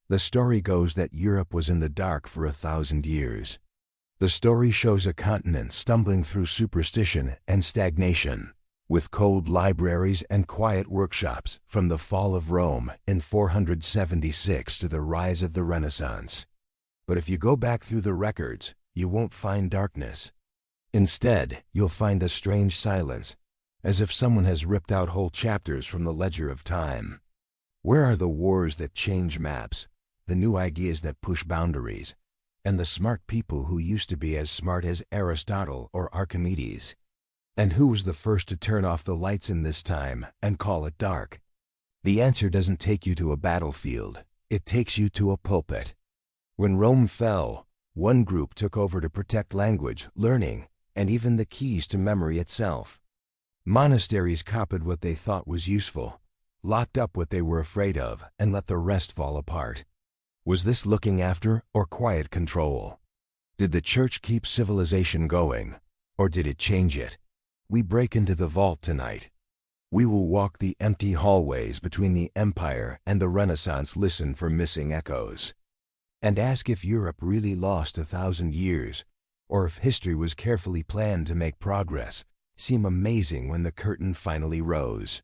The story goes that Europe was in the dark for 1,000 years. The story shows a continent stumbling through superstition and stagnation, with cold libraries and quiet workshops from the fall of Rome in 476 to the rise of the Renaissance. But if you go back through the records, you won't find darkness. Instead, you'll find a strange silence, as if someone has ripped out whole chapters from the ledger of time. Where are the wars that change maps, the new ideas that push boundaries, and the smart people who used to be as smart as Aristotle or Archimedes? And who was the first to turn off the lights in this time and call it dark? The answer doesn't take you to a battlefield, it takes you to a pulpit. When Rome fell, one group took over to protect language, learning, and even the keys to memory itself. Monasteries copied what they thought was useful, locked up what they were afraid of, and let the rest fall apart. Was this looking after or quiet control? Did the church keep civilization going, or did it change it? We break into the vault tonight. We will walk the empty hallways between the Empire and the Renaissance, listen for missing echoes, and ask if Europe really lost 1,000 years, or if history was carefully planned to make progress seem amazing when the curtain finally rose.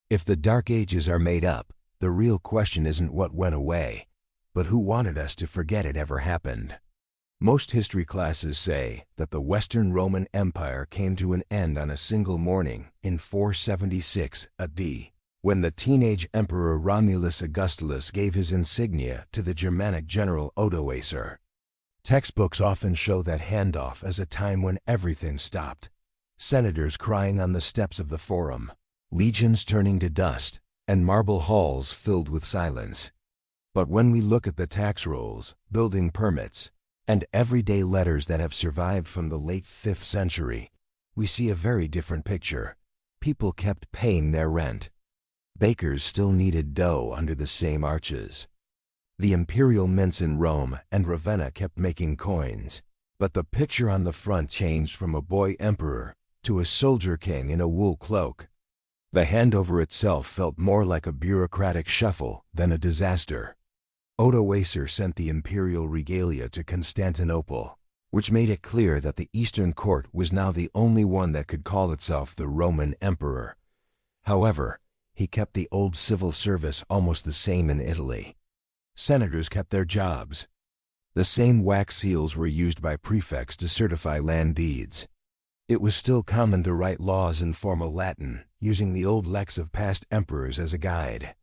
If the Dark Ages are made up, the real question isn't what went away, but who wanted us to forget it ever happened. Most history classes say that the Western Roman Empire came to an end on a single morning in 476 AD, when the teenage Emperor Romulus Augustulus gave his insignia to the Germanic general Audacious. Textbooks often show that handoff as a time when everything stopped. Senators crying on the steps of the Forum, legions turning to dust, and marble halls filled with silence. But when we look at the tax rolls, building permits, and everyday letters that have survived from the late 5th century, we see a very different picture. People kept paying their rent. Bakers still needed dough under the same arches. The imperial mints in Rome and Ravenna kept making coins, but the picture on the front changed from a boy emperor to a soldier king in a wool cloak. The handover itself felt more like a bureaucratic shuffle than a disaster. Audacious sent the imperial regalia to Constantinople, which made it clear that the Eastern court was now the only one that could call itself the Roman emperor. However, he kept the old civil service almost the same in Italy. Senators kept their jobs. The same wax seals were used by prefects to certify land deeds. It was still common to write laws in formal Latin, using the old lex of past emperors as a guide.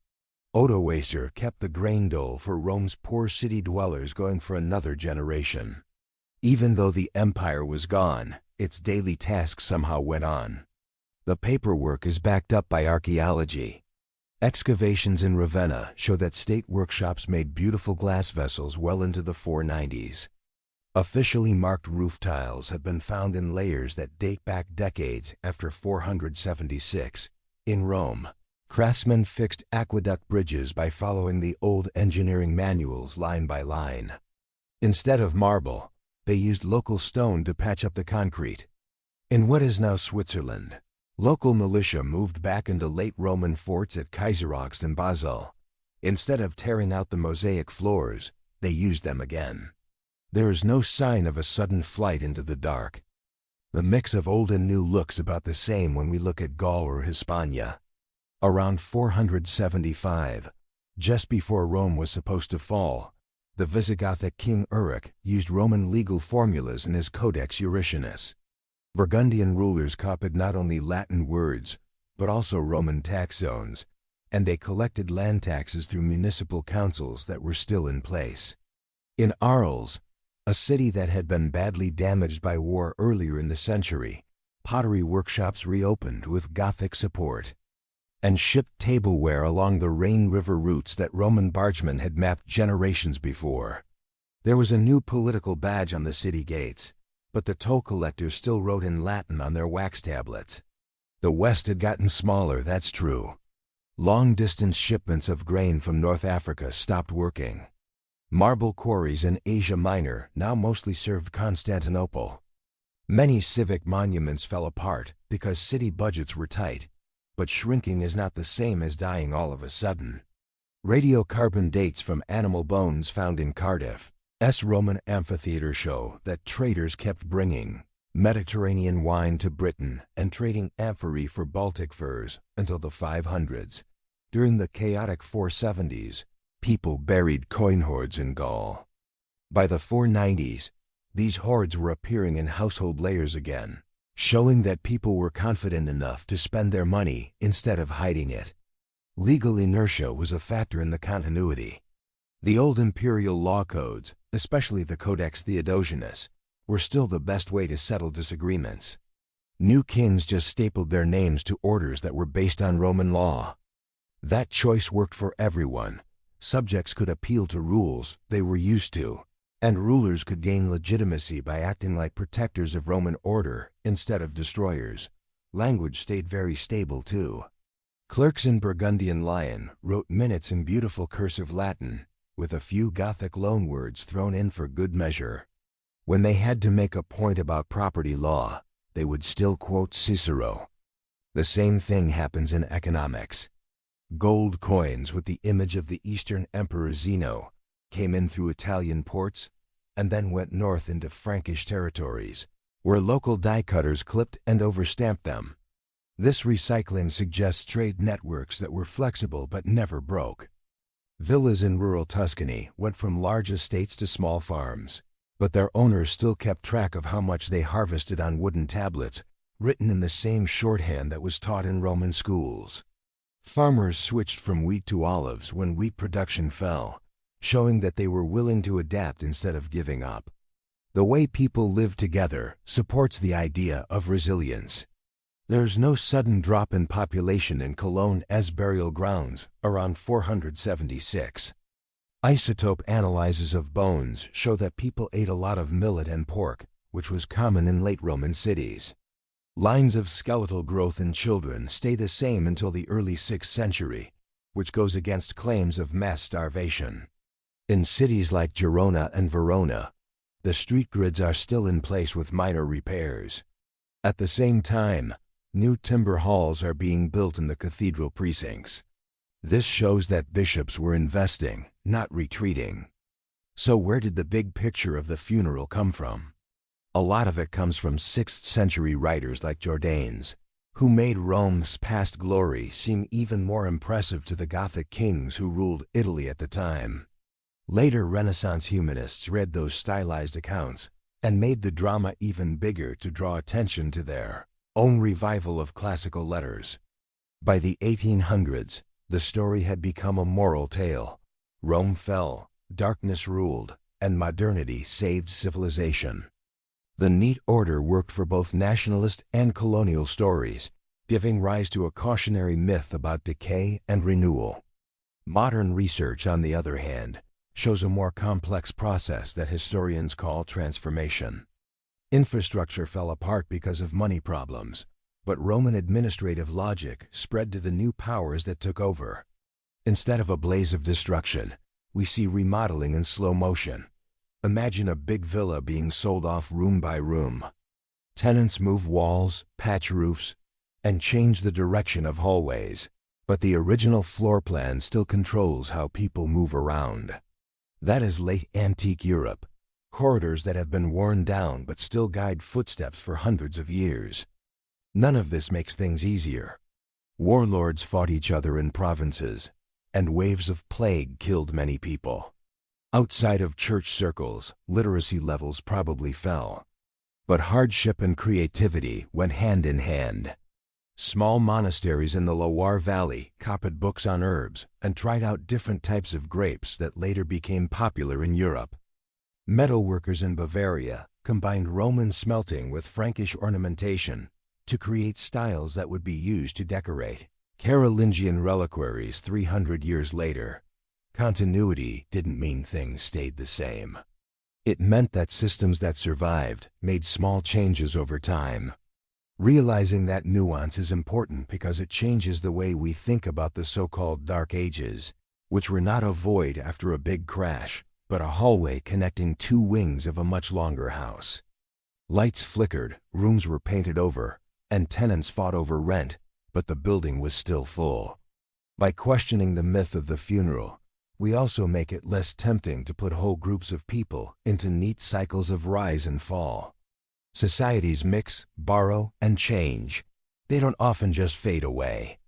Audacious kept the grain dole for Rome's poor city dwellers going for another generation. Even though the empire was gone, its daily tasks somehow went on. The paperwork is backed up by archaeology. Excavations in Ravenna show that state workshops made beautiful glass vessels well into the 490s. Officially marked roof tiles have been found in layers that date back decades after 476. In Rome, craftsmen fixed aqueduct bridges by following the old engineering manuals line by line. Instead of marble, they used local stone to patch up the concrete. In what is now Switzerland, local militia moved back into late Roman forts at Kaiserost and Basel. Instead of tearing out the mosaic floors, they used them again. There is no sign of a sudden flight into the dark. The mix of old and new looks about the same when we look at Gaul or Hispania. Around 475, just before Rome was supposed to fall, the Visigothic king Uruk used Roman legal formulas in his Codex Ursinus. Burgundian rulers copied not only Latin words, but also Roman tax zones, and they collected land taxes through municipal councils that were still in place. In Arles, a city that had been badly damaged by war earlier in the century, pottery workshops reopened with Gothic support, and shipped tableware along the Rhine River routes that Roman bargemen had mapped generations before. There was a new political badge on the city gates, but the toll collectors still wrote in Latin on their wax tablets. The West had gotten smaller, that's true. Long-distance shipments of grain from North Africa stopped working. Marble quarries in Asia Minor now mostly served Constantinople. Many civic monuments fell apart because city budgets were tight, but shrinking is not the same as dying all of a sudden. Radiocarbon dates from animal bones found in Cardiff's Roman amphitheater show that traders kept bringing Mediterranean wine to Britain and trading amphorae for Baltic furs until the 500s. During the chaotic 470s, people buried coin hoards in Gaul. By the 490s, these hoards were appearing in household layers again, showing that people were confident enough to spend their money instead of hiding it. Legal inertia was a factor in the continuity. The old imperial law codes, especially the Codex Theodosianus, were still the best way to settle disagreements. New kings just stapled their names to orders that were based on Roman law. That choice worked for everyone. Subjects could appeal to rules they were used to, and rulers could gain legitimacy by acting like protectors of Roman order instead of destroyers. Language stayed very stable too. Clerks in Burgundian Lion wrote minutes in beautiful cursive Latin, with a few Gothic loanwords thrown in for good measure. When they had to make a point about property law, they would still quote Cicero. The same thing happens in economics. Gold coins with the image of the Eastern Emperor Zeno came in through Italian ports and then went north into Frankish territories, where local die cutters clipped and overstamped them. This recycling suggests trade networks that were flexible but never broke. Villas in rural Tuscany went from large estates to small farms, but their owners still kept track of how much they harvested on wooden tablets, written in the same shorthand that was taught in Roman schools. Farmers switched from wheat to olives when wheat production fell, showing that they were willing to adapt instead of giving up. The way people live together supports the idea of resilience. There's no sudden drop in population in Cologne's burial grounds around 476. Isotope analyses of bones show that people ate a lot of millet and pork, which was common in late Roman cities. Lines of skeletal growth in children stay the same until the early 6th century, which goes against claims of mass starvation. In cities like Girona and Verona, the street grids are still in place with minor repairs. At the same time, new timber halls are being built in the cathedral precincts. This shows that bishops were investing, not retreating. So where did the big picture of the funeral come from? A lot of it comes from 6th century writers like Jordanes, who made Rome's past glory seem even more impressive to the Gothic kings who ruled Italy at the time. Later Renaissance humanists read those stylized accounts and made the drama even bigger to draw attention to their own revival of classical letters. By the 1800s, the story had become a moral tale. Rome fell, darkness ruled, and modernity saved civilization. The neat order worked for both nationalist and colonial stories, giving rise to a cautionary myth about decay and renewal. Modern research, on the other hand, shows a more complex process that historians call transformation. Infrastructure fell apart because of money problems, but Roman administrative logic spread to the new powers that took over. Instead of a blaze of destruction, we see remodeling in slow motion. Imagine a big villa being sold off room by room. Tenants move walls, patch roofs, and change the direction of hallways, but the original floor plan still controls how people move around. That is late antique Europe, corridors that have been worn down but still guide footsteps for hundreds of years. None of this makes things easier. Warlords fought each other in provinces, and waves of plague killed many people. Outside of church circles, literacy levels probably fell. But hardship and creativity went hand in hand. Small monasteries in the Loire Valley copied books on herbs and tried out different types of grapes that later became popular in Europe. Metalworkers in Bavaria combined Roman smelting with Frankish ornamentation to create styles that would be used to decorate Carolingian reliquaries 300 years later. Continuity didn't mean things stayed the same. It meant that systems that survived made small changes over time. Realizing that nuance is important because it changes the way we think about the so-called Dark Ages, which were not a void after a big crash, but a hallway connecting two wings of a much longer house. Lights flickered, rooms were painted over, and tenants fought over rent, but the building was still full. By questioning the myth of the funeral, we also make it less tempting to put whole groups of people into neat cycles of rise and fall. Societies mix, borrow, and change. They don't often just fade away.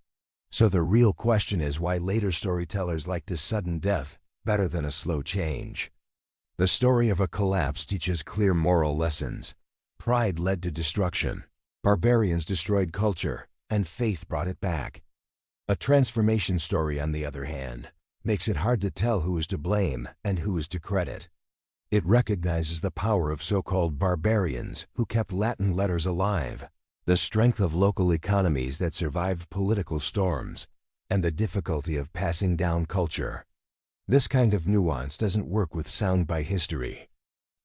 So the real question is why later storytellers liked a sudden death better than a slow change. The story of a collapse teaches clear moral lessons. Pride led to destruction. Barbarians destroyed culture, and faith brought it back. A transformation story, on the other hand, makes it hard to tell who is to blame and who is to credit. It recognizes the power of so-called barbarians who kept Latin letters alive, the strength of local economies that survived political storms, and the difficulty of passing down culture. This kind of nuance doesn't work with soundbite history.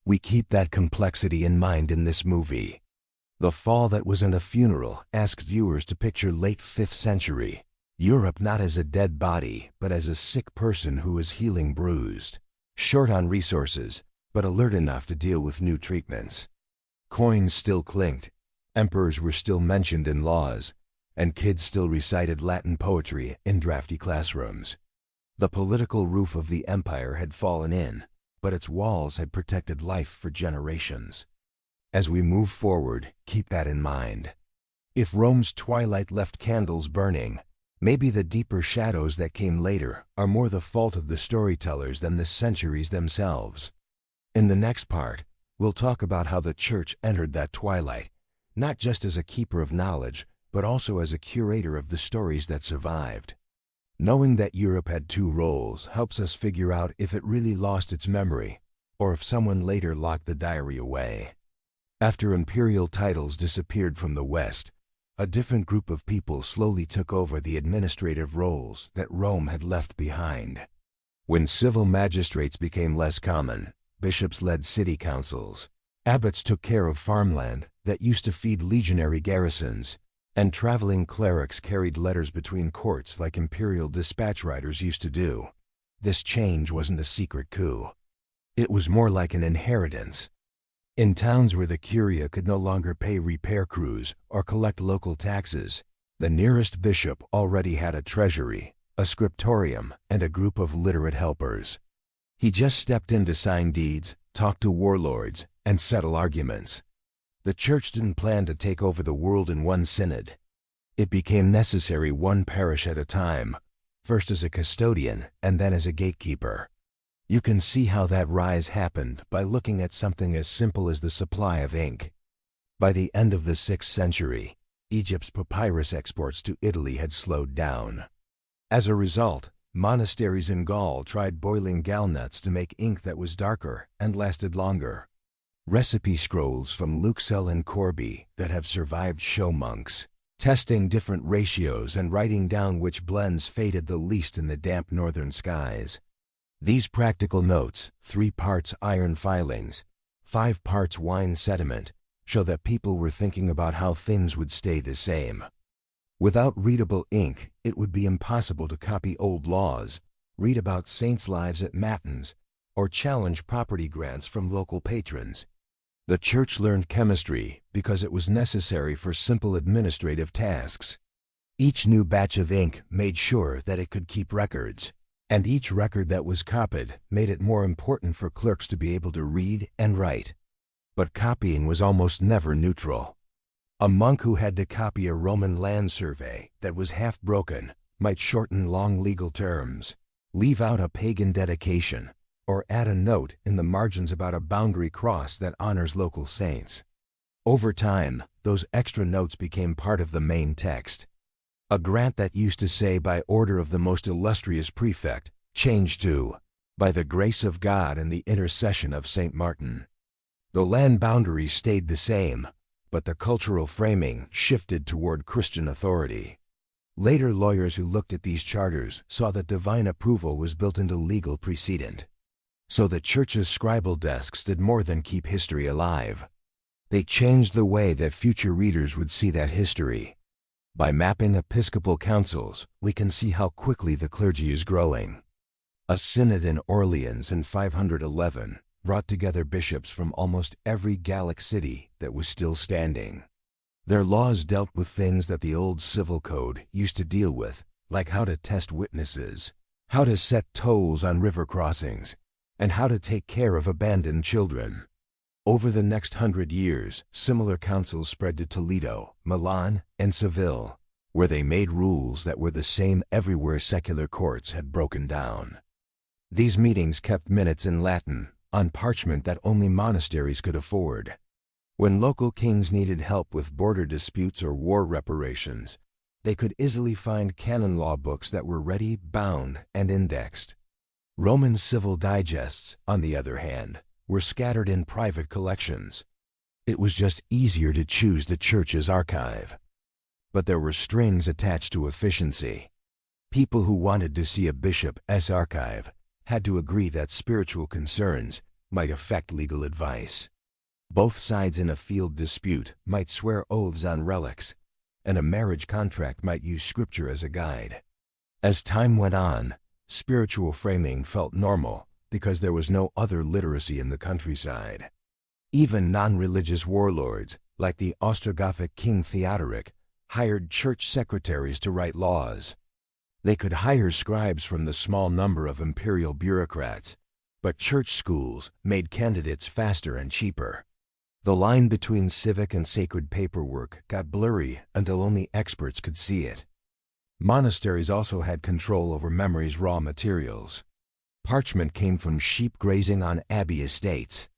We keep that complexity in mind in this movie. The Fall That Wasn't a Funeral asks viewers to picture late 5th century Europe not as a dead body, but as a sick person who is healing bruised, short on resources, but alert enough to deal with new treatments. Coins still clinked, emperors were still mentioned in laws, and kids still recited Latin poetry in drafty classrooms. The political roof of the empire had fallen in, but its walls had protected life for generations. As we move forward, keep that in mind. If Rome's twilight left candles burning, maybe the deeper shadows that came later are more the fault of the storytellers than the centuries themselves. In the next part, we'll talk about how the church entered that twilight, not just as a keeper of knowledge, but also as a curator of the stories that survived. Knowing that Europe had two roles helps us figure out if it really lost its memory, or if someone later locked the diary away. After imperial titles disappeared from the West, a different group of people slowly took over the administrative roles that Rome had left behind. When civil magistrates became less common, bishops led city councils, abbots took care of farmland that used to feed legionary garrisons, and traveling clerics carried letters between courts like imperial dispatch riders used to do. This change wasn't a secret coup. It was more like an inheritance. In towns where the curia could no longer pay repair crews or collect local taxes, the nearest bishop already had a treasury, a scriptorium, and a group of literate helpers. He just stepped in to sign deeds, talk to warlords, and settle arguments. The church didn't plan to take over the world in one synod. It became necessary one parish at a time, first as a custodian and then as a gatekeeper. You can see how that rise happened by looking at something as simple as the supply of ink. By the end of the 6th century, Egypt's papyrus exports to Italy had slowed down. As a result, monasteries in Gaul tried boiling gallnuts to make ink that was darker and lasted longer. Recipe scrolls from Luxel and Corby that have survived show monks, testing different ratios and writing down which blends faded the least in the damp northern skies. These practical notes, 3 parts iron filings, 5 parts wine sediment, show that people were thinking about how things would stay the same. Without readable ink, it would be impossible to copy old laws, read about saints' lives at matins, or challenge property grants from local patrons. The church learned chemistry because it was necessary for simple administrative tasks. Each new batch of ink made sure that it could keep records, and each record that was copied made it more important for clerks to be able to read and write. But copying was almost never neutral. A monk who had to copy a Roman land survey that was half broken might shorten long legal terms, leave out a pagan dedication, or add a note in the margins about a boundary cross that honors local saints. Over time, those extra notes became part of the main text. A grant that used to say "by order of the most illustrious prefect" changed to "by the grace of God and the intercession of St. Martin." The land boundaries stayed the same, but the cultural framing shifted toward Christian authority. Later lawyers who looked at these charters saw that divine approval was built into legal precedent. So the church's scribal desks did more than keep history alive. They changed the way that future readers would see that history. By mapping episcopal councils, we can see how quickly the clergy is growing. A synod in Orleans in 511 brought together bishops from almost every Gallic city that was still standing. Their laws dealt with things that the old civil code used to deal with, like how to test witnesses, how to set tolls on river crossings, and how to take care of abandoned children. Over the next 100 years, similar councils spread to Toledo, Milan, and Seville, where they made rules that were the same everywhere secular courts had broken down. These meetings kept minutes in Latin, on parchment that only monasteries could afford. When local kings needed help with border disputes or war reparations, they could easily find canon law books that were ready, bound, and indexed. Roman civil digests, on the other hand, were scattered in private collections. It was just easier to choose the church's archive. But there were strings attached to efficiency. People who wanted to see a bishop's archive had to agree that spiritual concerns might affect legal advice. Both sides in a field dispute might swear oaths on relics, and a marriage contract might use scripture as a guide. As time went on, spiritual framing felt normal because there was no other literacy in the countryside. Even non-religious warlords, like the Ostrogothic king Theodoric, hired church secretaries to write laws. They could hire scribes from the small number of imperial bureaucrats, but church schools made candidates faster and cheaper. The line between civic and sacred paperwork got blurry until only experts could see it. Monasteries also had control over memory's raw materials. Parchment came from sheep grazing on abbey estates.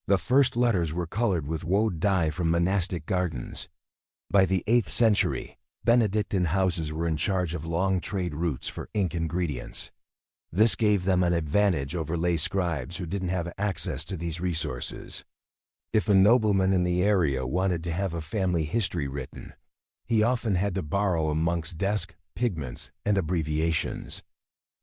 The first letters were colored with woad dye from monastic gardens. By the 8th century, Benedictine houses were in charge of long trade routes for ink ingredients. This gave them an advantage over lay scribes who didn't have access to these resources. If a nobleman in the area wanted to have a family history written, he often had to borrow a monk's desk, pigments, and abbreviations.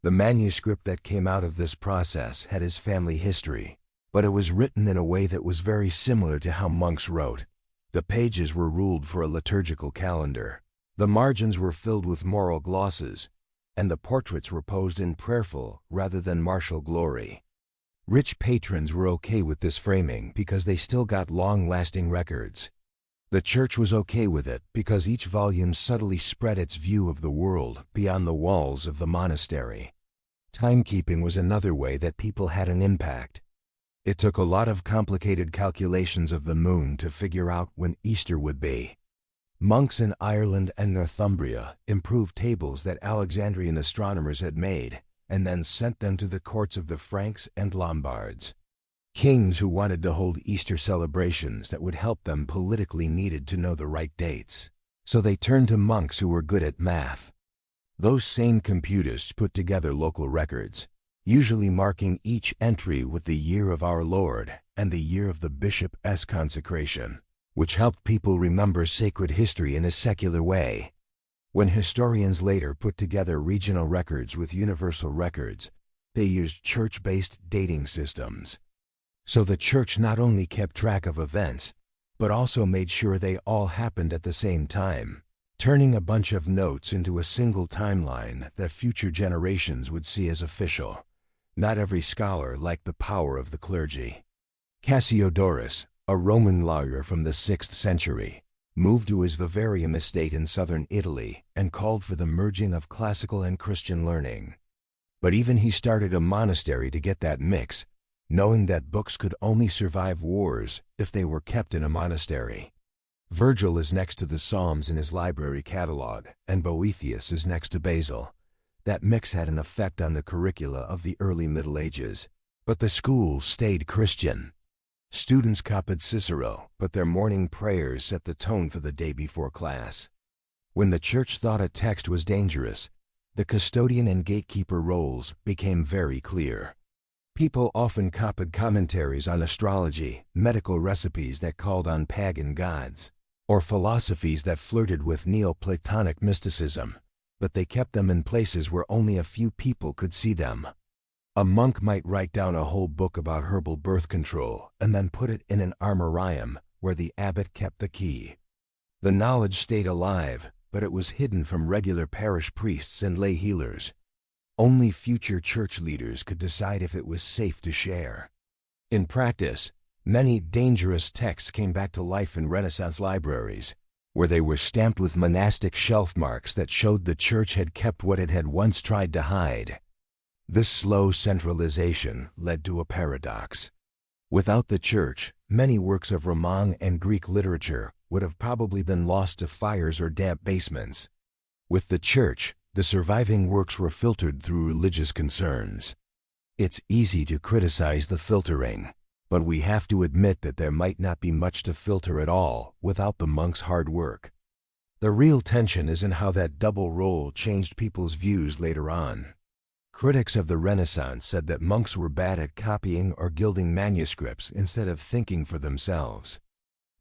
The manuscript that came out of this process had his family history, but it was written in a way that was very similar to how monks wrote. The pages were ruled for a liturgical calendar. The margins were filled with moral glosses, and the portraits were posed in prayerful rather than martial glory. Rich patrons were okay with this framing because they still got long-lasting records. The church was okay with it because each volume subtly spread its view of the world beyond the walls of the monastery. Timekeeping was another way that people had an impact. It took a lot of complicated calculations of the moon to figure out when Easter would be. Monks in Ireland and Northumbria improved tables that Alexandrian astronomers had made, and then sent them to the courts of the Franks and Lombards. Kings who wanted to hold Easter celebrations that would help them politically needed to know the right dates, so they turned to monks who were good at math. Those same computists put together local records, usually marking each entry with the year of our Lord and the year of the bishop's consecration, which helped people remember sacred history in a secular way. When historians later put together regional records with universal records, they used church-based dating systems. So the church not only kept track of events, but also made sure they all happened at the same time, turning a bunch of notes into a single timeline that future generations would see as official. Not every scholar liked the power of the clergy. Cassiodorus, a Roman lawyer from the 6th century, moved to his vivarium estate in southern Italy and called for the merging of classical and Christian learning. But even he started a monastery to get that mix, knowing that books could only survive wars if they were kept in a monastery. Virgil is next to the Psalms in his library catalog, and Boethius is next to Basil. That mix had an effect on the curricula of the early Middle Ages, but the school stayed Christian. Students copied Cicero, but their morning prayers set the tone for the day before class. When the church thought a text was dangerous, the custodian and gatekeeper roles became very clear. People often copied commentaries on astrology, medical recipes that called on pagan gods, or philosophies that flirted with Neoplatonic mysticism, but they kept them in places where only a few people could see them. A monk might write down a whole book about herbal birth control and then put it in an armorium where the abbot kept the key. The knowledge stayed alive, but it was hidden from regular parish priests and lay healers. Only future church leaders could decide if it was safe to share. In practice, many dangerous texts came back to life in Renaissance libraries. where they were stamped with monastic shelf marks that showed the church had kept what it had once tried to hide. This slow centralization led to a paradox. Without the church, many works of Roman and Greek literature would have probably been lost to fires or damp basements. With the church, the surviving works were filtered through religious concerns. It's easy to criticize the filtering, but we have to admit that there might not be much to filter at all without the monks' hard work. The real tension is in how that double role changed people's views later on. Critics of the Renaissance said that monks were bad at copying or gilding manuscripts instead of thinking for themselves.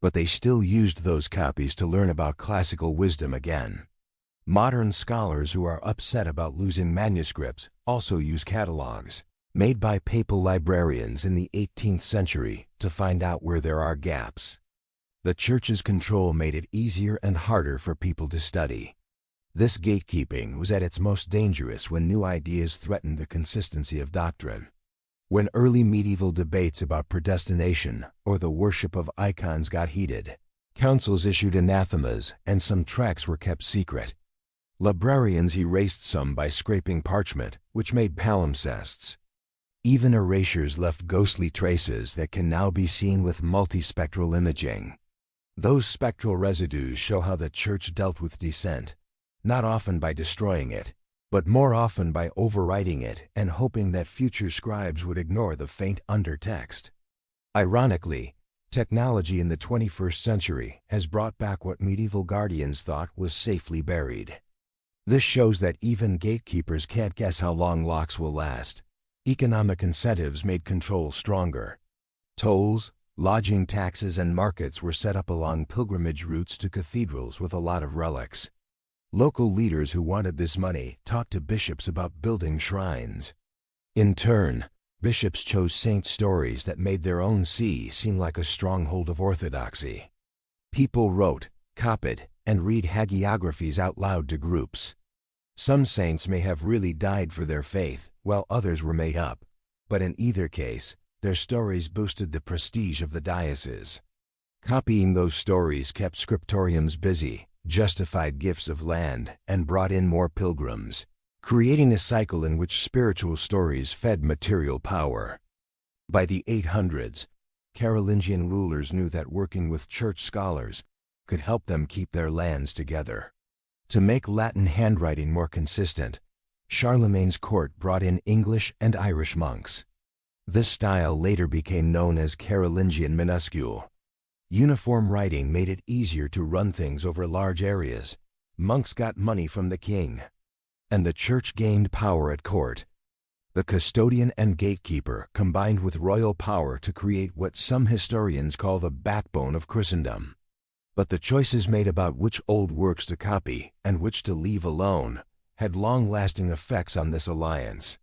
But they still used those copies to learn about classical wisdom again. Modern scholars who are upset about losing manuscripts also use catalogs, made by papal librarians in the 18th century, to find out where there are gaps. The church's control made it easier and harder for people to study. This gatekeeping was at its most dangerous when new ideas threatened the consistency of doctrine. When early medieval debates about predestination or the worship of icons got heated, councils issued anathemas and some tracts were kept secret. Librarians erased some by scraping parchment, which made palimpsests. Even erasures left ghostly traces that can now be seen with multispectral imaging. Those spectral residues show how the church dealt with dissent, not often by destroying it, but more often by overwriting it and hoping that future scribes would ignore the faint undertext. Ironically, technology in the 21st century has brought back what medieval guardians thought was safely buried. This shows that even gatekeepers can't guess how long locks will last. Economic incentives made control stronger. Tolls, lodging taxes, and markets were set up along pilgrimage routes to cathedrals with a lot of relics. Local leaders who wanted this money talked to bishops about building shrines. In turn, bishops chose saint stories that made their own see seem like a stronghold of orthodoxy. People wrote, copied, and read hagiographies out loud to groups. Some saints may have really died for their faith, while others were made up, but in either case, their stories boosted the prestige of the diocese. Copying those stories kept scriptoriums busy, justified gifts of land, and brought in more pilgrims, creating a cycle in which spiritual stories fed material power. By the 800s, Carolingian rulers knew that working with church scholars could help them keep their lands together. To make Latin handwriting more consistent, Charlemagne's court brought in English and Irish monks. This style later became known as Carolingian minuscule. Uniform writing made it easier to run things over large areas. Monks got money from the king, and the church gained power at court. The custodian and gatekeeper combined with royal power to create what some historians call the backbone of Christendom. But the choices made about which old works to copy and which to leave alone had long-lasting effects on this alliance.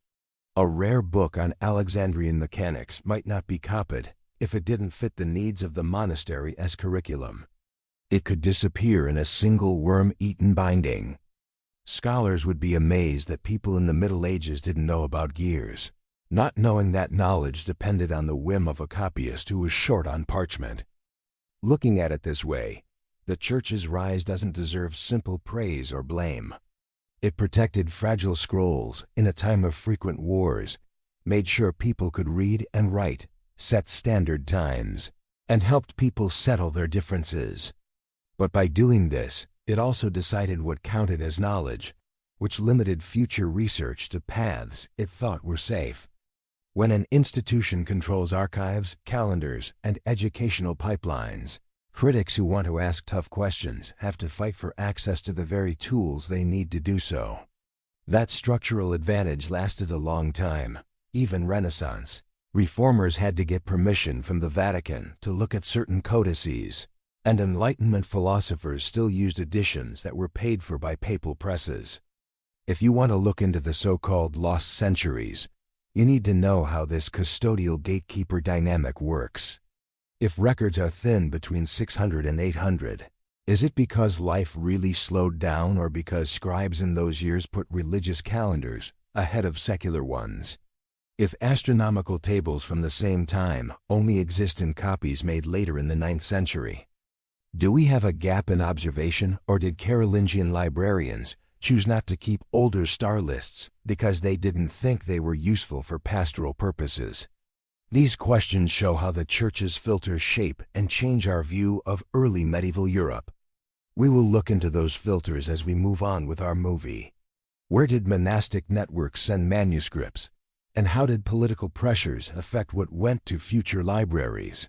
A rare book on Alexandrian mechanics might not be copied if it didn't fit the needs of the monastery as curriculum. It could disappear in a single worm-eaten binding. Scholars would be amazed that people in the Middle Ages didn't know about gears, not knowing that knowledge depended on the whim of a copyist who was short on parchment. Looking at it this way, the church's rise doesn't deserve simple praise or blame. It protected fragile scrolls in a time of frequent wars, made sure people could read and write, set standard times, and helped people settle their differences. But by doing this, it also decided what counted as knowledge, which limited future research to paths it thought were safe. When an institution controls archives, calendars, and educational pipelines, critics who want to ask tough questions have to fight for access to the very tools they need to do so. That structural advantage lasted a long time, even Renaissance. Reformers had to get permission from the Vatican to look at certain codices, and Enlightenment philosophers still used editions that were paid for by papal presses. If you want to look into the so-called lost centuries, you need to know how this custodial gatekeeper dynamic works. If records are thin between 600 and 800, is it because life really slowed down or because scribes in those years put religious calendars ahead of secular ones? If astronomical tables from the same time only exist in copies made later in the 9th century, Do we have a gap in observation, or did Carolingian librarians choose not to keep older star lists because they didn't think they were useful for pastoral purposes? These questions show how the Church's filters shape and change our view of early medieval Europe. We will look into those filters as we move on with our movie. Where did monastic networks send manuscripts? And how did political pressures affect what went to future libraries?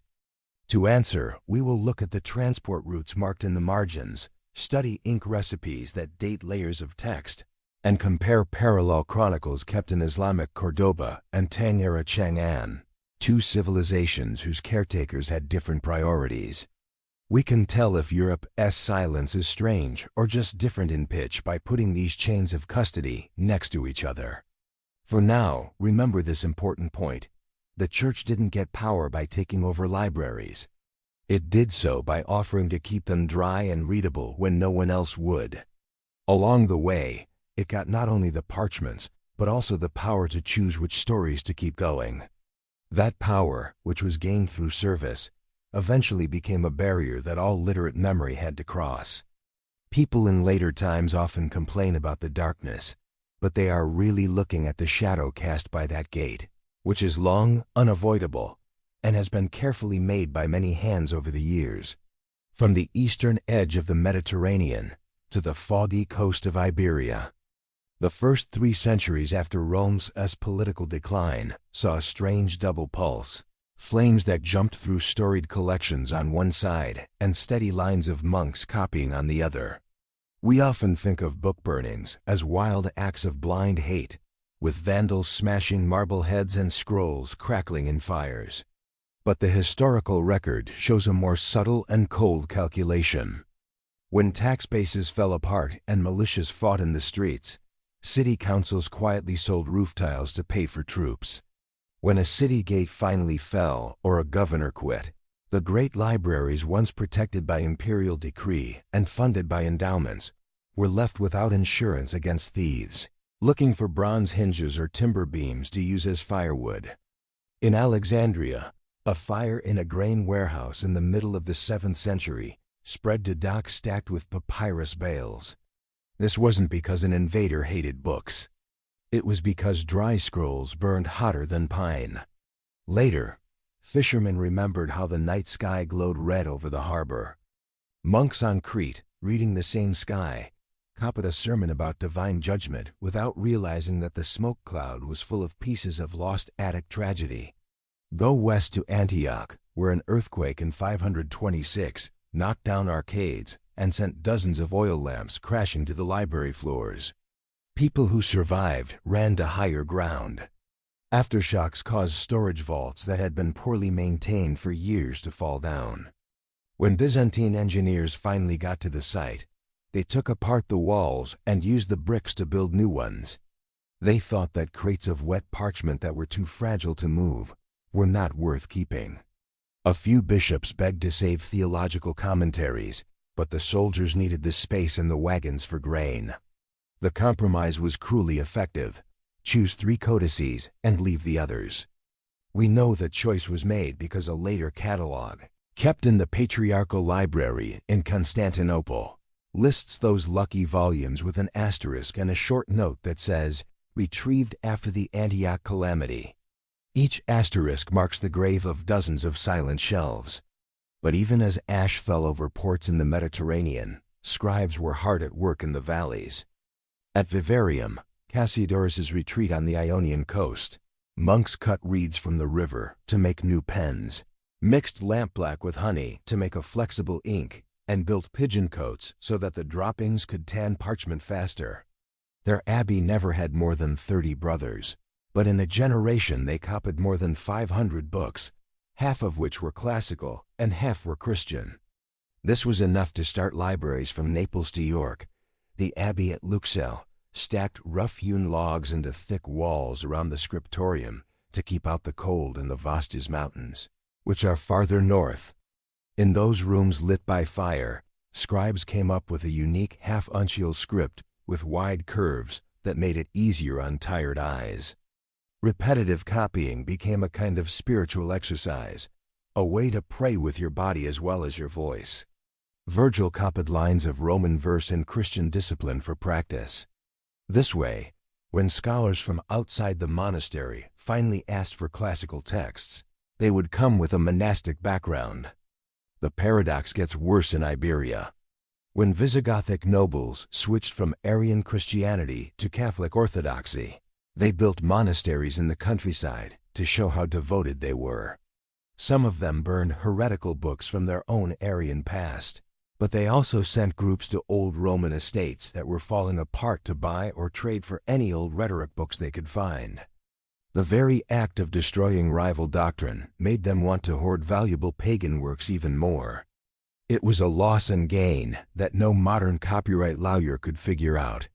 To answer, we will look at the transport routes marked in the margins, study ink recipes that date layers of text, and compare parallel chronicles kept in Islamic Cordoba and Tang-era Chang'an, two civilizations whose caretakers had different priorities. We can tell if Europe's silence is strange or just different in pitch by putting these chains of custody next to each other. For now, remember this important point. The Church didn't get power by taking over libraries. It did so by offering to keep them dry and readable when no one else would. Along the way, it got not only the parchments, but also the power to choose which stories to keep going. That power, which was gained through service, eventually became a barrier that all literate memory had to cross. People in later times often complain about the darkness, but they are really looking at the shadow cast by that gate, which is long, unavoidable, and has been carefully made by many hands over the years. From the eastern edge of the Mediterranean to the foggy coast of Iberia. The first 3 centuries after Rome's political decline saw a strange double pulse, flames that jumped through storied collections on one side and steady lines of monks copying on the other. We often think of book burnings as wild acts of blind hate, with vandals smashing marble heads and scrolls crackling in fires. But the historical record shows a more subtle and cold calculation. When tax bases fell apart and militias fought in the streets, city councils quietly sold roof tiles to pay for troops. When a city gate finally fell or a governor quit, the great libraries, once protected by imperial decree and funded by endowments, were left without insurance against thieves, looking for bronze hinges or timber beams to use as firewood. In Alexandria, a fire in a grain warehouse in the middle of the 7th century spread to docks stacked with papyrus bales. This wasn't because an invader hated books. It was because dry scrolls burned hotter than pine. Later, fishermen remembered how the night sky glowed red over the harbor. Monks on Crete, reading the same sky, copied a sermon about divine judgment without realizing that the smoke cloud was full of pieces of lost Attic tragedy. Go west to Antioch, where an earthquake in 526 knocked down arcades and sent dozens of oil lamps crashing to the library floors. People who survived ran to higher ground. Aftershocks caused storage vaults that had been poorly maintained for years to fall down. When Byzantine engineers finally got to the site, they took apart the walls and used the bricks to build new ones. They thought that crates of wet parchment that were too fragile to move were not worth keeping. A few bishops begged to save theological commentaries, but the soldiers needed the space in the wagons for grain. The compromise was cruelly effective. Choose 3 codices and leave the others. We know that choice was made because a later catalog, kept in the Patriarchal Library in Constantinople, lists those lucky volumes with an asterisk and a short note that says, "Retrieved after the Antioch calamity." Each asterisk marks the grave of dozens of silent shelves. But even as ash fell over ports in the Mediterranean, scribes were hard at work in the valleys. At Vivarium, Cassiodorus's retreat on the Ionian coast, monks cut reeds from the river to make new pens, mixed lampblack with honey to make a flexible ink, and built pigeon coats so that the droppings could tan parchment faster. Their abbey never had more than 30 brothers, but in a generation they copied more than 500 books, half of which were classical and half were Christian. This was enough to start libraries from Naples to York. The abbey at Luxeuil stacked rough-hewn logs into thick walls around the scriptorium to keep out the cold in the Vosges Mountains, which are farther north. In those rooms lit by fire, scribes came up with a unique half-uncial script with wide curves that made it easier on tired eyes. Repetitive copying became a kind of spiritual exercise, a way to pray with your body as well as your voice. Virgil copied lines of Roman verse and Christian discipline for practice. This way, when scholars from outside the monastery finally asked for classical texts, they would come with a monastic background. The paradox gets worse in Iberia. When Visigothic nobles switched from Arian Christianity to Catholic Orthodoxy, they built monasteries in the countryside to show how devoted they were. Some of them burned heretical books from their own Arian past, but they also sent groups to old Roman estates that were falling apart to buy or trade for any old rhetoric books they could find. The very act of destroying rival doctrine made them want to hoard valuable pagan works even more. It was a loss and gain that no modern copyright lawyer could figure out.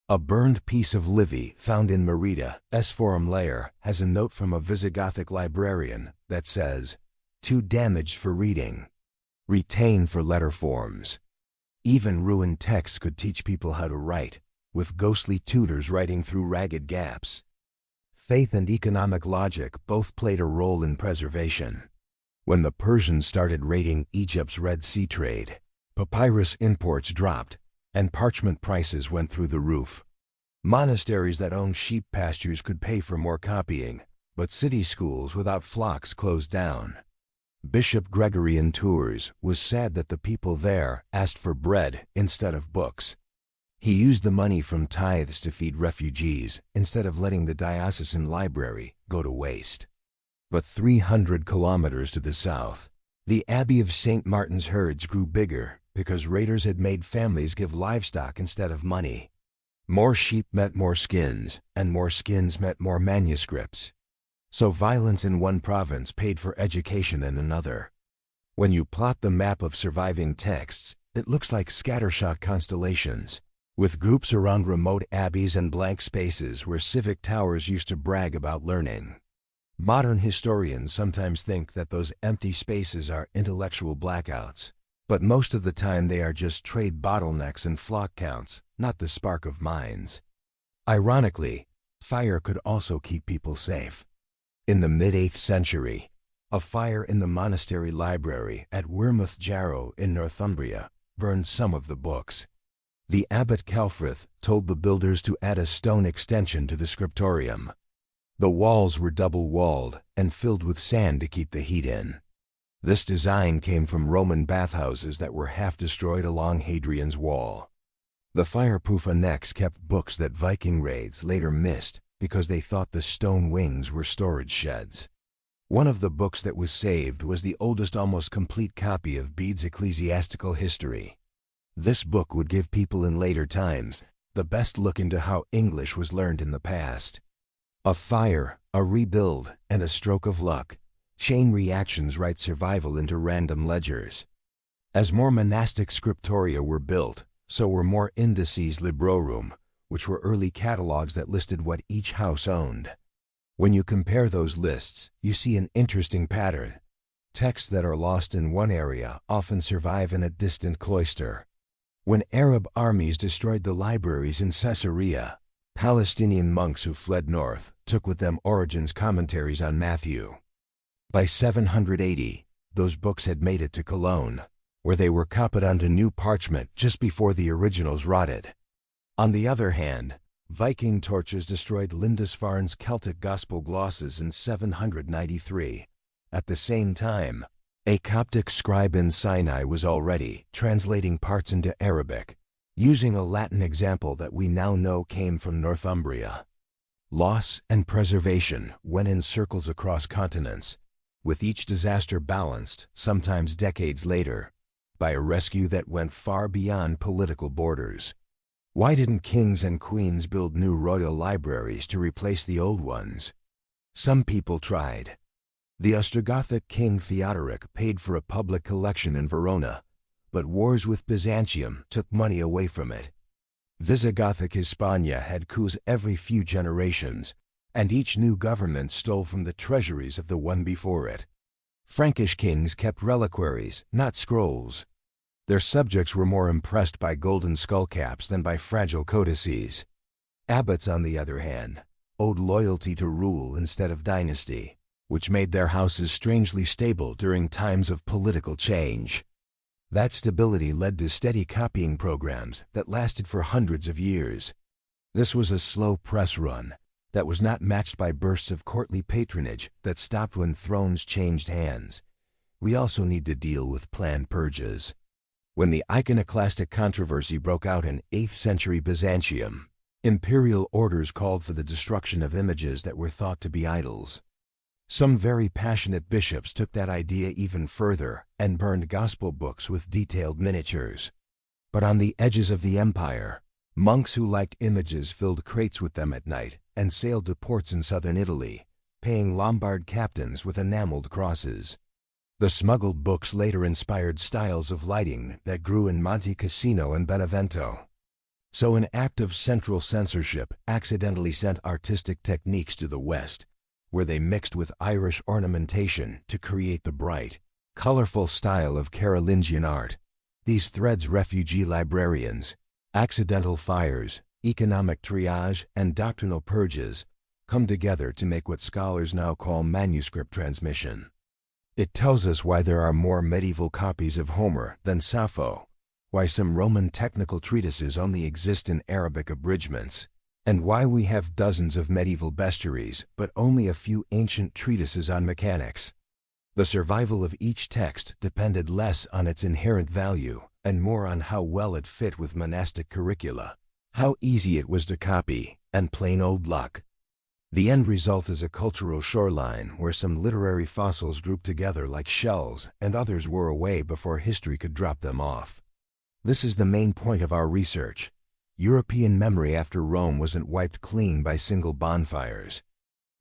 A burned piece of Livy found in Merita's Forum Layer has a note from a Visigothic librarian that says, "Too damaged for reading. Retain for letter forms." Even ruined texts could teach people how to write, with ghostly tutors writing through ragged gaps. Faith and economic logic both played a role in preservation. When the Persians started raiding Egypt's Red Sea trade, papyrus imports dropped, and parchment prices went through the roof. Monasteries that owned sheep pastures could pay for more copying, but city schools without flocks closed down. Bishop Gregory in Tours was sad that the people there asked for bread instead of books. He used the money from tithes to feed refugees instead of letting the diocesan library go to waste. But 300 kilometers to the south, the Abbey of St. Martin's herds grew bigger because raiders had made families give livestock instead of money. More sheep meant more skins, and more skins meant more manuscripts. So violence in one province paid for education in another. When you plot the map of surviving texts, it looks like scattershot constellations, with groups around remote abbeys and blank spaces where civic towers used to brag about learning. Modern historians sometimes think that those empty spaces are intellectual blackouts, but most of the time they are just trade bottlenecks and flock counts, not the spark of minds. Ironically, fire could also keep people safe. In the mid-8th century, a fire in the monastery library at Wearmouth Jarrow in Northumbria burned some of the books. The abbot Celfrith told the builders to add a stone extension to the scriptorium. The walls were double-walled and filled with sand to keep the heat in. This design came from Roman bathhouses that were half destroyed along Hadrian's Wall. The fireproof annex kept books that Viking raids later missed because they thought the stone wings were storage sheds. One of the books that was saved was the oldest almost complete copy of Bede's Ecclesiastical History. This book would give people in later times the best look into how English was learned in the past. A fire, a rebuild, and a stroke of luck. Chain reactions write survival into random ledgers. As more monastic scriptoria were built, so were more indices librorum, which were early catalogs that listed what each house owned. When you compare those lists, you see an interesting pattern. Texts that are lost in one area often survive in a distant cloister. When Arab armies destroyed the libraries in Caesarea, Palestinian monks who fled north took with them Origen's commentaries on Matthew. By 780, those books had made it to Cologne, where they were copied onto new parchment just before the originals rotted. On the other hand, Viking torches destroyed Lindisfarne's Celtic Gospel glosses in 793. At the same time, a Coptic scribe in Sinai was already translating parts into Arabic, using a Latin example that we now know came from Northumbria. Loss and preservation went in circles across continents, with each disaster balanced, sometimes decades later, by a rescue that went far beyond political borders. Why didn't kings and queens build new royal libraries to replace the old ones? Some people tried. The Ostrogothic king Theodoric paid for a public collection in Verona, but wars with Byzantium took money away from it. Visigothic Hispania had coups every few generations, and each new government stole from the treasuries of the one before it. Frankish kings kept reliquaries, not scrolls. Their subjects were more impressed by golden skullcaps than by fragile codices. Abbots, on the other hand, owed loyalty to rule instead of dynasty, which made their houses strangely stable during times of political change. That stability led to steady copying programs that lasted for hundreds of years. This was a slow press run that was not matched by bursts of courtly patronage that stopped when thrones changed hands. We also need to deal with planned purges. When the iconoclastic controversy broke out in 8th century Byzantium, imperial orders called for the destruction of images that were thought to be idols. Some very passionate bishops took that idea even further and burned gospel books with detailed miniatures. But on the edges of the empire, monks who liked images filled crates with them at night and sailed to ports in southern Italy, paying Lombard captains with enameled crosses. The smuggled books later inspired styles of lighting that grew in Monte Cassino and Benevento. So an act of central censorship accidentally sent artistic techniques to the West, where they mixed with Irish ornamentation to create the bright, colorful style of Carolingian art. These threads refugee librarians, accidental fires, economic triage, and doctrinal purges come together to make what scholars now call manuscript transmission. It tells us why there are more medieval copies of Homer than Sappho, why some Roman technical treatises only exist in Arabic abridgments, and why we have dozens of medieval bestiaries but only a few ancient treatises on mechanics. The survival of each text depended less on its inherent value and more on how well it fit with monastic curricula, how easy it was to copy, and plain old luck. The end result is a cultural shoreline where some literary fossils group together like shells and others wore away before history could drop them off. This is the main point of our research. European memory after Rome wasn't wiped clean by single bonfires.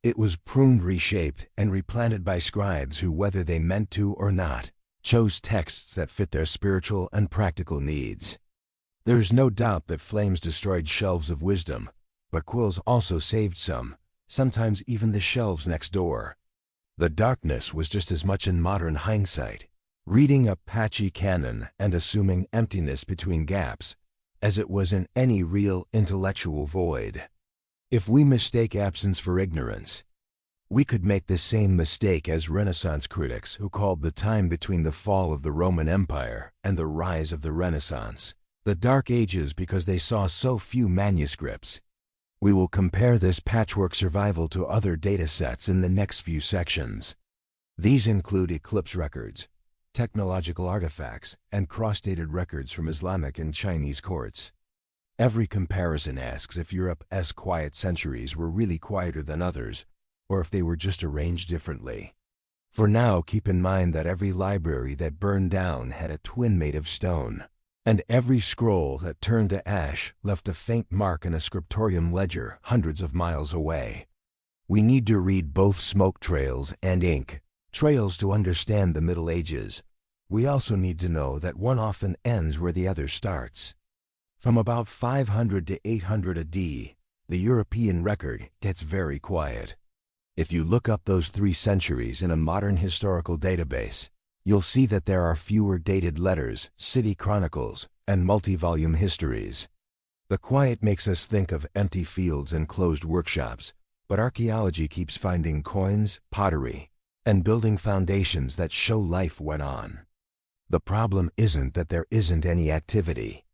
It was pruned, reshaped, and replanted by scribes who, whether they meant to or not, chose texts that fit their spiritual and practical needs. There is no doubt that flames destroyed shelves of wisdom, but quills also saved some, sometimes even the shelves next door. The darkness was just as much in modern hindsight, reading a patchy canon and assuming emptiness between gaps, as it was in any real intellectual void. If we mistake absence for ignorance, we could make the same mistake as Renaissance critics who called the time between the fall of the Roman Empire and the rise of the Renaissance the Dark Ages because they saw so few manuscripts. We will compare this patchwork survival to other data sets in the next few sections. These include eclipse records, technological artifacts, and cross-dated records from Islamic and Chinese courts. Every comparison asks if Europe's quiet centuries were really quieter than others, or if they were just arranged differently. For now, keep in mind that every library that burned down had a twin made of stone, and every scroll that turned to ash left a faint mark in a scriptorium ledger hundreds of miles away. We need to read both smoke trails and ink trails to understand the Middle Ages. We also need to know that one often ends where the other starts. From about 500 to 800 AD, the European record gets very quiet. If you look up those 3 centuries in a modern historical database, you'll see that there are fewer dated letters, city chronicles, and multi-volume histories. The quiet makes us think of empty fields and closed workshops, but archaeology keeps finding coins, pottery, and building foundations that show life went on. The problem isn't that there isn't any activity.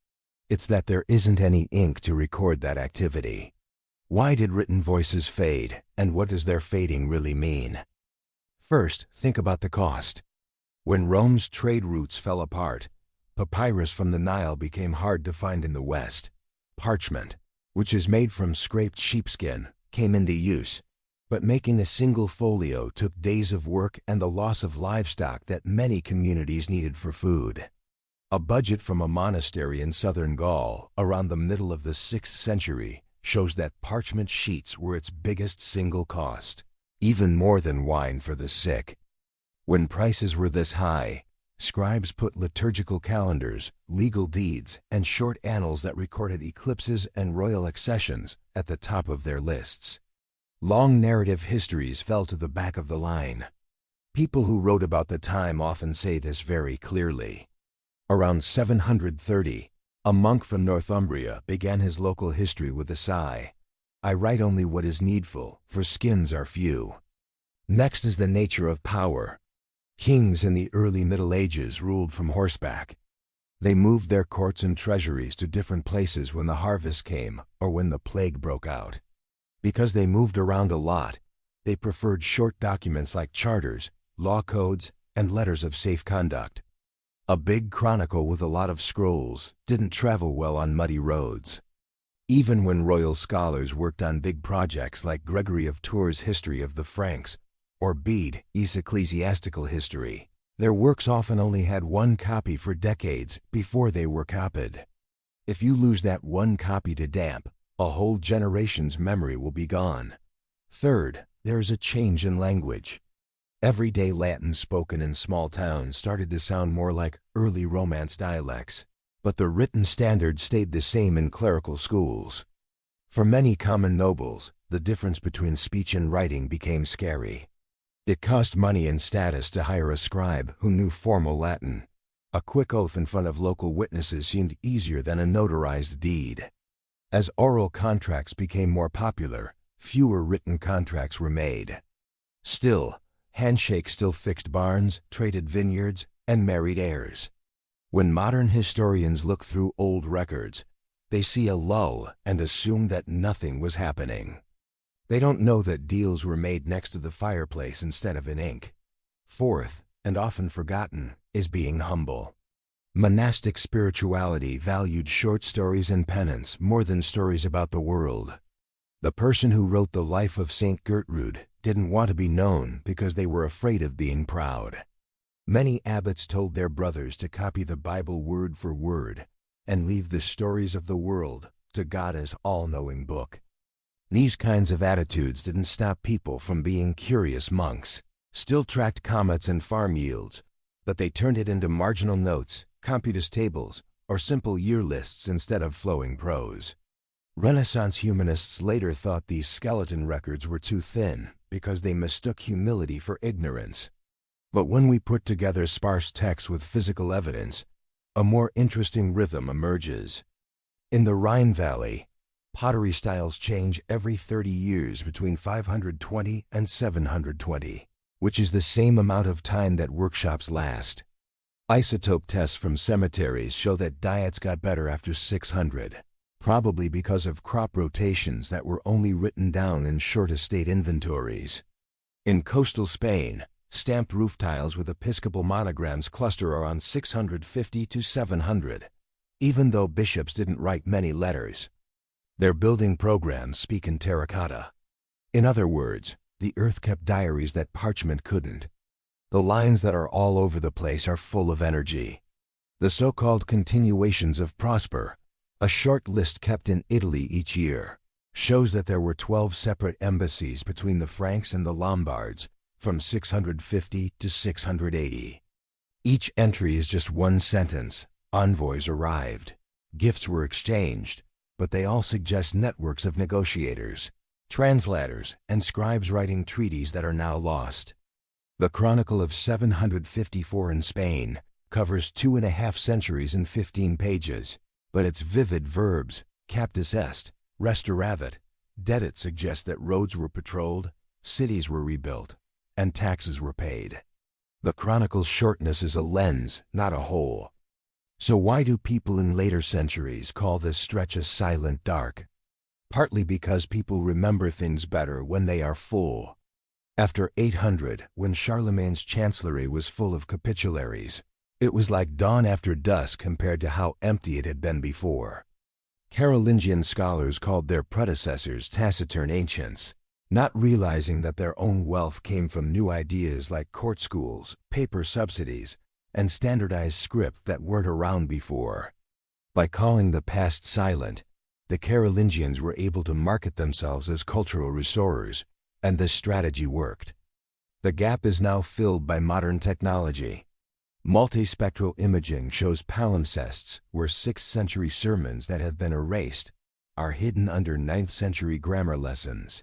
It's that there isn't any ink to record that activity. Why did written voices fade, and what does their fading really mean? First, think about the cost. When Rome's trade routes fell apart, papyrus from the Nile became hard to find in the West. Parchment, which is made from scraped sheepskin, came into use, but making a single folio took days of work and the loss of livestock that many communities needed for food. A budget from a monastery in southern Gaul around the middle of the 6th century shows that parchment sheets were its biggest single cost, even more than wine for the sick. When prices were this high, scribes put liturgical calendars, legal deeds, and short annals that recorded eclipses and royal accessions at the top of their lists. Long narrative histories fell to the back of the line. People who wrote about the time often say this very clearly. Around 730, a monk from Northumbria began his local history with a sigh. "I write only what is needful, for skins are few." Next is the nature of power. Kings in the early Middle Ages ruled from horseback, They moved their courts and treasuries to different places when the harvest came or when the plague broke out. Because they moved around a lot, they preferred short documents like charters, law codes, and letters of safe conduct. A big chronicle with a lot of scrolls didn't travel well on muddy roads. Even when royal scholars worked on big projects like Gregory of Tours' History of the Franks or Bede's Ecclesiastical History, their works often only had one copy for decades before they were copied. If you lose that one copy to damp, a whole generation's memory will be gone. Third, there is a change in language. Everyday Latin spoken in small towns started to sound more like early Romance dialects, but the written standard stayed the same in clerical schools. For many common nobles, the difference between speech and writing became scary. It cost money and status to hire a scribe who knew formal Latin. A quick oath in front of local witnesses seemed easier than a notarized deed. As oral contracts became more popular, fewer written contracts were made. Still, handshakes still fixed barns, traded vineyards, and married heirs. When modern historians look through old records, they see a lull and assume that nothing was happening. They don't know that deals were made next to the fireplace instead of in ink. Fourth, and often forgotten, is being humble. Monastic spirituality valued short stories and penance more than stories about the world. The person who wrote the life of Saint Gertrude didn't want to be known because they were afraid of being proud. Many abbots told their brothers to copy the Bible word for word and leave the stories of the world to God's all-knowing book. These kinds of attitudes didn't stop people from being curious monks, still tracked comets and farm yields, but they turned it into marginal notes, computus tables, or simple year lists instead of flowing prose. Renaissance humanists later thought these skeleton records were too thin because they mistook humility for ignorance. But when we put together sparse texts with physical evidence, a more interesting rhythm emerges. In the Rhine Valley, pottery styles change every 30 years between 520 and 720, which is the same amount of time that workshops last. Isotope tests from cemeteries show that diets got better after 600, probably because of crop rotations that were only written down in short estate inventories. In coastal Spain, stamped roof tiles with episcopal monograms cluster around 650 to 700, even though bishops didn't write many letters. Their building programs speak in terracotta. In other words, the earth kept diaries that parchment couldn't. The lines that are all over the place are full of energy. The so-called continuations of Prosper, a short list kept in Italy each year, shows that there were 12 separate embassies between the Franks and the Lombards, from 650 to 680. Each entry is just one sentence: envoys arrived, gifts were exchanged, but they all suggest networks of negotiators, translators, and scribes writing treaties that are now lost. The Chronicle of 754 in Spain covers 2.5 centuries in 15 pages, but its vivid verbs, captus est, restauravit, dedit suggest that roads were patrolled, cities were rebuilt, and taxes were paid. The chronicle's shortness is a lens, not a hole. So why do people in later centuries call this stretch a silent dark? Partly because people remember things better when they are full. After 800, when Charlemagne's chancellery was full of capitularies, it was like dawn after dusk compared to how empty it had been before. Carolingian scholars called their predecessors taciturn ancients, not realizing that their own wealth came from new ideas like court schools, paper subsidies, and standardized script that weren't around before. By calling the past silent, the Carolingians were able to market themselves as cultural restorers, and this strategy worked. The gap is now filled by modern technology. Multispectral imaging shows palimpsests where 6th century sermons that have been erased are hidden under 9th century grammar lessons.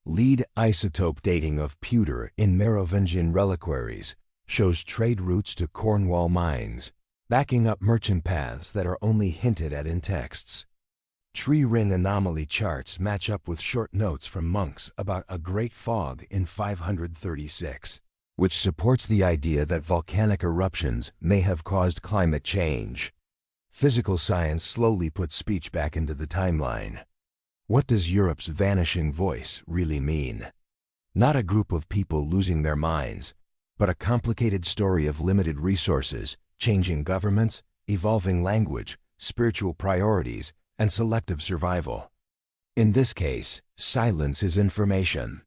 Lead isotope dating of pewter in Merovingian reliquaries shows trade routes to Cornwall mines, backing up merchant paths that are only hinted at in texts. Tree ring anomaly charts match up with short notes from monks about a great fog in 536, which supports the idea that volcanic eruptions may have caused climate change. Physical science slowly put speech back into the timeline. What does Europe's vanishing voice really mean? Not a group of people losing their minds, but a complicated story of limited resources, changing governments, evolving language, spiritual priorities, and selective survival. In this case, silence is information.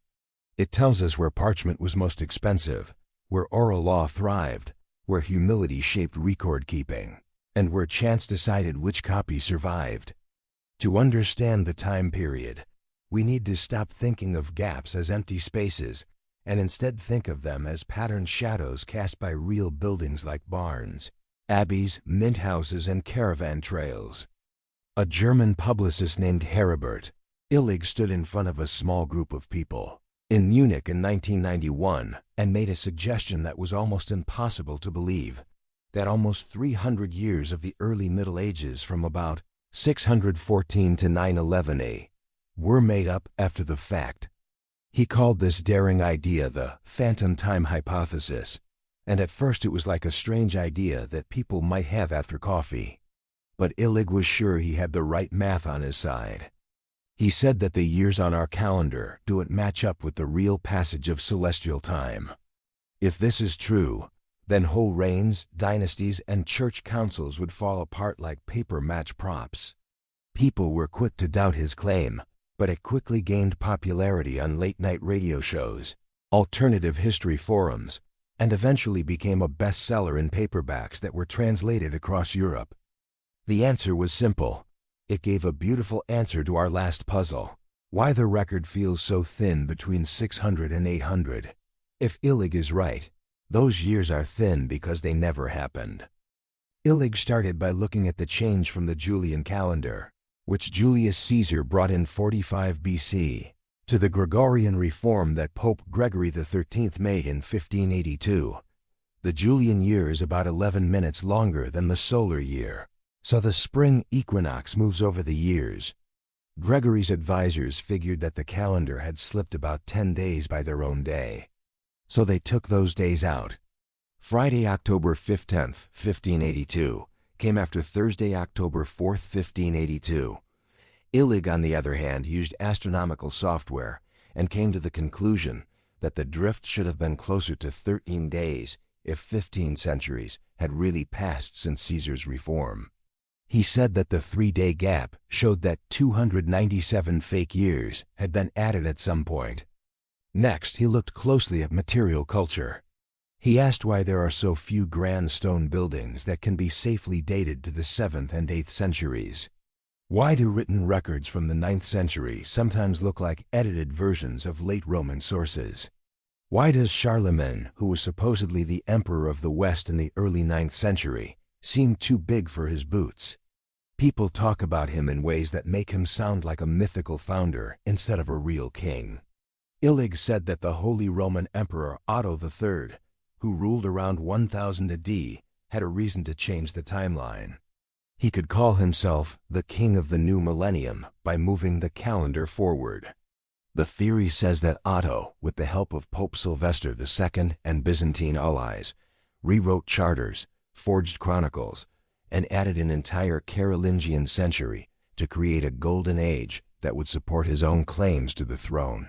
It tells us where parchment was most expensive, where oral law thrived, where humility shaped record-keeping, and where chance decided which copy survived. To understand the time period, we need to stop thinking of gaps as empty spaces and instead think of them as patterned shadows cast by real buildings like barns, abbeys, mint houses, and caravan trails. A German publicist named Heribert Illig stood in front of a small group of people in Munich in 1991 and made a suggestion that was almost impossible to believe, that almost 300 years of the early Middle Ages from about 614 to 911 A were made up after the fact. He called this daring idea the phantom time hypothesis, and at first it was like a strange idea that people might have after coffee. But Illig was sure he had the right math on his side. He said that the years on our calendar don't match up with the real passage of celestial time. If this is true, then whole reigns, dynasties, and church councils would fall apart like paper match props. People were quick to doubt his claim, but it quickly gained popularity on late-night radio shows, alternative history forums, and eventually became a bestseller in paperbacks that were translated across Europe. The answer was simple. It gave a beautiful answer to our last puzzle: why the record feels so thin between 600 and 800. If Illig is right, those years are thin because they never happened. Illig started by looking at the change from the Julian calendar, which Julius Caesar brought in 45 BC, to the Gregorian reform that Pope Gregory XIII made in 1582. The Julian year is about 11 minutes longer than the solar year, so the spring equinox moves over the years. Gregory's advisors figured that the calendar had slipped about 10 days by their own day, so they took those days out. Friday, October 15th, 1582, came after Thursday, October 4th, 1582. Illig, on the other hand, used astronomical software and came to the conclusion that the drift should have been closer to 13 days if 15 centuries had really passed since Caesar's reform. He said that the 3-day gap showed that 297 fake years had been added at some point. Next, he looked closely at material culture. He asked why there are so few grand stone buildings that can be safely dated to the 7th and 8th centuries. Why do written records from the 9th century sometimes look like edited versions of late Roman sources? Why does Charlemagne, who was supposedly the emperor of the West in the early 9th century, seem too big for his boots? People talk about him in ways that make him sound like a mythical founder instead of a real king. Illig said that the Holy Roman Emperor Otto III, who ruled around 1000 AD, had a reason to change the timeline. He could call himself the King of the New Millennium by moving the calendar forward. The theory says that Otto, with the help of Pope Sylvester II and Byzantine allies, rewrote charters, forged chronicles, and added an entire Carolingian century to create a golden age that would support his own claims to the throne.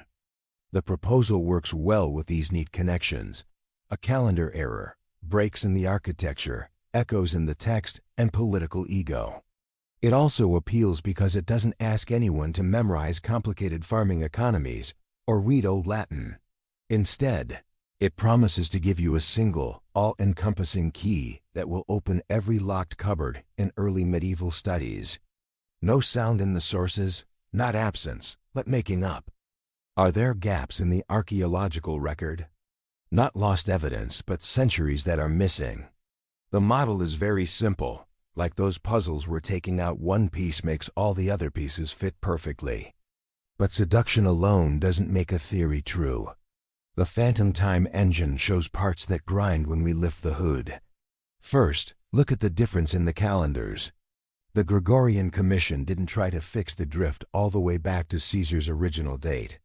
The proposal works well with these neat connections: a calendar error, breaks in the architecture, echoes in the text, and political ego. It also appeals because it doesn't ask anyone to memorize complicated farming economies or read Old Latin. Instead, it promises to give you a single, all-encompassing key that will open every locked cupboard in early medieval studies. No sound in the sources, not absence, but making up. Are there gaps in the archaeological record? Not lost evidence, but centuries that are missing. The model is very simple, like those puzzles where taking out one piece makes all the other pieces fit perfectly. But seduction alone doesn't make a theory true. The phantom time engine shows parts that grind when we lift the hood. First, look at the difference in the calendars. The Gregorian Commission didn't try to fix the drift all the way back to Caesar's original date.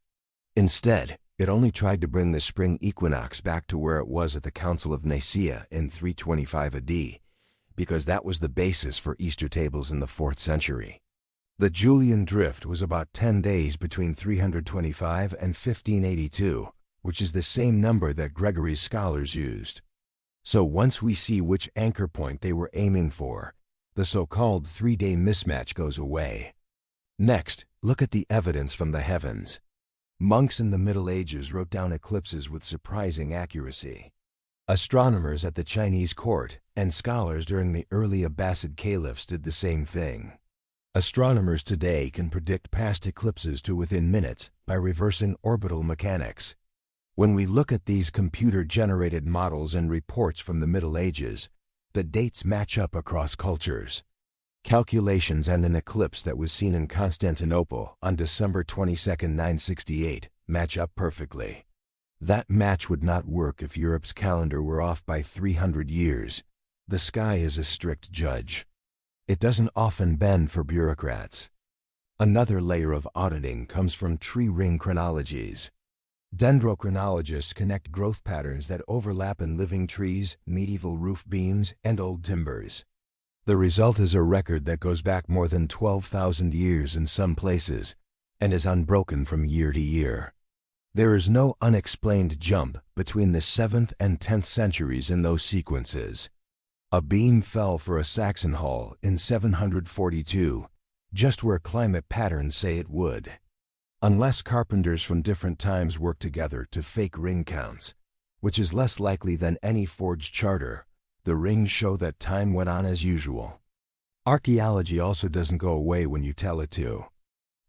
Instead, it only tried to bring the spring equinox back to where it was at the Council of Nicaea in 325 AD, because that was the basis for Easter tables in the 4th century. The Julian drift was about 10 days between 325 and 1582, which is the same number that Gregory's scholars used. So once we see which anchor point they were aiming for, the so-called 3-day mismatch goes away. Next, look at the evidence from the heavens. Monks in the Middle Ages wrote down eclipses with surprising accuracy. Astronomers at the Chinese court and scholars during the early Abbasid caliphs did the same thing. Astronomers today can predict past eclipses to within minutes by reversing orbital mechanics. When we look at these computer-generated models and reports from the Middle Ages, the dates match up across cultures. Calculations and an eclipse that was seen in Constantinople on December 22, 968, match up perfectly. That match would not work if Europe's calendar were off by 300 years. The sky is a strict judge. It doesn't often bend for bureaucrats. Another layer of auditing comes from tree ring chronologies. Dendrochronologists connect growth patterns that overlap in living trees, medieval roof beams, and old timbers. The result is a record that goes back more than 12,000 years in some places and is unbroken from year to year. There is no unexplained jump between the 7th and 10th centuries in those sequences. A beam fell for a Saxon hall in 742, just where climate patterns say it would. Unless carpenters from different times work together to fake ring counts, which is less likely than any forged charter, the rings show that time went on as usual. Archaeology also doesn't go away when you tell it to.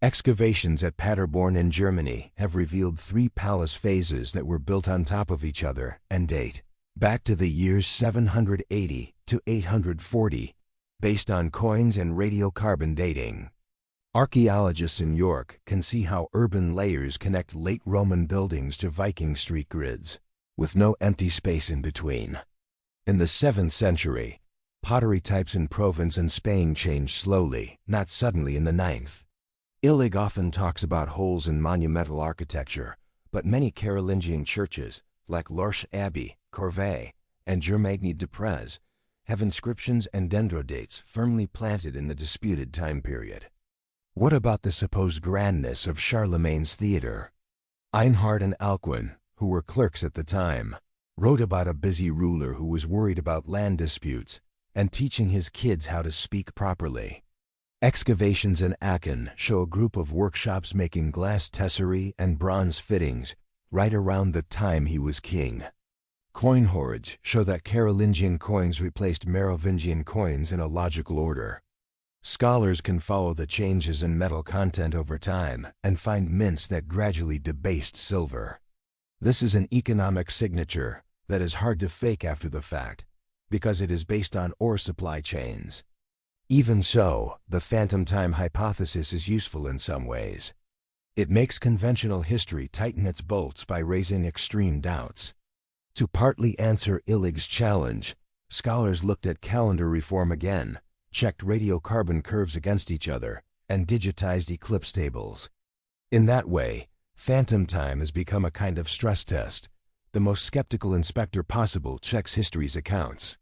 Excavations at Paderborn in Germany have revealed 3 palace phases that were built on top of each other and date back to the years 780 to 840, based on coins and radiocarbon dating. Archaeologists in York can see how urban layers connect late Roman buildings to Viking street grids, with no empty space in between. In the 7th century, pottery types in Provence and Spain changed slowly, not suddenly in the 9th. Illig often talks about holes in monumental architecture, but many Carolingian churches, like Lorsch Abbey, Corvey, and Germagny-des-Prés, have inscriptions and dendrodates firmly planted in the disputed time period. What about the supposed grandness of Charlemagne's theater? Einhard and Alcuin, who were clerks at the time, wrote about a busy ruler who was worried about land disputes and teaching his kids how to speak properly. Excavations in Aachen show a group of workshops making glass tesserae and bronze fittings right around the time he was king. Coin hoards show that Carolingian coins replaced Merovingian coins in a logical order. Scholars can follow the changes in metal content over time and find mints that gradually debased silver. This is an economic signature that is hard to fake after the fact, because it is based on ore supply chains. Even so, the phantom time hypothesis is useful in some ways. It makes conventional history tighten its bolts by raising extreme doubts. To partly answer Illig's challenge, scholars looked at calendar reform again, checked radiocarbon curves against each other, and digitized eclipse tables. In that way, phantom time has become a kind of stress test. The most skeptical inspector possible checks history's accounts.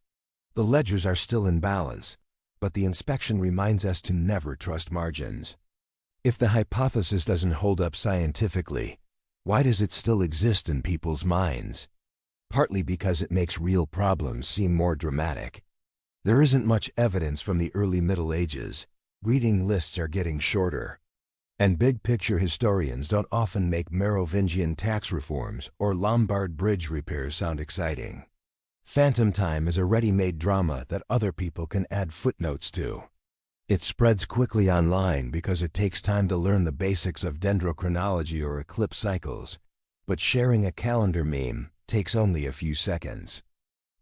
The ledgers are still in balance, but the inspection reminds us to never trust margins. If the hypothesis doesn't hold up scientifically, why does it still exist in people's minds? Partly because it makes real problems seem more dramatic. There isn't much evidence from the early Middle Ages. Reading lists are getting shorter. And big-picture historians don't often make Merovingian tax reforms or Lombard bridge repairs sound exciting. Phantom time is a ready-made drama that other people can add footnotes to. It spreads quickly online because it takes time to learn the basics of dendrochronology or eclipse cycles, but sharing a calendar meme takes only a few seconds.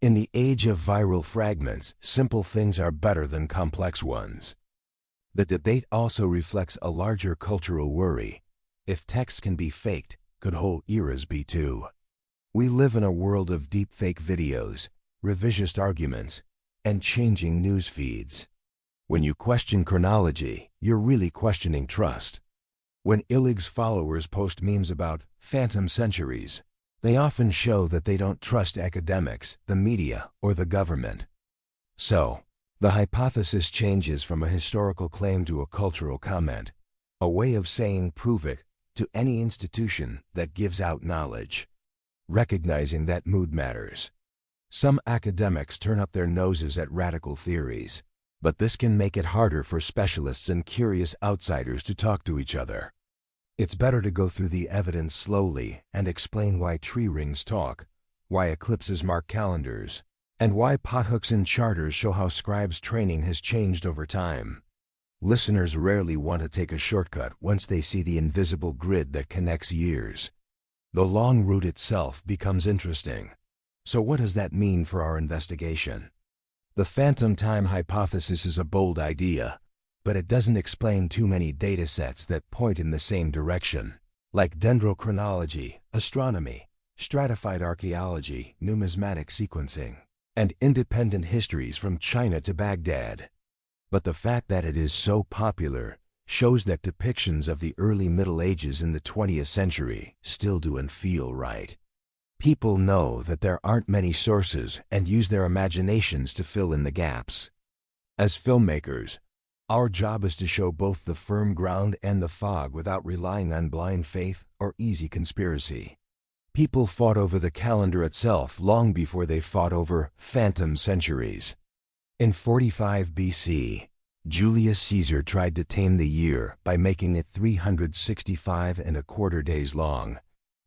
In the age of viral fragments, simple things are better than complex ones. The debate also reflects a larger cultural worry. If text can be faked, could whole eras be too? We live in a world of deepfake videos, revisionist arguments, and changing news feeds. When you question chronology, you're really questioning trust. When Illig's followers post memes about phantom centuries, they often show that they don't trust academics, the media, or the government. So, The hypothesis changes from a historical claim to a cultural comment, a way of saying prove it to any institution that gives out knowledge, recognizing that mood matters. Some academics turn up their noses at radical theories, but this can make it harder for specialists and curious outsiders to talk to each other. It's better to go through the evidence slowly and explain why tree rings talk, why eclipses mark calendars, and why pothooks in charters show how scribes' training has changed over time. Listeners rarely want to take a shortcut once they see the invisible grid that connects years. The long route itself becomes interesting. So what does that mean for our investigation? The phantom time hypothesis is a bold idea, but it doesn't explain too many data sets that point in the same direction, like dendrochronology, astronomy, stratified archaeology, numismatic sequencing, and independent histories from China to Baghdad. But the fact that it is so popular shows that depictions of the early Middle Ages in the 20th century still do and feel right. People know that there aren't many sources and use their imaginations to fill in the gaps. As filmmakers, our job is to show both the firm ground and the fog without relying on blind faith or easy conspiracy. People fought over the calendar itself long before they fought over phantom centuries. In 45 BC, Julius Caesar tried to tame the year by making it 365¼ days long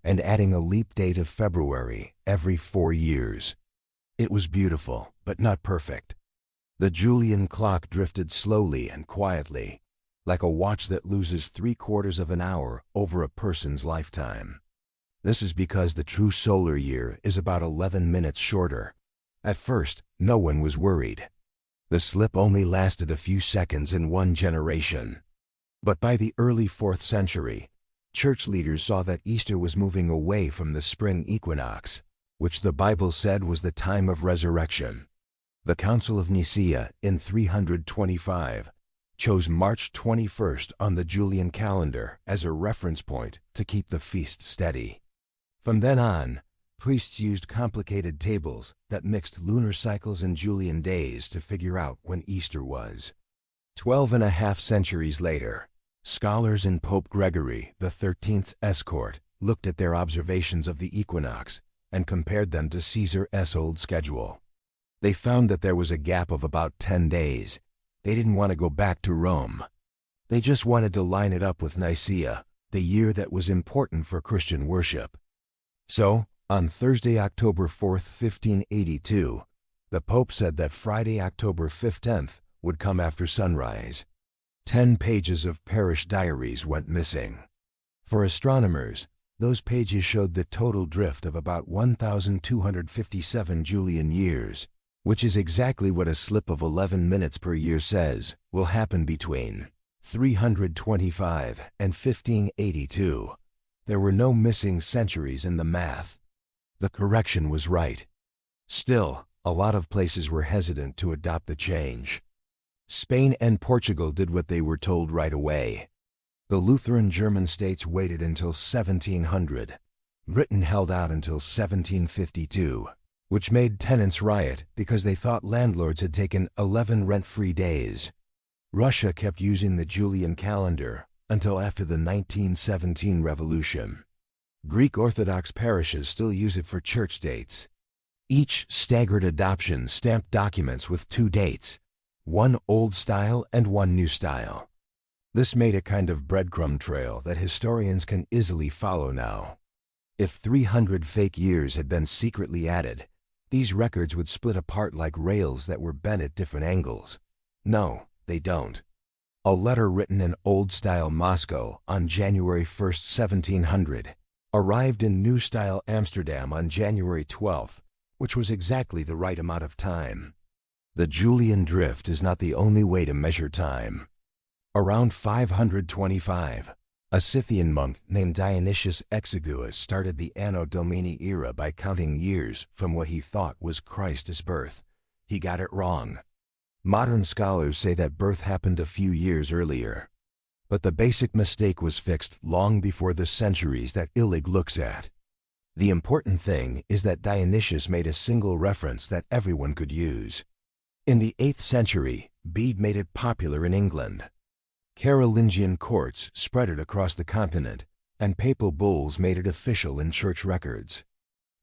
and adding a leap date of February every 4 years. It was beautiful, but not perfect. The Julian clock drifted slowly and quietly, like a watch that loses 3/4 of an hour over a person's lifetime. This is because the true solar year is about 11 minutes shorter. At first, no one was worried. The slip only lasted a few seconds in one generation. But by the early 4th century, church leaders saw that Easter was moving away from the spring equinox, which the Bible said was the time of resurrection. The Council of Nicaea in 325 chose March 21st on the Julian calendar as a reference point to keep the feast steady. From then on, priests used complicated tables that mixed lunar cycles and Julian days to figure out when Easter was. 12½ centuries later, scholars in Pope Gregory XIII's court looked at their observations of the equinox and compared them to Caesar's old schedule. They found that there was a gap of about 10 days. They didn't want to go back to Rome. They just wanted to line it up with Nicaea, the year that was important for Christian worship. So, on Thursday, October 4th, 1582, the Pope said that Friday, October 15th, would come after sunrise. 10 pages of parish diaries went missing. For astronomers, those pages showed the total drift of about 1,257 Julian years, which is exactly what a slip of 11 minutes per year says will happen between 325 and 1582. There were no missing centuries in the math. The correction was right. Still, a lot of places were hesitant to adopt the change. Spain and Portugal did what they were told right away. The Lutheran German states waited until 1700. Britain held out until 1752, which made tenants riot because they thought landlords had taken 11 rent-free days. Russia kept using the Julian calendar until after the 1917 revolution. Greek Orthodox parishes still use it for church dates. Each staggered adoption stamped documents with 2 dates, one old style and one new style. This made a kind of breadcrumb trail that historians can easily follow now. If 300 fake years had been secretly added, these records would split apart like rails that were bent at different angles. No, they don't. A letter written in old-style Moscow on January 1st, 1700, arrived in new-style Amsterdam on January 12th, which was exactly the right amount of time. The Julian drift is not the only way to measure time. Around 525, a Scythian monk named Dionysius Exiguus started the Anno Domini era by counting years from what he thought was Christ's birth. He got it wrong. Modern scholars say that birth happened a few years earlier. But the basic mistake was fixed long before the centuries that Illig looks at. The important thing is that Dionysius made a single reference that everyone could use. In the 8th century, Bede made it popular in England. Carolingian courts spread it across the continent, and papal bulls made it official in church records.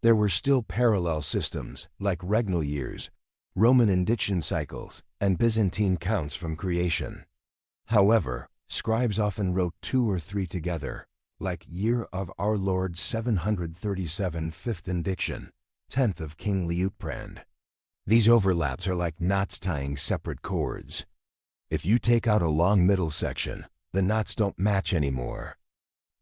There were still parallel systems, like regnal years, Roman indiction cycles, and Byzantine counts from creation. However, scribes often wrote 2 or 3 together, like Year of Our Lord 737 5th indiction, 10th of King Liutprand. These overlaps are like knots tying separate cords. If you take out a long middle section, the knots don't match anymore.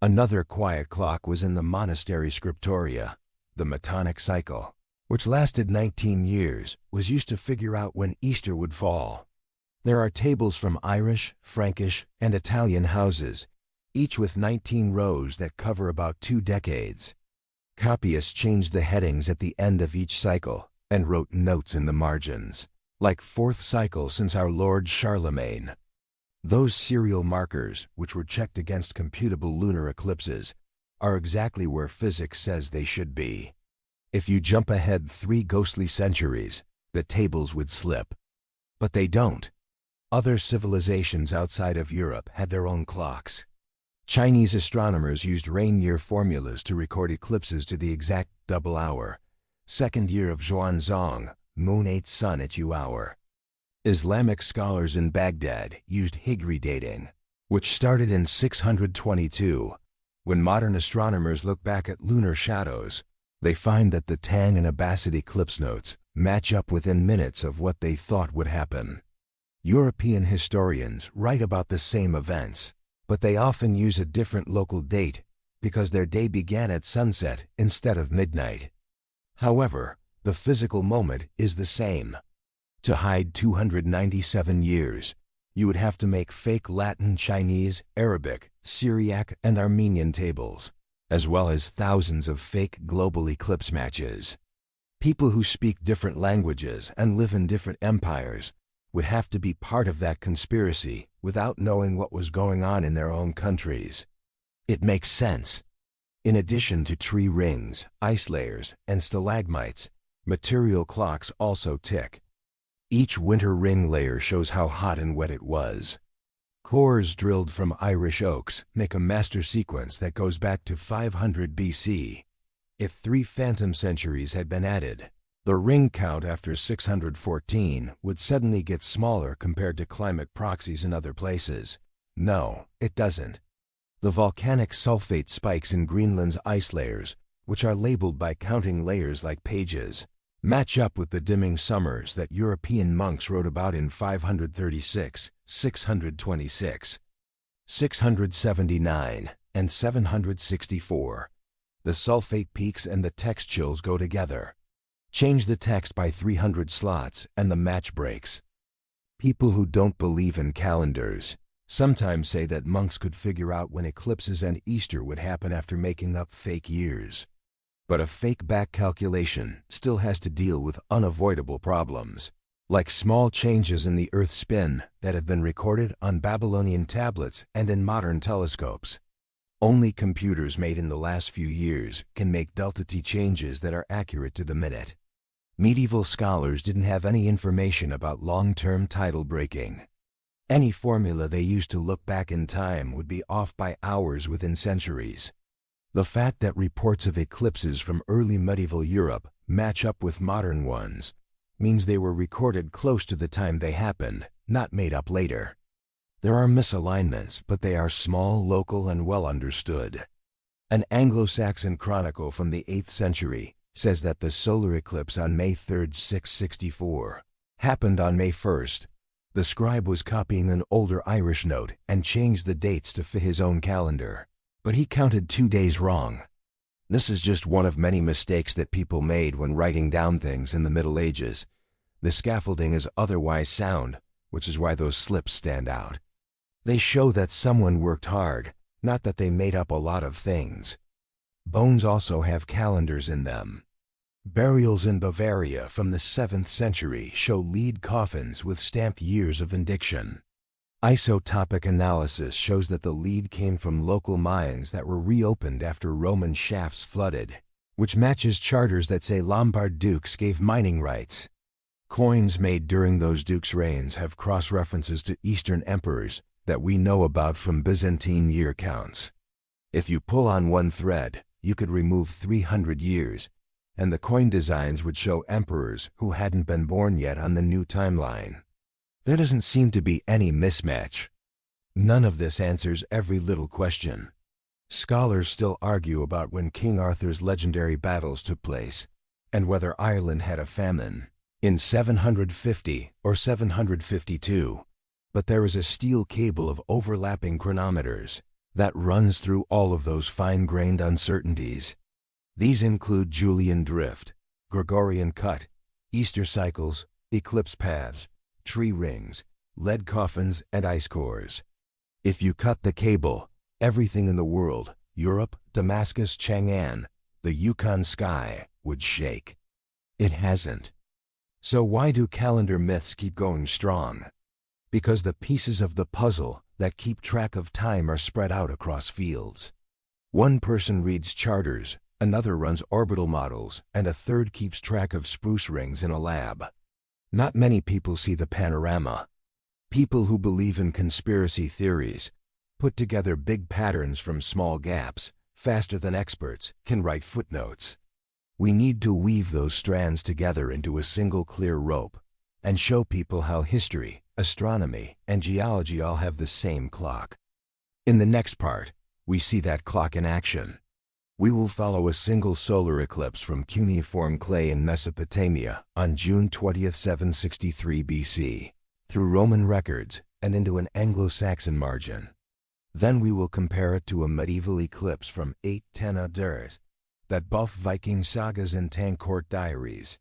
Another quiet clock was in the monastery scriptoria. The Metonic cycle, which lasted 19 years, was used to figure out when Easter would fall. There are tables from Irish, Frankish, and Italian houses, each with 19 rows that cover about 2 decades. Copyists changed the headings at the end of each cycle and wrote notes in the margins, like 4th cycle since our Lord Charlemagne. Those serial markers, which were checked against computable lunar eclipses, are exactly where physics says they should be. If you jump ahead 3 ghostly centuries, the tables would slip. But they don't. Other civilizations outside of Europe had their own clocks. Chinese astronomers used rain year formulas to record eclipses to the exact double hour. 2nd year of Xuanzong, moon 8 sun at U hour. Islamic scholars in Baghdad used Hijri dating, which started in 622. When modern astronomers look back at lunar shadows, they find that the Tang and Abbasid eclipse notes match up within minutes of what they thought would happen. European historians write about the same events, but they often use a different local date because their day began at sunset instead of midnight. However, the physical moment is the same. To hide 297 years, you would have to make fake Latin, Chinese, Arabic, Syriac, and Armenian tables, as well as thousands of fake global eclipse matches. People who speak different languages and live in different empires would have to be part of that conspiracy without knowing what was going on in their own countries. It makes sense. In addition to tree rings, ice layers, and stalagmites, material clocks also tick. Each winter ring layer shows how hot and wet it was. Cores drilled from Irish oaks make a master sequence that goes back to 500 BC. If 3 phantom centuries had been added, the ring count after 614 would suddenly get smaller compared to climate proxies in other places. No, it doesn't. The volcanic sulfate spikes in Greenland's ice layers, which are labeled by counting layers like pages, match up with the dimming summers that European monks wrote about in 536, 626, 679, and 764. The sulfate peaks and the text chills go together. Change the text by 300 slots and the match breaks. People who don't believe in calendars sometimes say that monks could figure out when eclipses and Easter would happen after making up fake years. But a fake back calculation still has to deal with unavoidable problems, like small changes in the Earth's spin that have been recorded on Babylonian tablets and in modern telescopes. Only computers made in the last few years can make delta T changes that are accurate to the minute. Medieval scholars didn't have any information about long-term tidal breaking. Any formula they used to look back in time would be off by hours within centuries. The fact that reports of eclipses from early medieval Europe match up with modern ones means they were recorded close to the time they happened, not made up later. There are misalignments, but they are small, local, and well understood. An Anglo-Saxon chronicle from the 8th century says that the solar eclipse on May 3, 664, happened on May 1st. The scribe was copying an older Irish note and changed the dates to fit his own calendar, but he counted 2 days wrong. This is just one of many mistakes that people made when writing down things in the Middle Ages. The scaffolding is otherwise sound, which is why those slips stand out. They show that someone worked hard, not that they made up a lot of things. Bones also have calendars in them. Burials in Bavaria from the 7th century show lead coffins with stamped years of indiction. Isotopic analysis shows that the lead came from local mines that were reopened after Roman shafts flooded, which matches charters that say Lombard dukes gave mining rights. Coins made during those dukes' reigns have cross-references to Eastern emperors that we know about from Byzantine year counts. If you pull on one thread, you could remove 300 years, and the coin designs would show emperors who hadn't been born yet on the new timeline. There doesn't seem to be any mismatch. None of this answers every little question. Scholars still argue about when King Arthur's legendary battles took place, and whether Ireland had a famine in 750 or 752. But there is a steel cable of overlapping chronometers that runs through all of those fine-grained uncertainties. These include Julian drift, Gregorian cut, Easter cycles, eclipse paths, tree rings, lead coffins, and ice cores. If you cut the cable, everything in the world, Europe, Damascus, Chang'an, the Yukon sky, would shake. It hasn't. So why do calendar myths keep going strong? Because the pieces of the puzzle that keep track of time are spread out across fields. One person reads charters, another runs orbital models, and a third keeps track of spruce rings in a lab. Not many people see the panorama. People who believe in conspiracy theories put together big patterns from small gaps, faster than experts can write footnotes. We need to weave those strands together into a single clear rope and show people how history, astronomy, and geology all have the same clock. In the next part, we see that clock in action. We will follow a single solar eclipse from cuneiform clay in Mesopotamia on June 20, 763 BC, through Roman records and into an Anglo-Saxon margin. Then we will compare it to a medieval eclipse from 810 AD that buff Viking sagas and Tancourt diaries.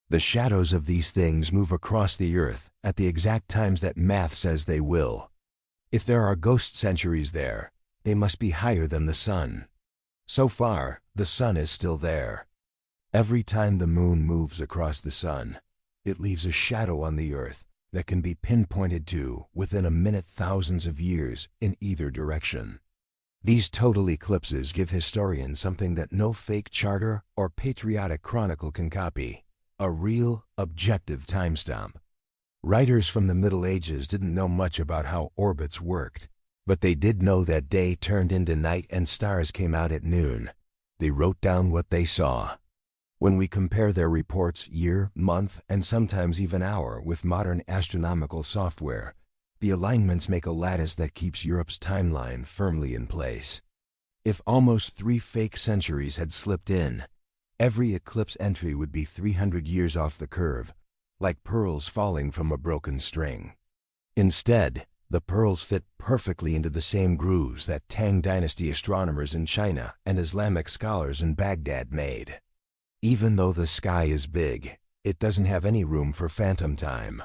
The shadows of these things move across the earth at the exact times that math says they will. If there are ghost centuries there, they must be higher than the sun. So far, the sun is still there. Every time the moon moves across the sun, it leaves a shadow on the earth that can be pinpointed to within a minute thousands of years in either direction. These total eclipses give historians something that no fake charter or patriotic chronicle can copy: a real, objective timestamp. Writers from the Middle Ages didn't know much about how orbits worked, but they did know that day turned into night and stars came out at noon. They wrote down what they saw. When we compare their reports year, month, and sometimes even hour with modern astronomical software, the alignments make a lattice that keeps Europe's timeline firmly in place. If almost 3 fake centuries had slipped in, every eclipse entry would be 300 years off the curve, like pearls falling from a broken string. Instead, the pearls fit perfectly into the same grooves that Tang Dynasty astronomers in China and Islamic scholars in Baghdad made. Even though the sky is big, it doesn't have any room for phantom time.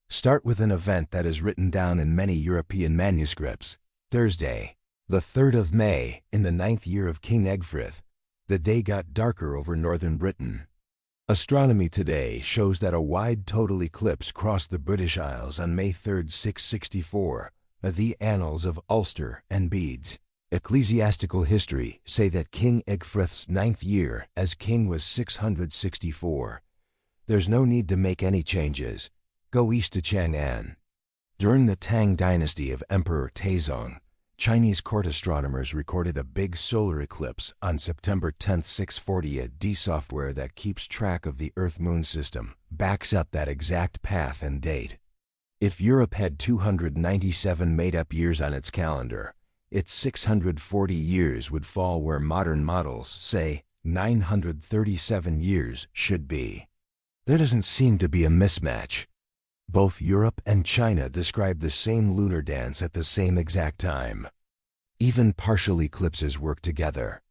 Start with an event that is written down in many European manuscripts. Thursday, the 3rd of May, in the 9th year of King Egfrith, the day got darker over northern Britain. Astronomy today shows that a wide total eclipse crossed the British Isles on May 3, 664, the Annals of Ulster and Bedes. Ecclesiastical history say that King Egfrith's 9th year as king was 664. There's no need to make any changes. Go east to Chang'an. During the Tang Dynasty of Emperor Taizong, Chinese court astronomers recorded a big solar eclipse on September 10, 640. A D software that keeps track of the Earth-Moon system backs up that exact path and date. If Europe had 297 made-up years on its calendar, its 640 years would fall where modern models say 937 years should be. There doesn't seem to be a mismatch. Both Europe and China describe the same lunar dance at the same exact time. Even partial eclipses work together.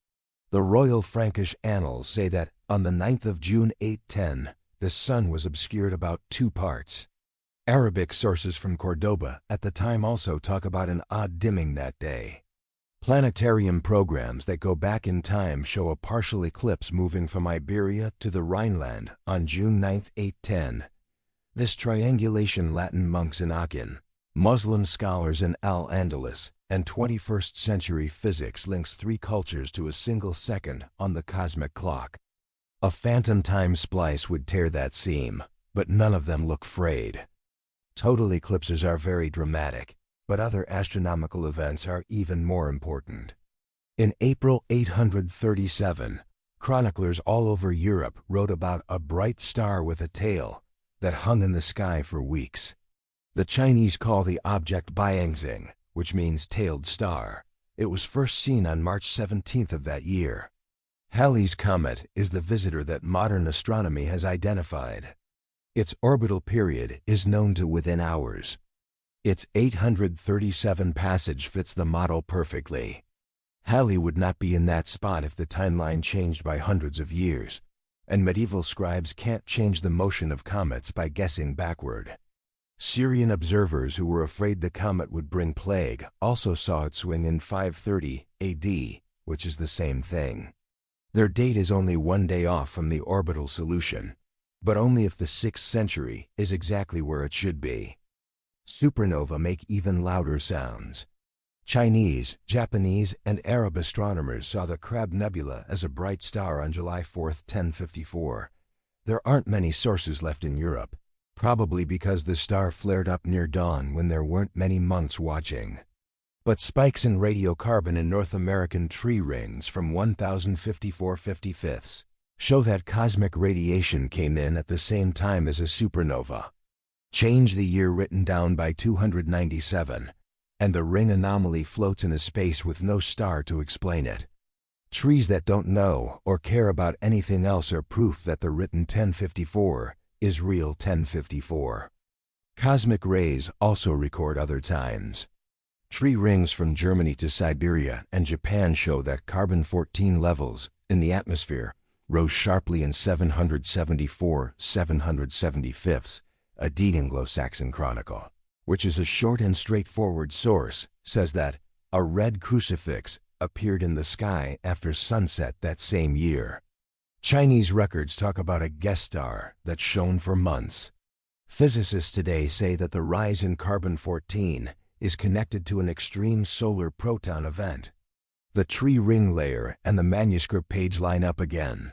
The Royal Frankish Annals say that on the 9th of June 810, the sun was obscured about 2 parts. Arabic sources from Cordoba at the time also talk about an odd dimming that day. Planetarium programs that go back in time show a partial eclipse moving from Iberia to the Rhineland on June 9, 810. This triangulation Latin monks in Aachen, Muslim scholars in Al-Andalus, and 21st century physics links 3 cultures to a single second on the cosmic clock. A phantom time splice would tear that seam. but none of them look frayed. Total eclipses are very dramatic, but other astronomical events are even more important. In April 837, chroniclers all over Europe wrote about a bright star with a tail that hung in the sky for weeks. The Chinese call the object Biangxing, which means tailed star. It was first seen on March 17th of that year. Halley's Comet is the visitor that modern astronomy has identified. Its orbital period is known to within hours. Its 837 passage fits the model perfectly. Halley would not be in that spot if the timeline changed by hundreds of years, and medieval scribes can't change the motion of comets by guessing backward. Syrian observers who were afraid the comet would bring plague also saw it swing in 530 AD, which is the same thing. Their date is only one day off from the orbital solution, but only if the 6th century is exactly where it should be. Supernova make even louder sounds. Chinese, Japanese, and Arab astronomers saw the Crab Nebula as a bright star on July 4, 1054. There aren't many sources left in Europe, probably because the star flared up near dawn when there weren't many monks watching. But spikes in radiocarbon in North American tree rings from 1054/55 show that cosmic radiation came in at the same time as a supernova. Change the year written down by 297, and the ring anomaly floats in a space with no star to explain it. Trees that don't know or care about anything else are proof that the written 1054 is real 1054. Cosmic rays also record other times. Tree rings from Germany to Siberia and Japan show that carbon-14 levels in the atmosphere rose sharply in 774/775, a deed Anglo-Saxon chronicle, which is a short and straightforward source, says that a red crucifix appeared in the sky after sunset that same year. Chinese records talk about a guest star that shone for months. Physicists today say that the rise in carbon-14 is connected to an extreme solar proton event. The tree ring layer and the manuscript page line up again.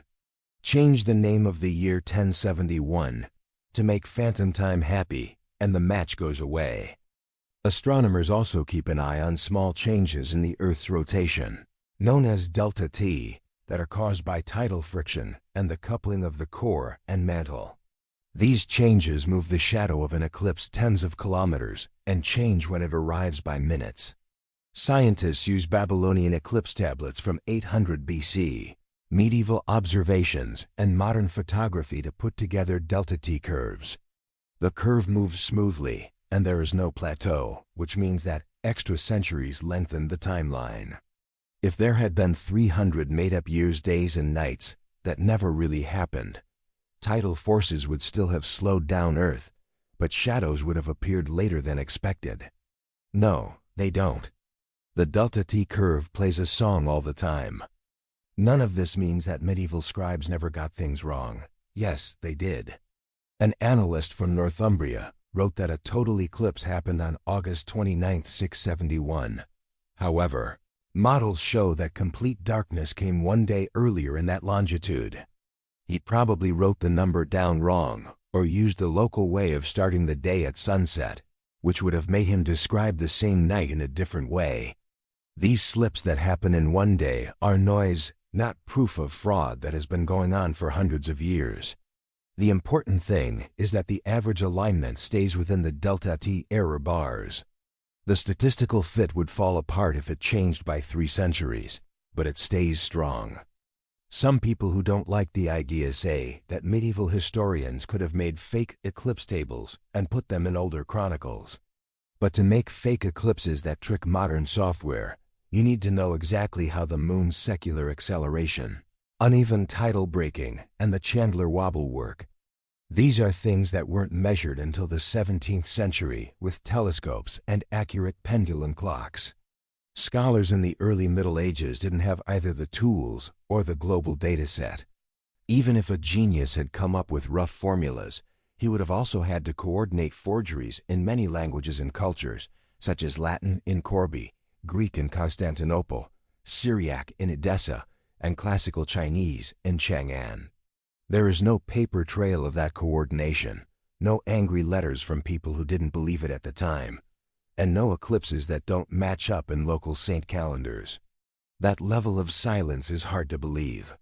Change the name of the year 1071 to make phantom time happy, and the match goes away. Astronomers also keep an eye on small changes in the Earth's rotation, known as delta T, that are caused by tidal friction and the coupling of the core and mantle. These changes move the shadow of an eclipse tens of kilometers and change when it arrives by minutes. Scientists use Babylonian eclipse tablets from 800 BC, medieval observations, and modern photography to put together delta T curves. The curve moves smoothly, and there is no plateau, which means that extra centuries lengthen the timeline. If there had been 300 made-up years, days, and nights that never really happened, tidal forces would still have slowed down Earth, but shadows would have appeared later than expected. No, they don't. The delta T curve plays a song all the time. None of this means that medieval scribes never got things wrong. Yes, they did. An annalist from Northumbria wrote that a total eclipse happened on August 29, 671. However, models show that complete darkness came one day earlier in that longitude. He probably wrote the number down wrong, or used the local way of starting the day at sunset, which would have made him describe the same night in a different way. These slips that happen in one day are noise, not proof of fraud that has been going on for hundreds of years. The important thing is that the average alignment stays within the delta T error bars. The statistical fit would fall apart if it changed by 3 centuries, but it stays strong. Some people who don't like the idea say that medieval historians could have made fake eclipse tables and put them in older chronicles. But to make fake eclipses that trick modern software, you need to know exactly how the moon's secular acceleration, uneven tidal breaking, and the Chandler wobble work. These are things that weren't measured until the 17th century with telescopes and accurate pendulum clocks. Scholars in the early Middle Ages didn't have either the tools or the global data set. Even if a genius had come up with rough formulas, he would have also had to coordinate forgeries in many languages and cultures, such as Latin in Corby, Greek in Constantinople, Syriac in Edessa, and Classical Chinese in Chang'an. There is no paper trail of that coordination, no angry letters from people who didn't believe it at the time, and no eclipses that don't match up in local saint calendars. That level of silence is hard to believe.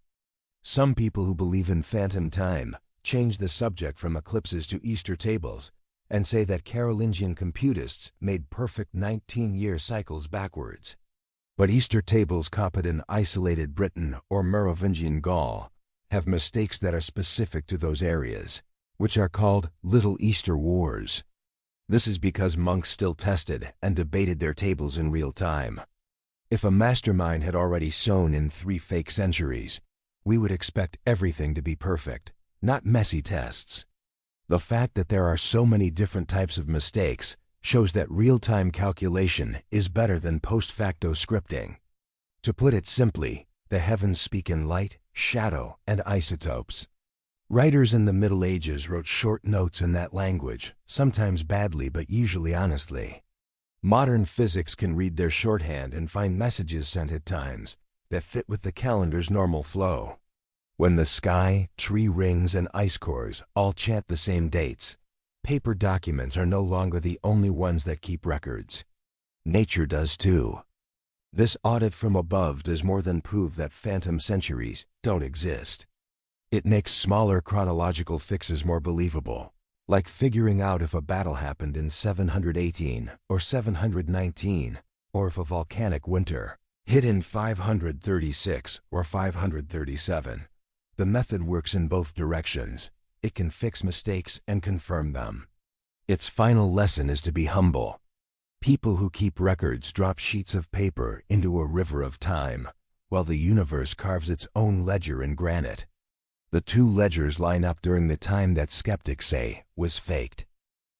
Some people who believe in phantom time change the subject from eclipses to Easter tables and say that Carolingian computists made perfect 19-year cycles backwards. But Easter tables copied in isolated Britain or Merovingian Gaul have mistakes that are specific to those areas, which are called Little Easter Wars. This is because monks still tested and debated their tables in real time. If a mastermind had already sown in 3 fake centuries, we would expect everything to be perfect, not messy tests. The fact that there are so many different types of mistakes shows that real-time calculation is better than post-facto scripting. To put it simply, the heavens speak in light, shadow, and isotopes. Writers in the Middle Ages wrote short notes in that language, sometimes badly but usually honestly. Modern physics can read their shorthand and find messages sent at times that fit with the calendar's normal flow. When the sky, tree rings, and ice cores all chant the same dates, paper documents are no longer the only ones that keep records. Nature does too. This audit from above does more than prove that phantom centuries don't exist. It makes smaller chronological fixes more believable, like figuring out if a battle happened in 718 or 719, or if a volcanic winter hit in 536 or 537. The method works in both directions. It can fix mistakes and confirm them. Its final lesson is to be humble. People who keep records drop sheets of paper into a river of time, while the universe carves its own ledger in granite. The 2 ledgers line up during the time that skeptics say was faked.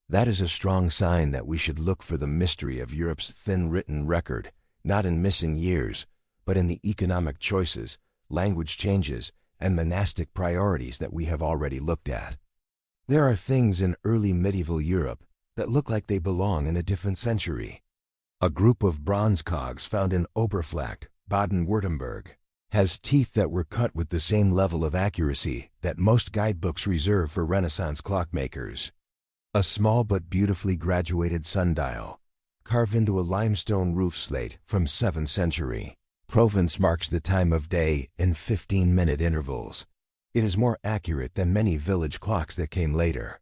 That is a strong sign that we should look for the mystery of Europe's thin written record, not in missing years, but in the economic choices, language changes, and monastic priorities that we have already looked at. There are things in early medieval Europe that look like they belong in a different century. A group of bronze cogs found in Oberflacht, Baden-Württemberg, has teeth that were cut with the same level of accuracy that most guidebooks reserve for Renaissance clockmakers. A small but beautifully graduated sundial, carved into a limestone roof slate from 7th century. Provence marks the time of day in 15-minute intervals. It is more accurate than many village clocks that came later.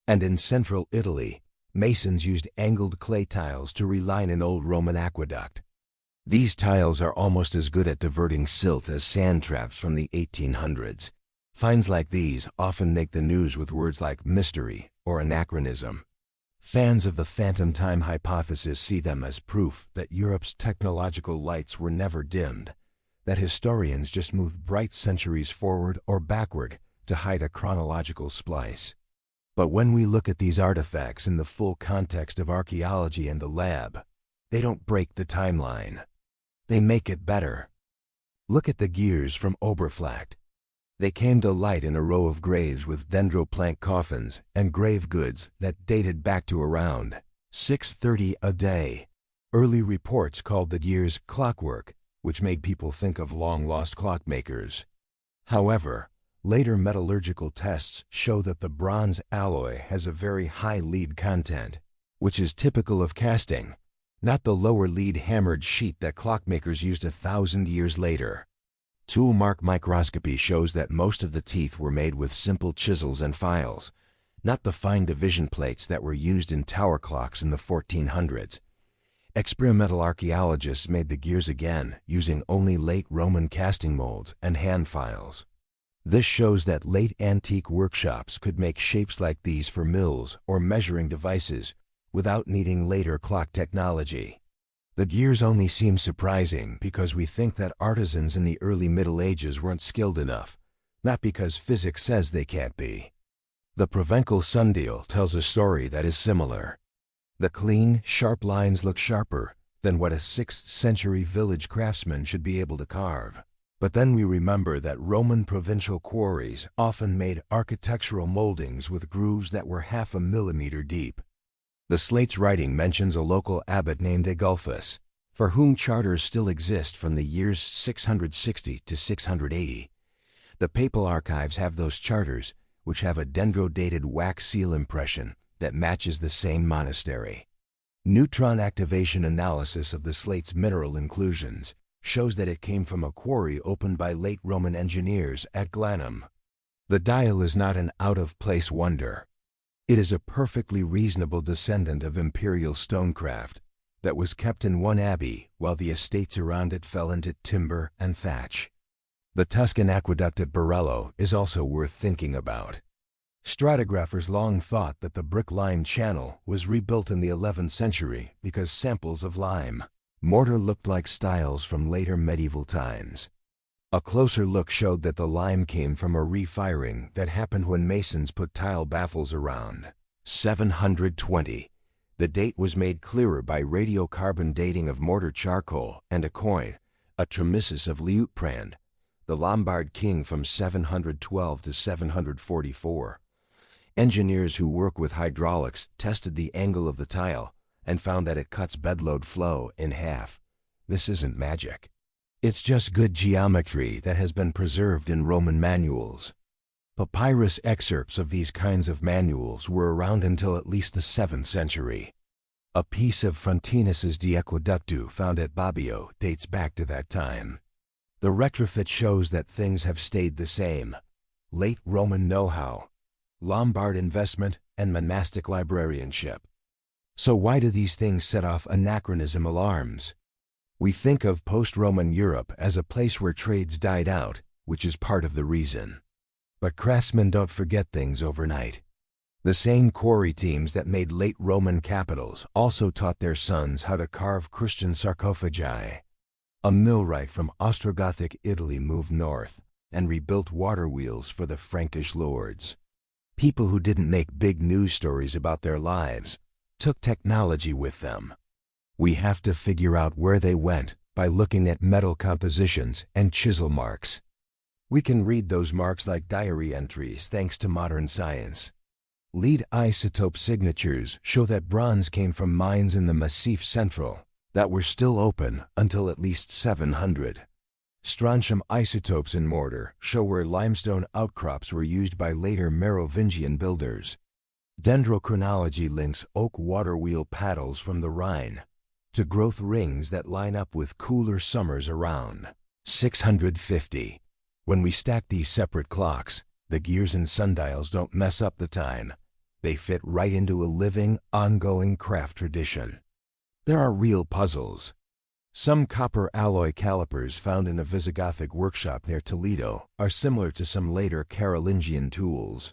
And in central Italy, masons used angled clay tiles to reline an old Roman aqueduct. These tiles are almost as good at diverting silt as sand traps from the 1800s. Finds like these often make the news with words like mystery or anachronism. Fans of the phantom time hypothesis see them as proof that Europe's technological lights were never dimmed, that historians just moved bright centuries forward or backward to hide a chronological splice. But when we look at these artifacts in the full context of archaeology and the lab, they don't break the timeline. They make it better. Look at the gears from Oberflacht. They came to light in a row of graves with dendroplank coffins and grave goods that dated back to around 630 AD. Early reports called the gears clockwork, which made people think of long-lost clockmakers. However, later metallurgical tests show that the bronze alloy has a very high lead content, which is typical of casting, not the lower lead hammered sheet that clockmakers used 1,000 years later. Tool mark microscopy shows that most of the teeth were made with simple chisels and files, not the fine division plates that were used in tower clocks in the 1400s. Experimental archaeologists made the gears again using only late Roman casting molds and hand files. This shows that late antique workshops could make shapes like these for mills or measuring devices without needing later clock technology. The gears only seem surprising because we think that artisans in the early Middle Ages weren't skilled enough, not because physics says they can't be. The Provencal sundial tells a story that is similar. The clean, sharp lines look sharper than what a 6th century village craftsman should be able to carve. But then we remember that Roman provincial quarries often made architectural moldings with grooves that were 0.5 millimeter deep. The slate's writing mentions a local abbot named Agulphus, for whom charters still exist from the years 660 to 680. The papal archives have those charters, which have a dendro-dated wax seal impression that matches the same monastery. Neutron activation analysis of the slate's mineral inclusions shows that it came from a quarry opened by late Roman engineers at Glanum. The dial is not an out-of-place wonder. It is a perfectly reasonable descendant of imperial stonecraft that was kept in one abbey while the estates around it fell into timber and thatch. The Tuscan aqueduct at Borello is also worth thinking about. Stratigraphers long thought that the brick-lined channel was rebuilt in the 11th century because samples of lime mortar looked like styles from later medieval times. A closer look showed that the lime came from a refiring that happened when masons put tile baffles around 720. The date was made clearer by radiocarbon dating of mortar charcoal and a coin, a tremissus of Liutprand, the Lombard king from 712 to 744. Engineers who work with hydraulics tested the angle of the tile and found that it cuts bedload flow in half. This isn't magic. It's just good geometry that has been preserved in Roman manuals. Papyrus excerpts of these kinds of manuals were around until at least the 7th century. A piece of Frontinus's De Aqueductu found at Bobbio dates back to that time. The retrofit shows that things have stayed the same. Late Roman know-how, Lombard investment, and monastic librarianship. So why do these things set off anachronism alarms? We think of post-Roman Europe as a place where trades died out, which is part of the reason. But craftsmen don't forget things overnight. The same quarry teams that made late Roman capitals also taught their sons how to carve Christian sarcophagi. A millwright from Ostrogothic Italy moved north and rebuilt water wheels for the Frankish lords. People who didn't make big news stories about their lives took technology with them. We have to figure out where they went by looking at metal compositions and chisel marks. We can read those marks like diary entries thanks to modern science. Lead isotope signatures show that bronze came from mines in the Massif Central that were still open until at least 700. Strontium isotopes in mortar show where limestone outcrops were used by later Merovingian builders. Dendrochronology links oak water wheel paddles from the Rhine to growth rings that line up with cooler summers around 650. When we stack these separate clocks, the gears and sundials don't mess up the time. They fit right into a living, ongoing craft tradition. There are real puzzles. Some copper alloy calipers found in a Visigothic workshop near Toledo are similar to some later Carolingian tools.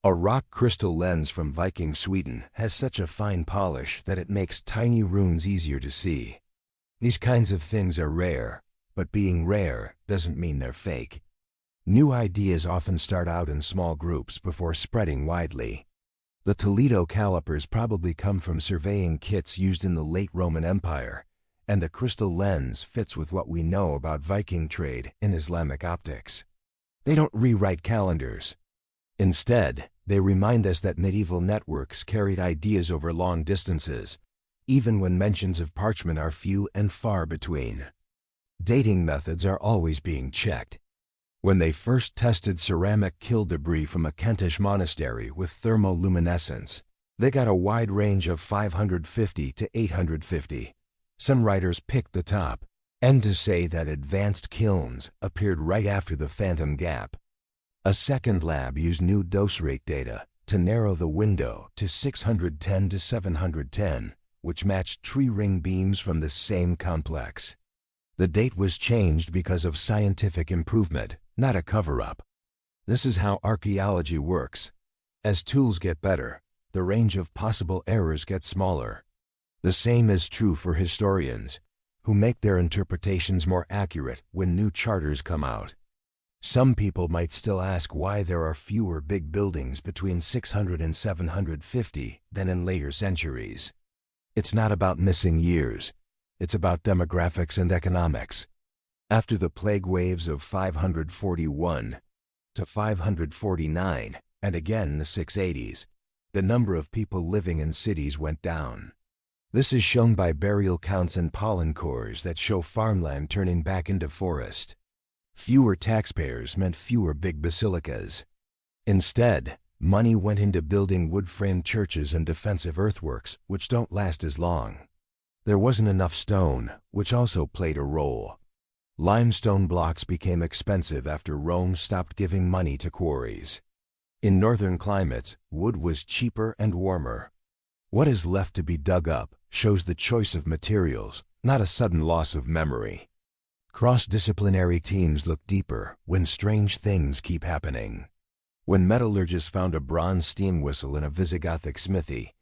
A rock crystal lens from Viking Sweden has such a fine polish that it makes tiny runes easier to see. These kinds of things are rare, but being rare doesn't mean they're fake. New ideas often start out in small groups before spreading widely. The Toledo calipers probably come from surveying kits used in the late Roman Empire, and the crystal lens fits with what we know about Viking trade in Islamic optics. They don't rewrite calendars. Instead, they remind us that medieval networks carried ideas over long distances, even when mentions of parchment are few and far between. Dating methods are always being checked. When they first tested ceramic kill debris from a Kentish monastery with thermoluminescence, they got a wide range of 550 to 850. Some writers picked the top, and to say that advanced kilns appeared right after the Phantom Gap. A second lab used new dose rate data to narrow the window to 610 to 710, which matched tree ring beams from the same complex. The date was changed because of scientific improvement, not a cover-up. This is how archaeology works. As tools get better, the range of possible errors gets smaller. The same is true for historians, who make their interpretations more accurate when new charters come out. Some people might still ask why there are fewer big buildings between 600 and 750 than in later centuries. It's not about missing years. It's about demographics and economics. After the plague waves of 541 to 549, and again in the 680s, the number of people living in cities went down. This is shown by burial counts and pollen cores that show farmland turning back into forest. Fewer taxpayers meant fewer big basilicas. Instead, money went into building wood-framed churches and defensive earthworks, which don't last as long. There wasn't enough stone, which also played a role. Limestone blocks became expensive after Rome stopped giving money to quarries. In northern climates, wood was cheaper and warmer. What is left to be dug up shows the choice of materials, not a sudden loss of memory. Cross-disciplinary teams look deeper when strange things keep happening. When metallurgists found a bronze steam whistle in a Visigothic smithy,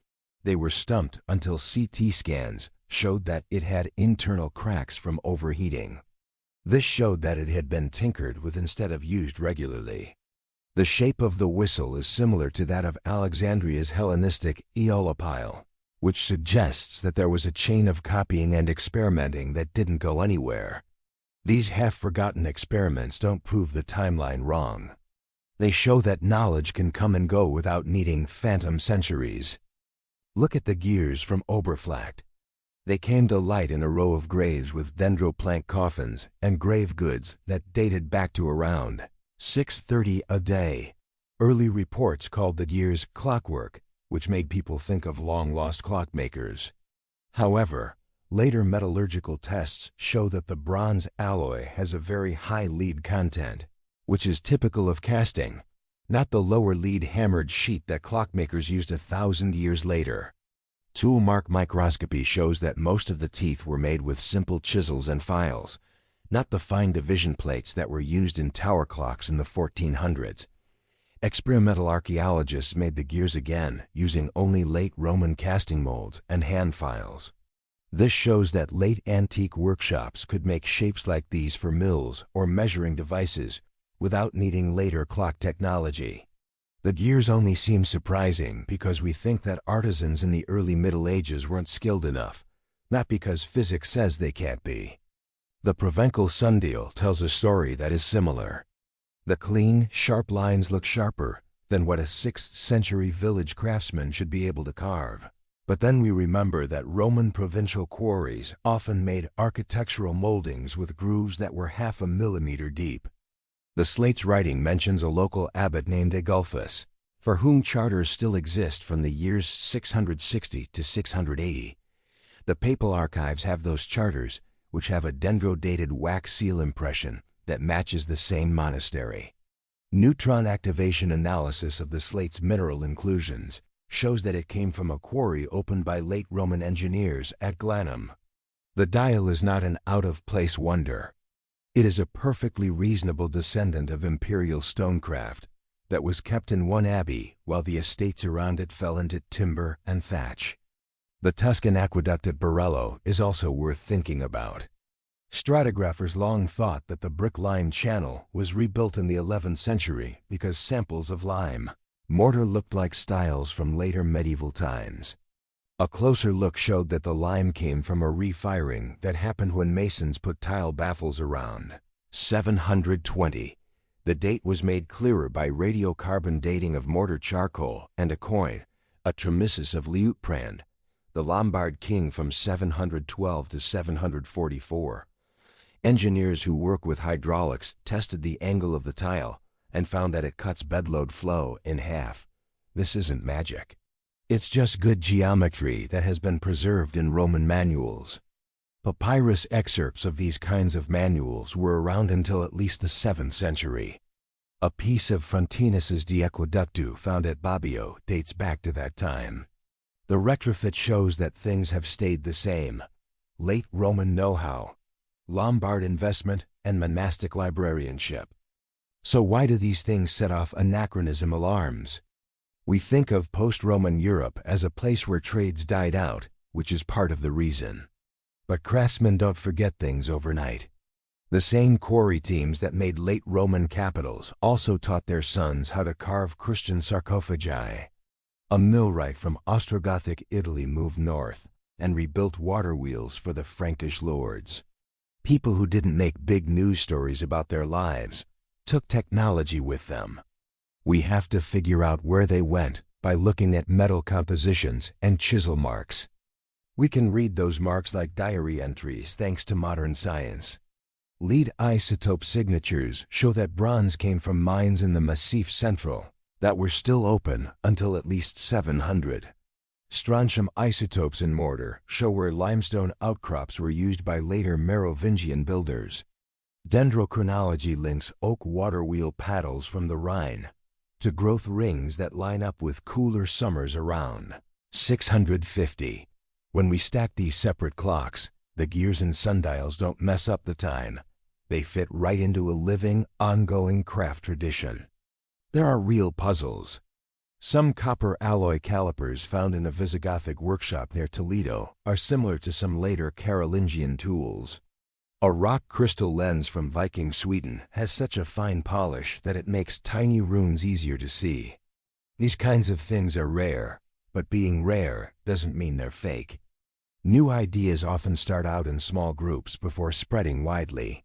they were stumped until CT scans showed that it had internal cracks from overheating. This showed that it had been tinkered with instead of used regularly. The shape of the whistle is similar to that of Alexandria's Hellenistic Aeolipile, which suggests that there was a chain of copying and experimenting that didn't go anywhere. These half-forgotten experiments don't prove the timeline wrong. They show that knowledge can come and go without needing phantom centuries. Look at the gears from Oberflacht. They came to light in a row of graves with dendroplank coffins and grave goods that dated back to around 630 AD. Early reports called the gears clockwork, which made people think of long-lost clockmakers. However, later metallurgical tests show that the bronze alloy has a very high lead content, which is typical of casting, not the lower lead hammered sheet that clockmakers used 1,000 years later. Tool mark microscopy shows that most of the teeth were made with simple chisels and files, not the fine division plates that were used in tower clocks in the 1400s. Experimental archaeologists made the gears again using only late Roman casting molds and hand files. This shows that late antique workshops could make shapes like these for mills or measuring devices without needing later clock technology. The gears only seem surprising because we think that artisans in the early Middle Ages weren't skilled enough, not because physics says they can't be. The Provencal sundial tells a story that is similar. The clean, sharp lines look sharper than what a 6th century village craftsman should be able to carve. But then we remember that Roman provincial quarries often made architectural moldings with grooves that were 0.5 millimeter deep. The slate's writing mentions a local abbot named Agulphus, for whom charters still exist from the years 660 to 680. The papal archives have those charters, which have a dendro-dated wax seal impression that matches the same monastery. Neutron activation analysis of the slate's mineral inclusions shows that it came from a quarry opened by late Roman engineers at Glanum. The dial is not an out-of-place wonder. It is a perfectly reasonable descendant of imperial stonecraft that was kept in one abbey while the estates around it fell into timber and thatch. The Tuscan aqueduct at Borello is also worth thinking about. Stratigraphers long thought that the brick-lined channel was rebuilt in the 11th century because samples of lime mortar looked like styles from later medieval times. A closer look showed that the lime came from a refiring that happened when masons put tile baffles around 720. The date was made clearer by radiocarbon dating of mortar charcoal and a coin, a tremissus of Liutprand, the Lombard king from 712 to 744. Engineers who work with hydraulics tested the angle of the tile and found that it cuts bedload flow in half. This isn't magic. It's just good geometry that has been preserved in Roman manuals. Papyrus excerpts of these kinds of manuals were around until at least the 7th century. A piece of Frontinus's De Aqueductu found at Bobbio dates back to that time. The retrofit shows that things have stayed the same. Late Roman know-how, Lombard investment, and monastic librarianship. So why do these things set off anachronism alarms? We think of post-Roman Europe as a place where trades died out, which is part of the reason. But craftsmen don't forget things overnight. The same quarry teams that made late Roman capitals also taught their sons how to carve Christian sarcophagi. A millwright from Ostrogothic Italy moved north and rebuilt water wheels for the Frankish lords. People who didn't make big news stories about their lives took technology with them. We have to figure out where they went by looking at metal compositions and chisel marks. We can read those marks like diary entries thanks to modern science. Lead isotope signatures show that bronze came from mines in the Massif Central, that were still open until at least 700. Strontium isotopes in mortar show where limestone outcrops were used by later Merovingian builders. Dendrochronology links oak water wheel paddles from the Rhine to growth rings that line up with cooler summers around 650. When we stack these separate clocks, the gears and sundials don't mess up the time. They fit right into a living, ongoing craft tradition. There are real puzzles. Some copper alloy calipers found in a Visigothic workshop near Toledo are similar to some later Carolingian tools. A rock crystal lens from Viking Sweden has such a fine polish that it makes tiny runes easier to see. These kinds of things are rare, but being rare doesn't mean they're fake. New ideas often start out in small groups before spreading widely.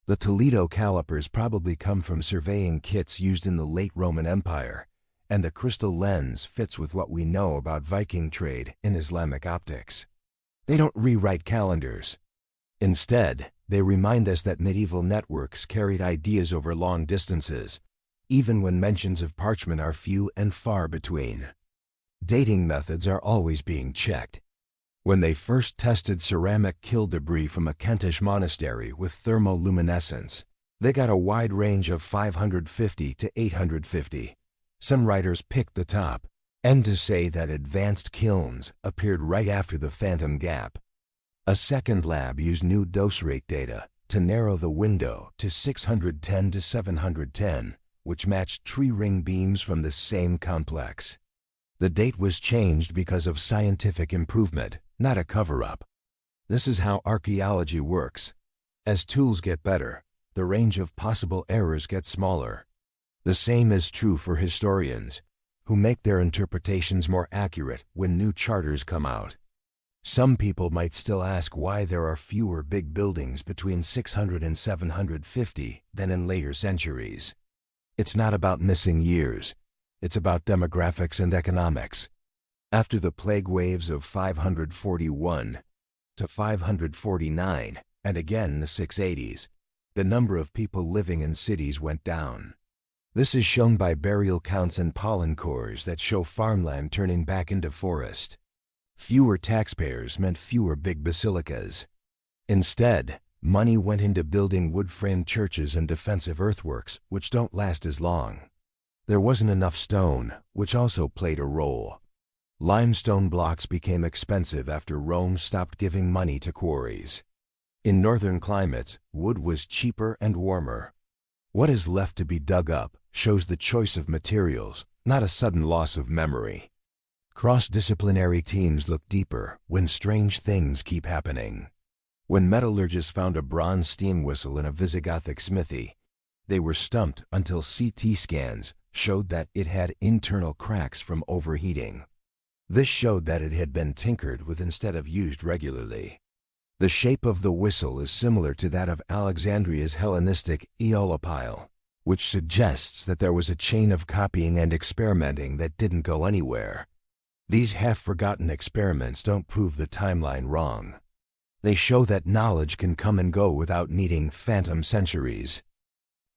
The Toledo calipers probably come from surveying kits used in the late Roman Empire, and the crystal lens fits with what we know about Viking trade in Islamic optics. They don't rewrite calendars. Instead, they remind us that medieval networks carried ideas over long distances, even when mentions of parchment are few and far between. Dating methods are always being checked. When they first tested ceramic kill debris from a Kentish monastery with thermoluminescence, they got a wide range of 550 to 850. Some writers picked the top, and to say that advanced kilns appeared right after the phantom gap. A second lab used new dose rate data to narrow the window to 610 to 710, which matched tree ring beams from the same complex. The date was changed because of scientific improvement, not a cover-up. This is how archaeology works. As tools get better, the range of possible errors gets smaller. The same is true for historians, who make their interpretations more accurate when new charters come out. Some people might still ask why there are fewer big buildings between 600 and 750 than in later centuries. It's not about missing years. It's about demographics and economics. After the plague waves of 541 to 549, and again in the 680s, the number of people living in cities went down. This is shown by burial counts and pollen cores that show farmland turning back into forest. Fewer taxpayers meant fewer big basilicas. Instead, money went into building wood-framed churches and defensive earthworks, which don't last as long. There wasn't enough stone, which also played a role. Limestone blocks became expensive after Rome stopped giving money to quarries. In northern climates, wood was cheaper and warmer. What is left to be dug up shows the choice of materials, not a sudden loss of memory. Cross-disciplinary teams look deeper when strange things keep happening. When metallurgists found a bronze steam whistle in a Visigothic smithy, they were stumped until CT scans showed that it had internal cracks from overheating. This showed that it had been tinkered with instead of used regularly. The shape of the whistle is similar to that of Alexandria's Hellenistic Aeolipile, which suggests that there was a chain of copying and experimenting that didn't go anywhere. These half-forgotten experiments don't prove the timeline wrong. They show that knowledge can come and go without needing phantom centuries.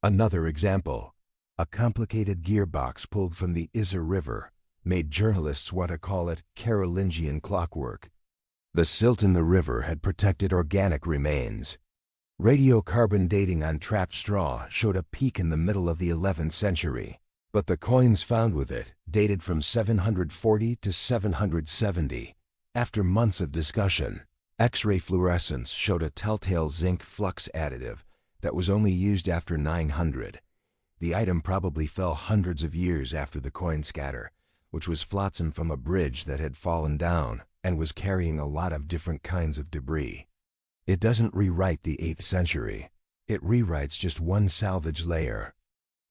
Another example, a complicated gearbox pulled from the Isar River made journalists want to call it Carolingian clockwork. The silt in the river had protected organic remains. Radiocarbon dating on trapped straw showed a peak in the middle of the 11th century, but the coins found with it dated from 740 to 770. After months of discussion, X-ray fluorescence showed a telltale zinc flux additive that was only used after 900. The item probably fell hundreds of years after the coin scatter, which was flotsam from a bridge that had fallen down and was carrying a lot of different kinds of debris. It doesn't rewrite the 8th century. It rewrites just one salvage layer.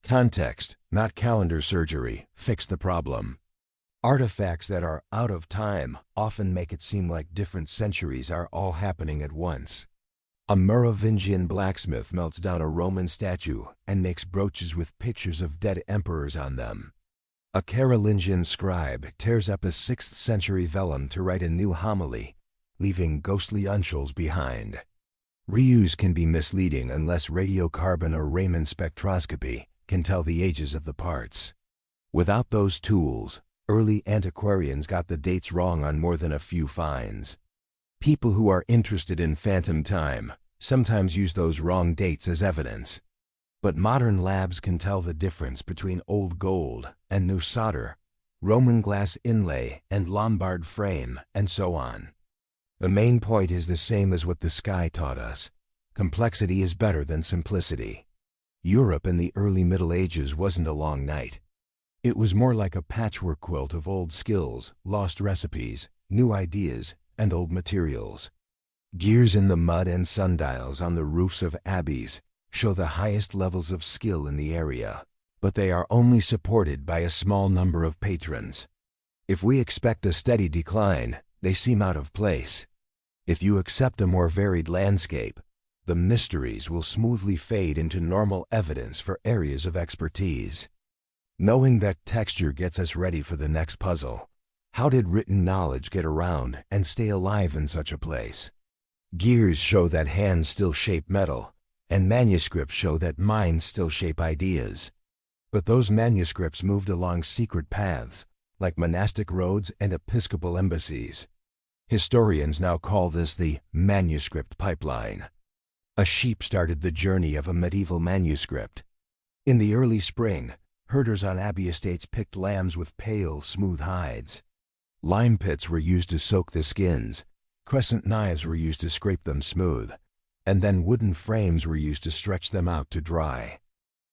Context, not calendar surgery, fix the problem. Artifacts that are out of time often make it seem like different centuries are all happening at once. A Merovingian blacksmith melts down a Roman statue and makes brooches with pictures of dead emperors on them. A Carolingian scribe tears up a 6th century vellum to write a new homily, leaving ghostly uncials behind. Reuse can be misleading unless radiocarbon or Raman spectroscopy can tell the ages of the parts. Without those tools, early antiquarians got the dates wrong on more than a few finds. People who are interested in phantom time sometimes use those wrong dates as evidence. But modern labs can tell the difference between old gold and new solder, Roman glass inlay and Lombard frame, and so on. The main point is the same as what the sky taught us. Complexity is better than simplicity. Europe in the early Middle Ages wasn't a long night. It was more like a patchwork quilt of old skills, lost recipes, new ideas, and old materials. Gears in the mud and sundials on the roofs of abbeys show the highest levels of skill in the area, but they are only supported by a small number of patrons. If we expect a steady decline, they seem out of place. If you accept a more varied landscape, the mysteries will smoothly fade into normal evidence for areas of expertise. Knowing that texture gets us ready for the next puzzle. How did written knowledge get around and stay alive in such a place? Gears show that hands still shape metal, and manuscripts show that minds still shape ideas. But those manuscripts moved along secret paths, like monastic roads and episcopal embassies. Historians now call this the manuscript pipeline. A sheep started the journey of a medieval manuscript. In the early spring, herders on abbey estates picked lambs with pale, smooth hides. Lime pits were used to soak the skins, crescent knives were used to scrape them smooth, and then wooden frames were used to stretch them out to dry.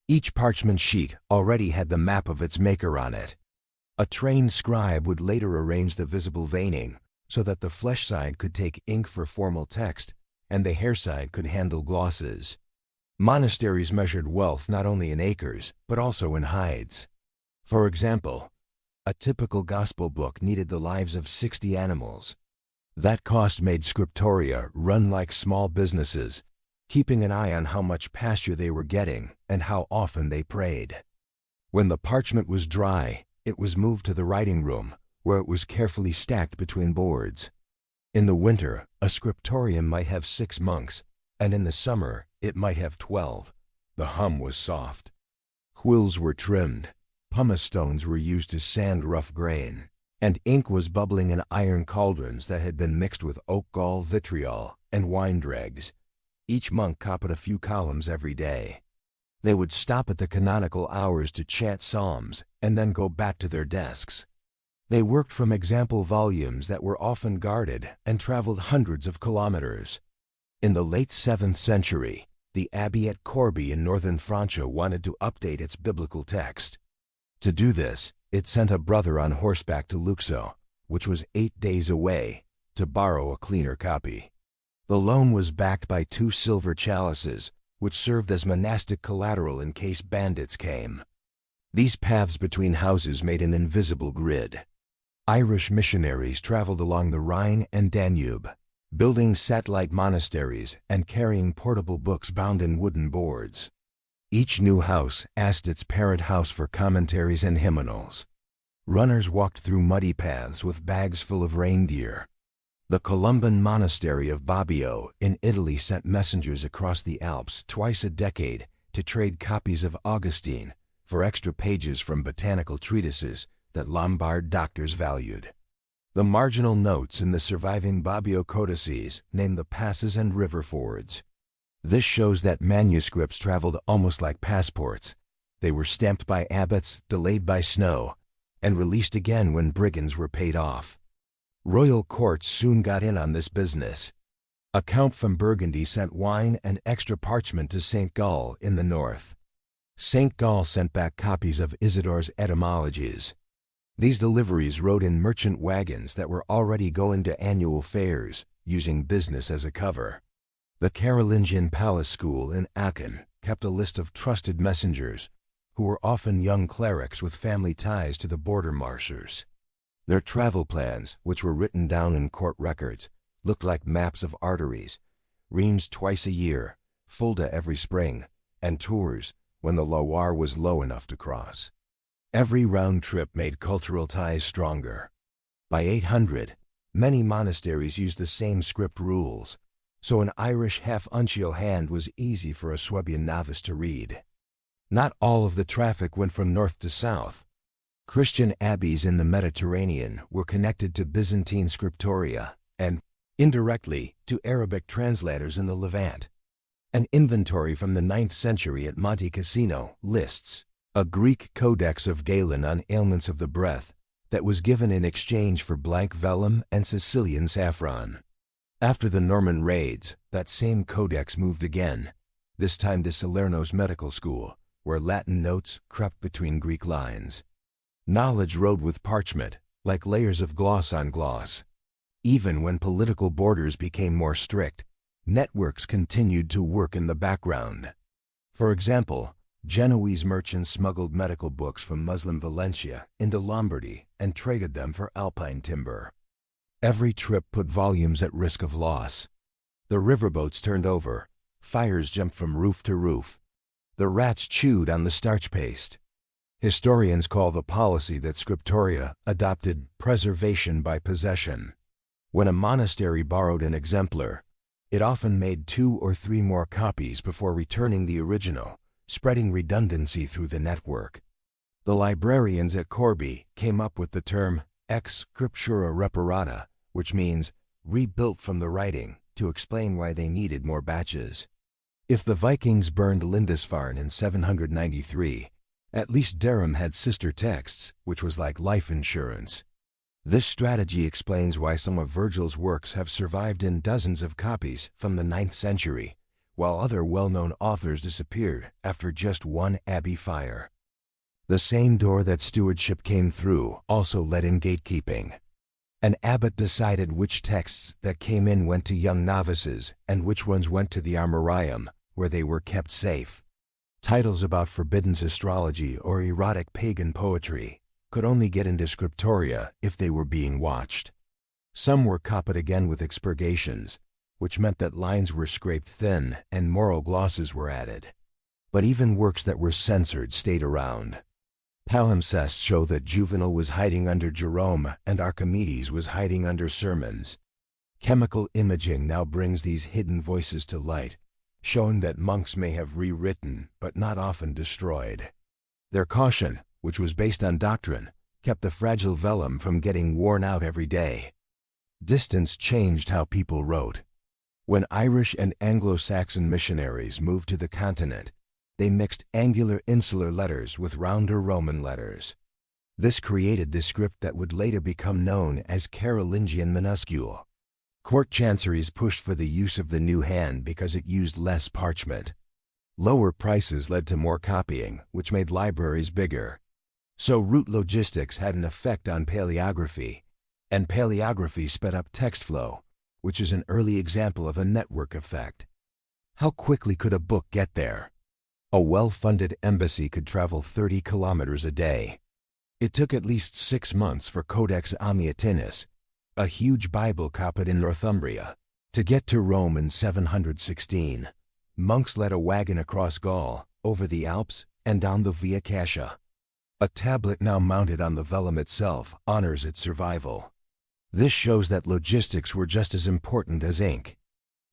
Each parchment sheet already had the map of its maker on it. A trained scribe would later arrange the visible veining so that the flesh side could take ink for formal text and the hair side could handle glosses. Monasteries measured wealth not only in acres, but also in hides. For example, a typical gospel book needed the lives of 60 animals. That cost made scriptoria run like small businesses, keeping an eye on how much pasture they were getting and how often they prayed. When the parchment was dry, it was moved to the writing room, where it was carefully stacked between boards. In the winter, a scriptorium might have 6 monks, and in the summer, it might have 12. The hum was soft. Quills were trimmed, pumice stones were used to sand rough grain, and ink was bubbling in iron cauldrons that had been mixed with oak gall, vitriol, and wine dregs. Each monk copied a few columns every day. They would stop at the canonical hours to chant psalms and then go back to their desks. They worked from example volumes that were often guarded and traveled hundreds of kilometers. In the late 7th century, the abbey at Corbie in northern Francia wanted to update its biblical text. To do this, it sent a brother on horseback to Luxo, which was 8 days away, to borrow a cleaner copy. The loan was backed by 2 silver chalices, which served as monastic collateral in case bandits came. These paths between houses made an invisible grid. Irish missionaries traveled along the Rhine and Danube, building satellite monasteries and carrying portable books bound in wooden boards. Each new house asked its parent house for commentaries and hymnals. Runners walked through muddy paths with bags full of reindeer. The Columban monastery of Bobbio in Italy sent messengers across the Alps twice a decade to trade copies of Augustine for extra pages from botanical treatises that Lombard doctors valued. The marginal notes in the surviving Bobbio codices name the passes and river fords. This shows that manuscripts traveled almost like passports. They were stamped by abbots, delayed by snow, and released again when brigands were paid off. Royal courts soon got in on this business. A count from Burgundy sent wine and extra parchment to St. Gall in the north. St. Gall sent back copies of Isidore's etymologies. These deliveries rode in merchant wagons that were already going to annual fairs, using business as a cover. The Carolingian Palace School in Aachen kept a list of trusted messengers, who were often young clerics with family ties to the border marchers. Their travel plans, which were written down in court records, looked like maps of arteries, Reims twice a year, Fulda every spring, and Tours when the Loire was low enough to cross. Every round trip made cultural ties stronger. By 800, many monasteries used the same script rules, so an Irish half-uncial hand was easy for a Swabian novice to read. Not all of the traffic went from north to south. Christian abbeys in the Mediterranean were connected to Byzantine scriptoria and, indirectly, to Arabic translators in the Levant. An inventory from the 9th century at Monte Cassino lists a Greek codex of Galen on ailments of the breath that was given in exchange for blank vellum and Sicilian saffron. After the Norman raids, that same codex moved again, this time to Salerno's medical school, where Latin notes crept between Greek lines. Knowledge rode with parchment, like layers of gloss on gloss. Even when political borders became more strict, networks continued to work in the background. For example, Genoese merchants smuggled medical books from Muslim Valencia into Lombardy and traded them for alpine timber. Every trip put volumes at risk of loss. The riverboats turned over, fires jumped from roof to roof. The rats chewed on the starch paste. Historians call the policy that scriptoria adopted preservation by possession. When a monastery borrowed an exemplar, it often made 2 or 3 more copies before returning the original, spreading redundancy through the network. The librarians at Corby came up with the term ex scriptura reparata, which means rebuilt from the writing, to explain why they needed more batches. If the Vikings burned Lindisfarne in 793, at least Durham had sister texts, which was like life insurance. This strategy explains why some of Virgil's works have survived in dozens of copies from the 9th century, while other well-known authors disappeared after just one abbey fire. The same door that stewardship came through also let in gatekeeping. An abbot decided which texts that came in went to young novices and which ones went to the armorium, where they were kept safe. Titles about forbidden astrology or erotic pagan poetry could only get into scriptoria if they were being watched. Some were copied again with expurgations, which meant that lines were scraped thin and moral glosses were added. But even works that were censored stayed around. Palimpsests show that Juvenal was hiding under Jerome and Archimedes was hiding under sermons. Chemical imaging now brings these hidden voices to light, showing that monks may have rewritten but not often destroyed. Their caution, which was based on doctrine, kept the fragile vellum from getting worn out every day. Distance changed how people wrote. When Irish and Anglo-Saxon missionaries moved to the continent, they mixed angular insular letters with rounder Roman letters. This created the script that would later become known as Carolingian minuscule. Court chanceries pushed for the use of the new hand because it used less parchment. Lower prices led to more copying, which made libraries bigger. So route logistics had an effect on paleography, and paleography sped up text flow, which is an early example of a network effect. How quickly could a book get there? A well-funded embassy could travel 30 kilometers a day. It took at least 6 months for Codex Amiatinus, a huge Bible copied in Northumbria, to get to Rome in 716. Monks led a wagon across Gaul, over the Alps, and down the Via Cassia. A tablet now mounted on the vellum itself honors its survival. This shows that logistics were just as important as ink.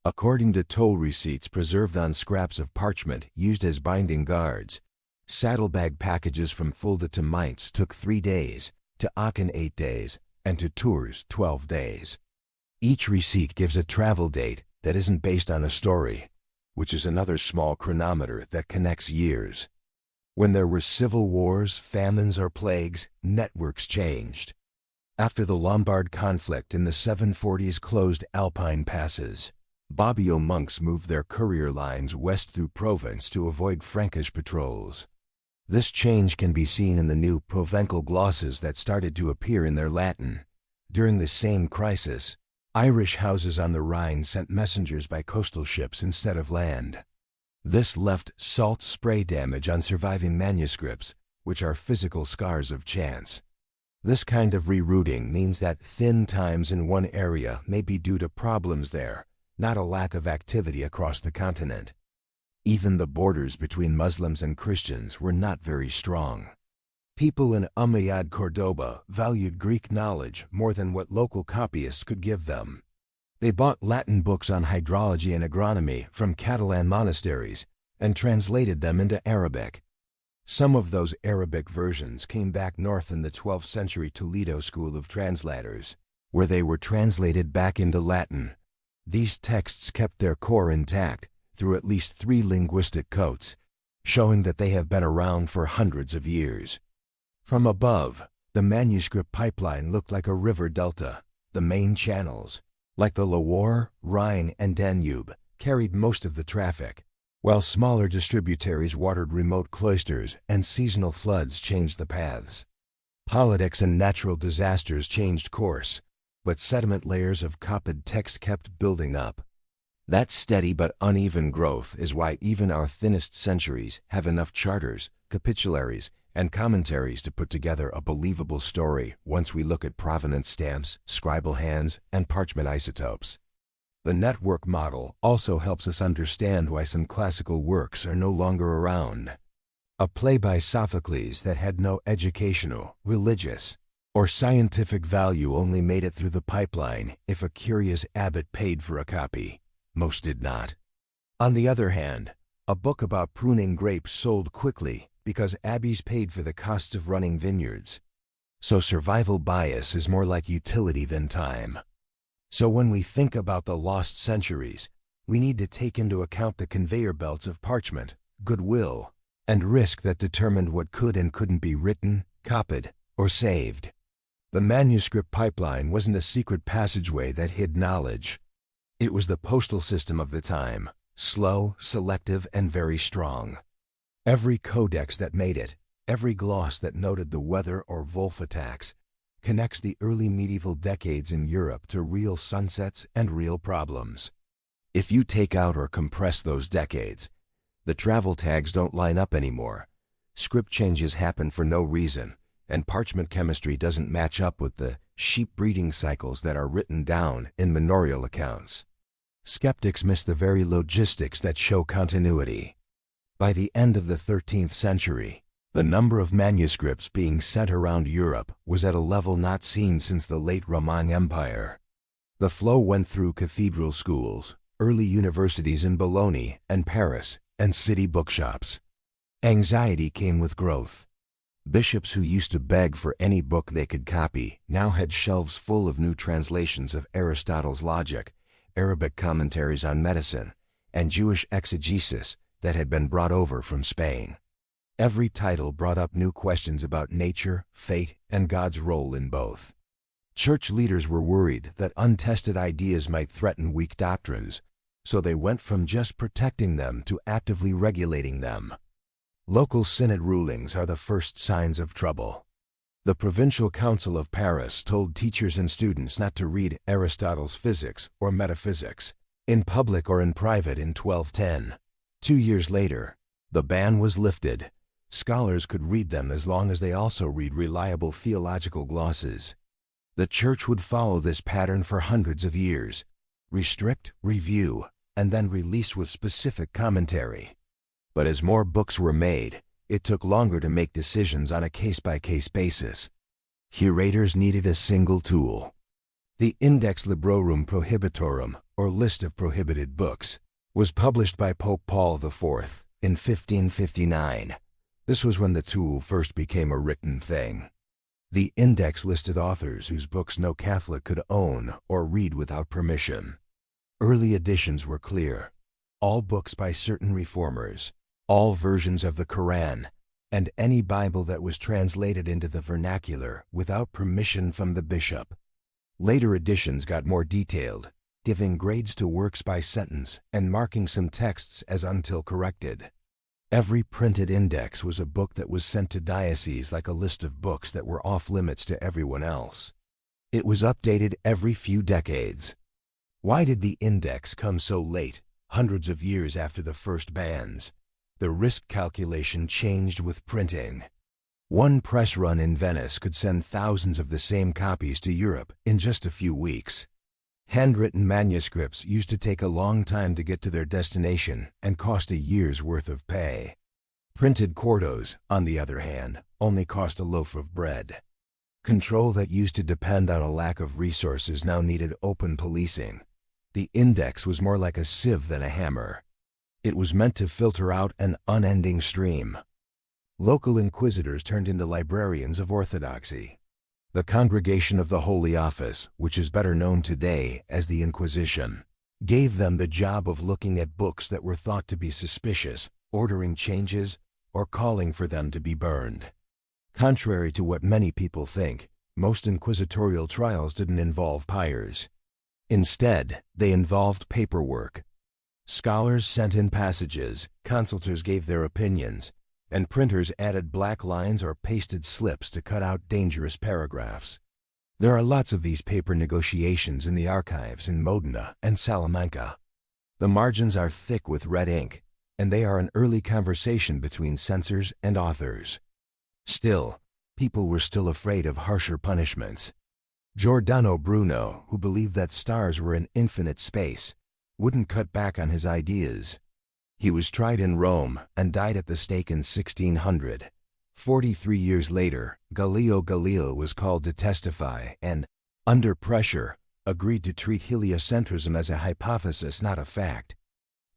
According to toll receipts preserved on scraps of parchment used as binding guards, saddlebag packages from Fulda to Mainz took 3 days, to Aachen 8 days, and to Tours 12 days. Each receipt gives a travel date that isn't based on a story, which is another small chronometer that connects years. When there were civil wars, famines, or plagues, networks changed. After the Lombard conflict in the 740s closed Alpine passes, Bobbio monks moved their courier lines west through Provence to avoid Frankish patrols. This change can be seen in the new Provencal glosses that started to appear in their Latin. During the same crisis, Irish houses on the Rhine sent messengers by coastal ships instead of land. This left salt spray damage on surviving manuscripts, which are physical scars of chance. This kind of rerouting means that thin times in one area may be due to problems there, not a lack of activity across the continent. Even the borders between Muslims and Christians were not very strong. People in Umayyad Cordoba valued Greek knowledge more than what local copyists could give them. They bought Latin books on hydrology and agronomy from Catalan monasteries and translated them into Arabic. Some of those Arabic versions came back north in the 12th century Toledo school of translators, where they were translated back into Latin. These texts kept their core intact through at least 3 linguistic coats, showing that they have been around for hundreds of years. From above, the manuscript pipeline looked like a river delta. The main channels, like the Loire, Rhine, and Danube, carried most of the traffic, while smaller distributaries watered remote cloisters and seasonal floods changed the paths. Politics and natural disasters changed course, but sediment layers of copied text kept building up. That steady but uneven growth is why even our thinnest centuries have enough charters, capitularies, and commentaries to put together a believable story once we look at provenance stamps, scribal hands, and parchment isotopes. The network model also helps us understand why some classical works are no longer around. A play by Sophocles that had no educational, religious, or scientific value only made it through the pipeline if a curious abbot paid for a copy. Most did not. On the other hand, a book about pruning grapes sold quickly because abbeys paid for the costs of running vineyards. So survival bias is more like utility than time. So when we think about the lost centuries, we need to take into account the conveyor belts of parchment, goodwill, and risk that determined what could and couldn't be written, copied, or saved. The manuscript pipeline wasn't a secret passageway that hid knowledge. It was the postal system of the time, slow, selective, and very strong. Every codex that made it, every gloss that noted the weather or wolf attacks, connects the early medieval decades in Europe to real sunsets and real problems. If you take out or compress those decades, the travel tags don't line up anymore. Script changes happen for no reason, and parchment chemistry doesn't match up with the sheep breeding cycles that are written down in manorial accounts. Skeptics miss the very logistics that show continuity. By the end of the 13th century, the number of manuscripts being sent around Europe was at a level not seen since the late Roman Empire. The flow went through cathedral schools, early universities in Bologna and Paris, and city bookshops. Anxiety came with growth. Bishops who used to beg for any book they could copy now had shelves full of new translations of Aristotle's logic, Arabic commentaries on medicine, and Jewish exegesis that had been brought over from Spain. Every title brought up new questions about nature, fate, and God's role in both. Church leaders were worried that untested ideas might threaten weak doctrines, so they went from just protecting them to actively regulating them. Local synod rulings are the first signs of trouble. The Provincial Council of Paris told teachers and students not to read Aristotle's Physics or Metaphysics, in public or in private in 1210. 2 years later, the ban was lifted. Scholars could read them as long as they also read reliable theological glosses. The Church would follow this pattern for hundreds of years: restrict, review, and then release with specific commentary. But as more books were made, it took longer to make decisions on a case-by-case basis. Curators needed a single tool. The Index Librorum Prohibitorum, or List of Prohibited Books, was published by Pope Paul IV in 1559. This was when the tool first became a written thing. The index listed authors whose books no Catholic could own or read without permission. Early editions were clear: all books by certain reformers, all versions of the Quran, and any Bible that was translated into the vernacular without permission from the bishop. Later editions got more detailed, giving grades to works by sentence and marking some texts as until corrected. Every printed index was a book that was sent to dioceses like a list of books that were off limits to everyone else. It was updated every few decades. Why did the index come so late, hundreds of years after the first bans? The risk calculation changed with printing. One press run in Venice could send thousands of the same copies to Europe in just a few weeks. Handwritten manuscripts used to take a long time to get to their destination and cost a year's worth of pay. Printed quartos, on the other hand, only cost a loaf of bread. Control that used to depend on a lack of resources now needed open policing. The index was more like a sieve than a hammer. It was meant to filter out an unending stream. Local inquisitors turned into librarians of orthodoxy. The Congregation of the Holy Office, which is better known today as the Inquisition, gave them the job of looking at books that were thought to be suspicious, ordering changes, or calling for them to be burned. Contrary to what many people think, most inquisitorial trials didn't involve pyres. Instead, they involved paperwork. Scholars sent in passages, consultors gave their opinions, and printers added black lines or pasted slips to cut out dangerous paragraphs. There are lots of these paper negotiations in the archives in Modena and Salamanca. The margins are thick with red ink, and they are an early conversation between censors and authors. Still, people were still afraid of harsher punishments. Giordano Bruno, who believed that stars were in infinite space, wouldn't cut back on his ideas. He was tried in Rome and died at the stake in 1600. 43 years later, Galileo Galilei was called to testify and, under pressure, agreed to treat heliocentrism as a hypothesis, not a fact.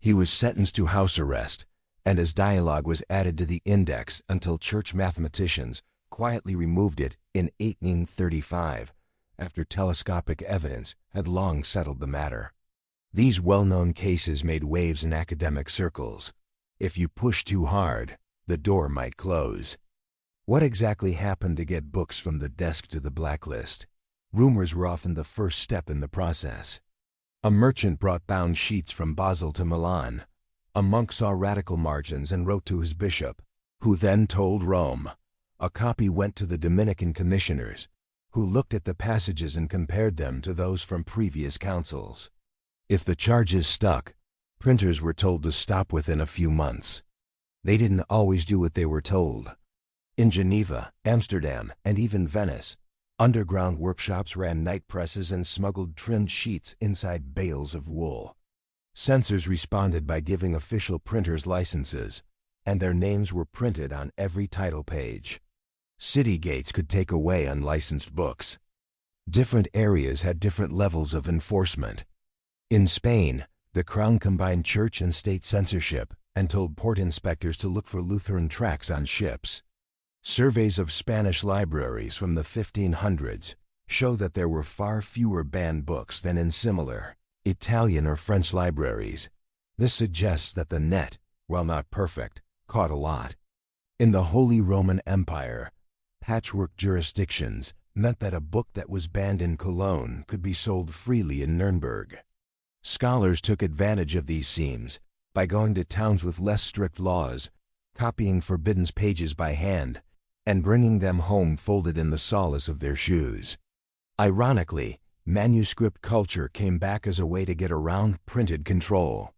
He was sentenced to house arrest, and his dialogue was added to the index until church mathematicians quietly removed it in 1835, after telescopic evidence had long settled the matter. These well-known cases made waves in academic circles. If you push too hard, the door might close. What exactly happened to get books from the desk to the blacklist? Rumors were often the first step in the process. A merchant brought bound sheets from Basel to Milan. A monk saw radical margins and wrote to his bishop, who then told Rome. A copy went to the Dominican commissioners, who looked at the passages and compared them to those from previous councils. If the charges stuck, printers were told to stop within a few months. They didn't always do what they were told. In Geneva, Amsterdam, and even Venice, underground workshops ran night presses and smuggled trimmed sheets inside bales of wool. Censors responded by giving official printers licenses, and their names were printed on every title page. City gates could take away unlicensed books. Different areas had different levels of enforcement. In Spain, the Crown combined church and state censorship and told port inspectors to look for Lutheran tracts on ships. Surveys of Spanish libraries from the 1500s show that there were far fewer banned books than in similar Italian or French libraries. This suggests that the net, while not perfect, caught a lot. In the Holy Roman Empire, patchwork jurisdictions meant that a book that was banned in Cologne could be sold freely in Nuremberg. Scholars took advantage of these seams by going to towns with less strict laws, copying forbidden pages by hand, and bringing them home folded in the soles of their shoes. Ironically, manuscript culture came back as a way to get around printed control.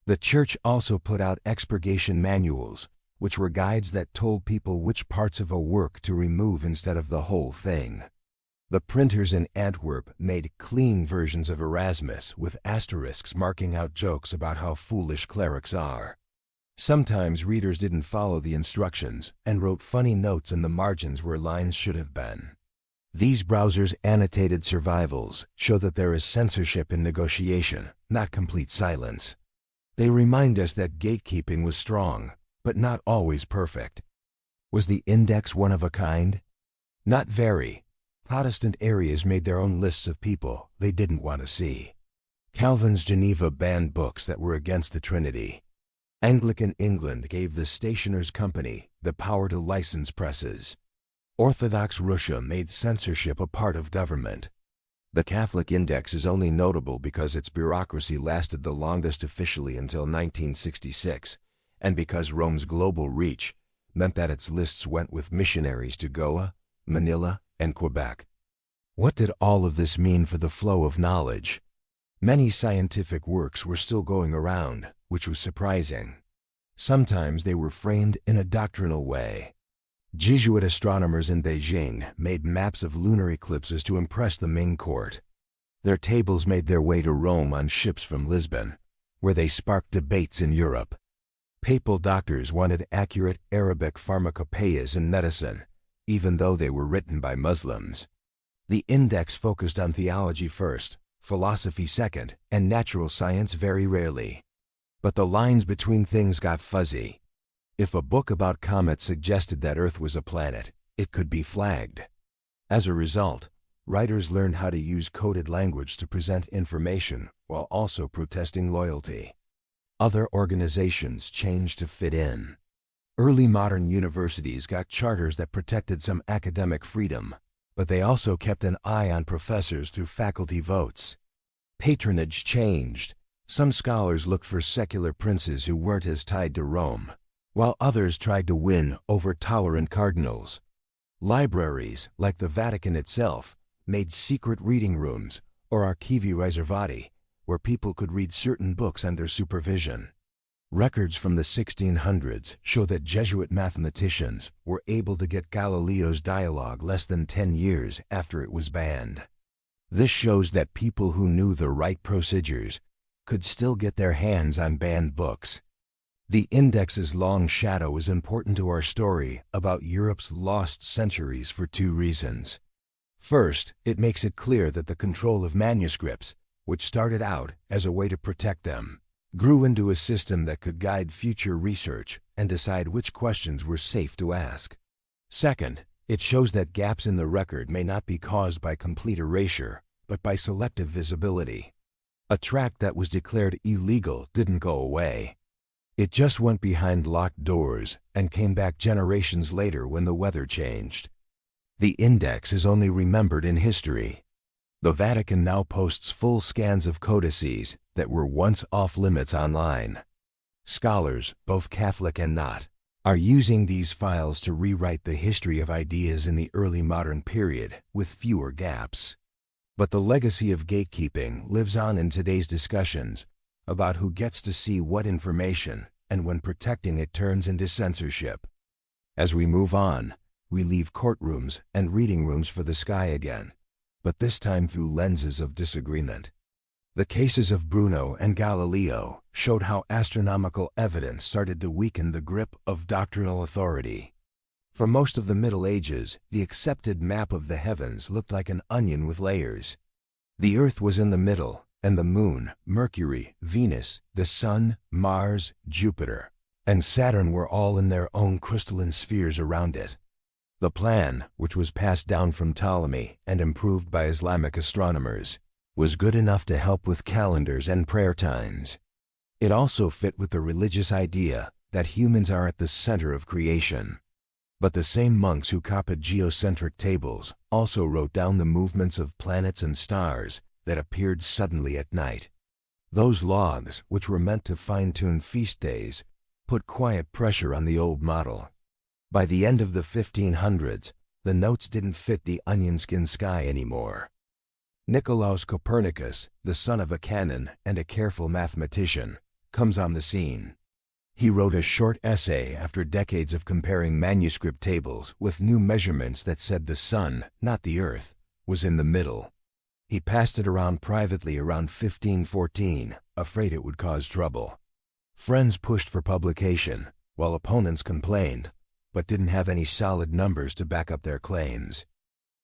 The church also put out expurgation manuals, which were guides that told people which parts of a work to remove instead of the whole thing. The printers in Antwerp made clean versions of Erasmus with asterisks marking out jokes about how foolish clerics are. Sometimes readers didn't follow the instructions and wrote funny notes in the margins where lines should have been. These browsers' annotated survivals show that there is censorship in negotiation, not complete silence. They remind us that gatekeeping was strong, but not always perfect. Was the index one of a kind? Not very. Protestant areas made their own lists of people they didn't want to see. Calvin's Geneva banned books that were against the Trinity. Anglican England gave the Stationers' Company the power to license presses. Orthodox Russia made censorship a part of government. The Catholic Index is only notable because its bureaucracy lasted the longest officially until 1966, and because Rome's global reach meant that its lists went with missionaries to Goa, Manila, and Quebec. What did all of this mean for the flow of knowledge? Many scientific works were still going around, which was surprising. Sometimes they were framed in a doctrinal way. Jesuit astronomers in Beijing made maps of lunar eclipses to impress the Ming court. Their tables made their way to Rome on ships from Lisbon, where they sparked debates in Europe. Papal doctors wanted accurate Arabic pharmacopoeias in medicine, even though they were written by Muslims. The index focused on theology first, philosophy second, and natural science very rarely. But the lines between things got fuzzy. If a book about comets suggested that Earth was a planet, it could be flagged. As a result, writers learned how to use coded language to present information while also protesting loyalty. Other organizations changed to fit in. Early modern universities got charters that protected some academic freedom, but they also kept an eye on professors through faculty votes. Patronage changed. Some scholars looked for secular princes who weren't as tied to Rome, while others tried to win over tolerant cardinals. Libraries, like the Vatican itself, made secret reading rooms, or archivi reservati, where people could read certain books under supervision. Records from the 1600s show that Jesuit mathematicians were able to get Galileo's dialogue less than 10 years after it was banned. This shows that people who knew the right procedures could still get their hands on banned books. The index's long shadow is important to our story about Europe's lost centuries for two reasons. First, it makes it clear that the control of manuscripts, which started out as a way to protect them, grew into a system that could guide future research and decide which questions were safe to ask. Second, it shows that gaps in the record may not be caused by complete erasure, but by selective visibility. A tract that was declared illegal didn't go away. It just went behind locked doors and came back generations later when the weather changed. The index is only remembered in history. The Vatican now posts full scans of codices that were once off-limits online. Scholars, both Catholic and not, are using these files to rewrite the history of ideas in the early modern period with fewer gaps. But the legacy of gatekeeping lives on in today's discussions about who gets to see what information and when protecting it turns into censorship. As we move on, we leave courtrooms and reading rooms for the sky again, but this time through lenses of disagreement. The cases of Bruno and Galileo showed how astronomical evidence started to weaken the grip of doctrinal authority. For most of the Middle Ages, the accepted map of the heavens looked like an onion with layers. The Earth was in the middle, and the Moon, Mercury, Venus, the Sun, Mars, Jupiter, and Saturn were all in their own crystalline spheres around it. The plan, which was passed down from Ptolemy and improved by Islamic astronomers, was good enough to help with calendars and prayer times. It also fit with the religious idea that humans are at the center of creation. But the same monks who copied geocentric tables also wrote down the movements of planets and stars that appeared suddenly at night. Those logs, which were meant to fine-tune feast days, put quiet pressure on the old model. By the end of the 1500s, the notes didn't fit the onion-skin sky anymore. Nicolaus Copernicus, the son of a canon and a careful mathematician, comes on the scene. He wrote a short essay after decades of comparing manuscript tables with new measurements that said the sun, not the earth, was in the middle. He passed it around privately around 1514, afraid it would cause trouble. Friends pushed for publication, while opponents complained, but didn't have any solid numbers to back up their claims.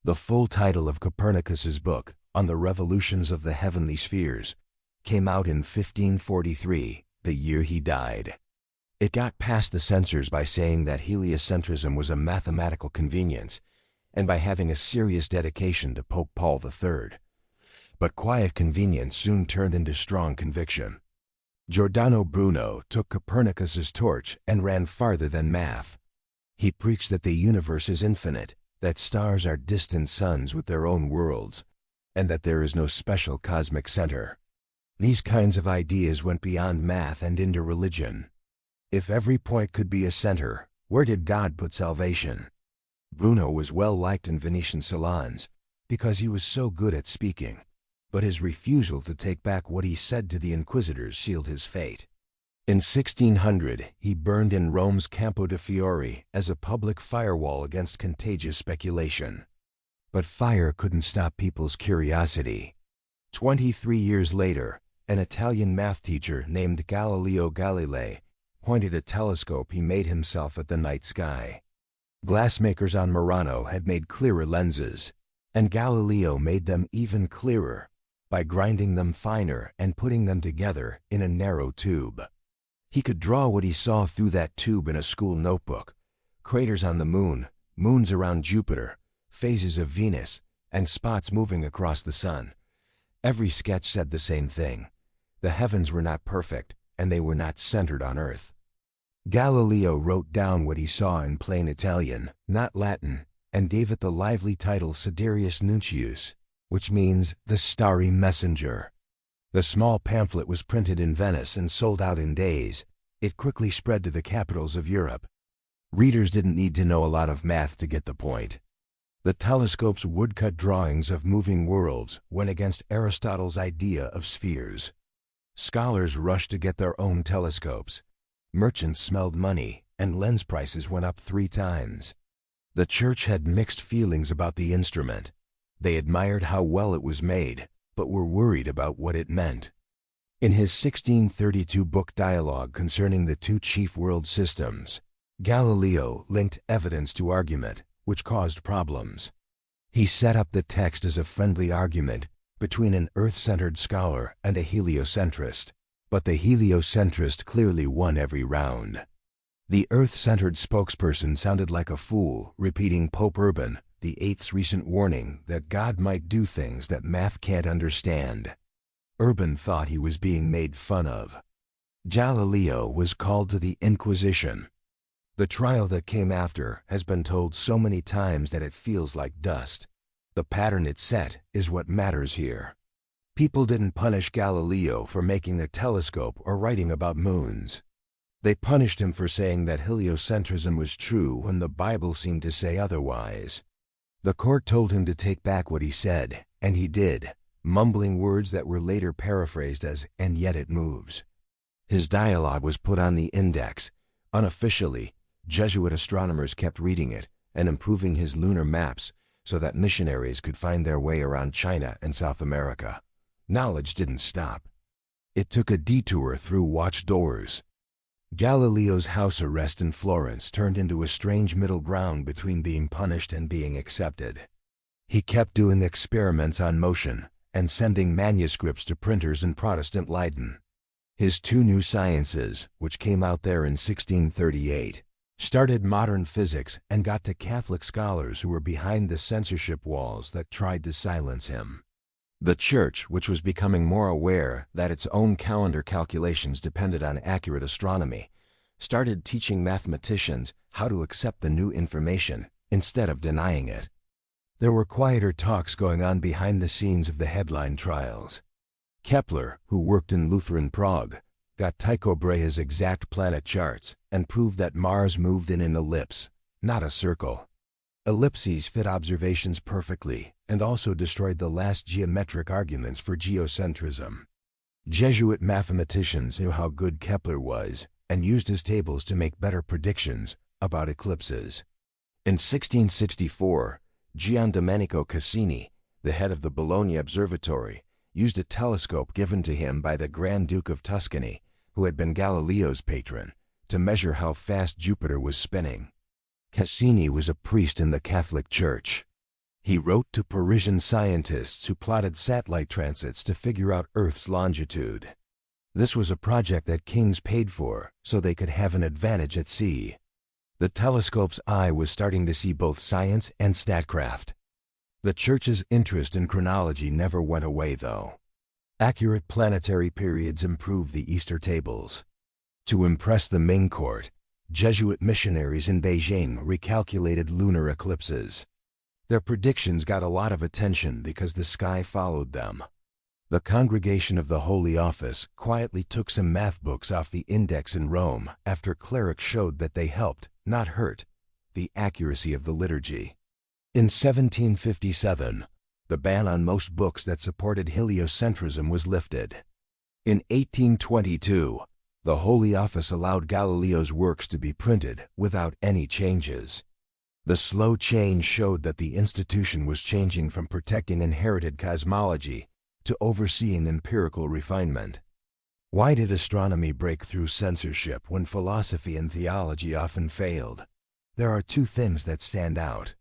The full title of Copernicus's book, On the Revolutions of the Heavenly Spheres, came out in 1543, the year he died. It got past the censors by saying that heliocentrism was a mathematical convenience, and by having a serious dedication to Pope Paul III. But quiet convenience soon turned into strong conviction. Giordano Bruno took Copernicus's torch and ran farther than math. He preached that the universe is infinite, that stars are distant suns with their own worlds, and that there is no special cosmic center. These kinds of ideas went beyond math and into religion. If every point could be a center, where did God put salvation? Bruno was well liked in Venetian salons because he was so good at speaking, but his refusal to take back what he said to the inquisitors sealed his fate. In 1600, he burned in Rome's Campo de' Fiori as a public firewall against contagious speculation. But fire couldn't stop people's curiosity. 23 years later, an Italian math teacher named Galileo Galilei pointed a telescope he made himself at the night sky. Glassmakers on Murano had made clearer lenses, and Galileo made them even clearer by grinding them finer and putting them together in a narrow tube. He could draw what he saw through that tube in a school notebook: craters on the moon, moons around Jupiter, phases of Venus, and spots moving across the sun. Every sketch said the same thing: the heavens were not perfect, and they were not centered on Earth. Galileo wrote down what he saw in plain Italian, not Latin, and gave it the lively title Sidereus Nuncius, which means the starry messenger. The small pamphlet was printed in Venice and sold out in days. It quickly spread to the capitals of Europe. Readers didn't need to know a lot of math to get the point. The telescope's woodcut drawings of moving worlds went against Aristotle's idea of spheres. Scholars rushed to get their own telescopes. Merchants smelled money, and lens prices went up 3 times. The church had mixed feelings about the instrument. They admired how well it was made, but were worried about what it meant. In his 1632 book Dialogue concerning the two chief world systems, Galileo linked evidence to argument, which caused problems. He set up the text as a friendly argument between an earth-centered scholar and a heliocentrist, but the heliocentrist clearly won every round. The earth-centered spokesperson sounded like a fool, repeating Pope Urban VIII's recent warning that God might do things that math can't understand. Urban thought he was being made fun of. Galileo was called to the Inquisition. The trial that came after has been told so many times that it feels like dust. The pattern it set is what matters here. People didn't punish Galileo for making a telescope or writing about moons. They punished him for saying that heliocentrism was true when the Bible seemed to say otherwise. The court told him to take back what he said, and he did, mumbling words that were later paraphrased as, "and yet it moves." His dialogue was put on the index. Unofficially, Jesuit astronomers kept reading it and improving his lunar maps so that missionaries could find their way around China and South America. Knowledge didn't stop. It took a detour through watched doors. Galileo's house arrest in Florence turned into a strange middle ground between being punished and being accepted. He kept doing experiments on motion and sending manuscripts to printers in Protestant Leiden. His 2 New Sciences, which came out there in 1638, started modern physics and got to Catholic scholars who were behind the censorship walls that tried to silence him. The Church, which was becoming more aware that its own calendar calculations depended on accurate astronomy, started teaching mathematicians how to accept the new information instead of denying it. There were quieter talks going on behind the scenes of the headline trials. Kepler, who worked in Lutheran Prague, got Tycho Brahe's exact planet charts and proved that Mars moved in an ellipse, not a circle. Ellipses fit observations perfectly and also destroyed the last geometric arguments for geocentrism. Jesuit mathematicians knew how good Kepler was and used his tables to make better predictions about eclipses. In 1664, Giandomenico Cassini, the head of the Bologna Observatory, used a telescope given to him by the Grand Duke of Tuscany, who had been Galileo's patron, to measure how fast Jupiter was spinning. Cassini was a priest in the Catholic Church. He wrote to Parisian scientists who plotted satellite transits to figure out Earth's longitude. This was a project that kings paid for so they could have an advantage at sea. The telescope's eye was starting to see both science and statcraft. The Church's interest in chronology never went away, though. Accurate planetary periods improved the Easter tables. To impress the Ming court, Jesuit missionaries in Beijing recalculated lunar eclipses. Their predictions got a lot of attention because the sky followed them. The Congregation of the Holy Office quietly took some math books off the index in Rome after clerics showed that they helped, not hurt, the accuracy of the liturgy. In 1757, the ban on most books that supported heliocentrism was lifted. In 1822, the Holy Office allowed Galileo's works to be printed without any changes. The slow change showed that the institution was changing from protecting inherited cosmology to overseeing empirical refinement. Why did astronomy break through censorship when philosophy and theology often failed? There are 2 things that stand out.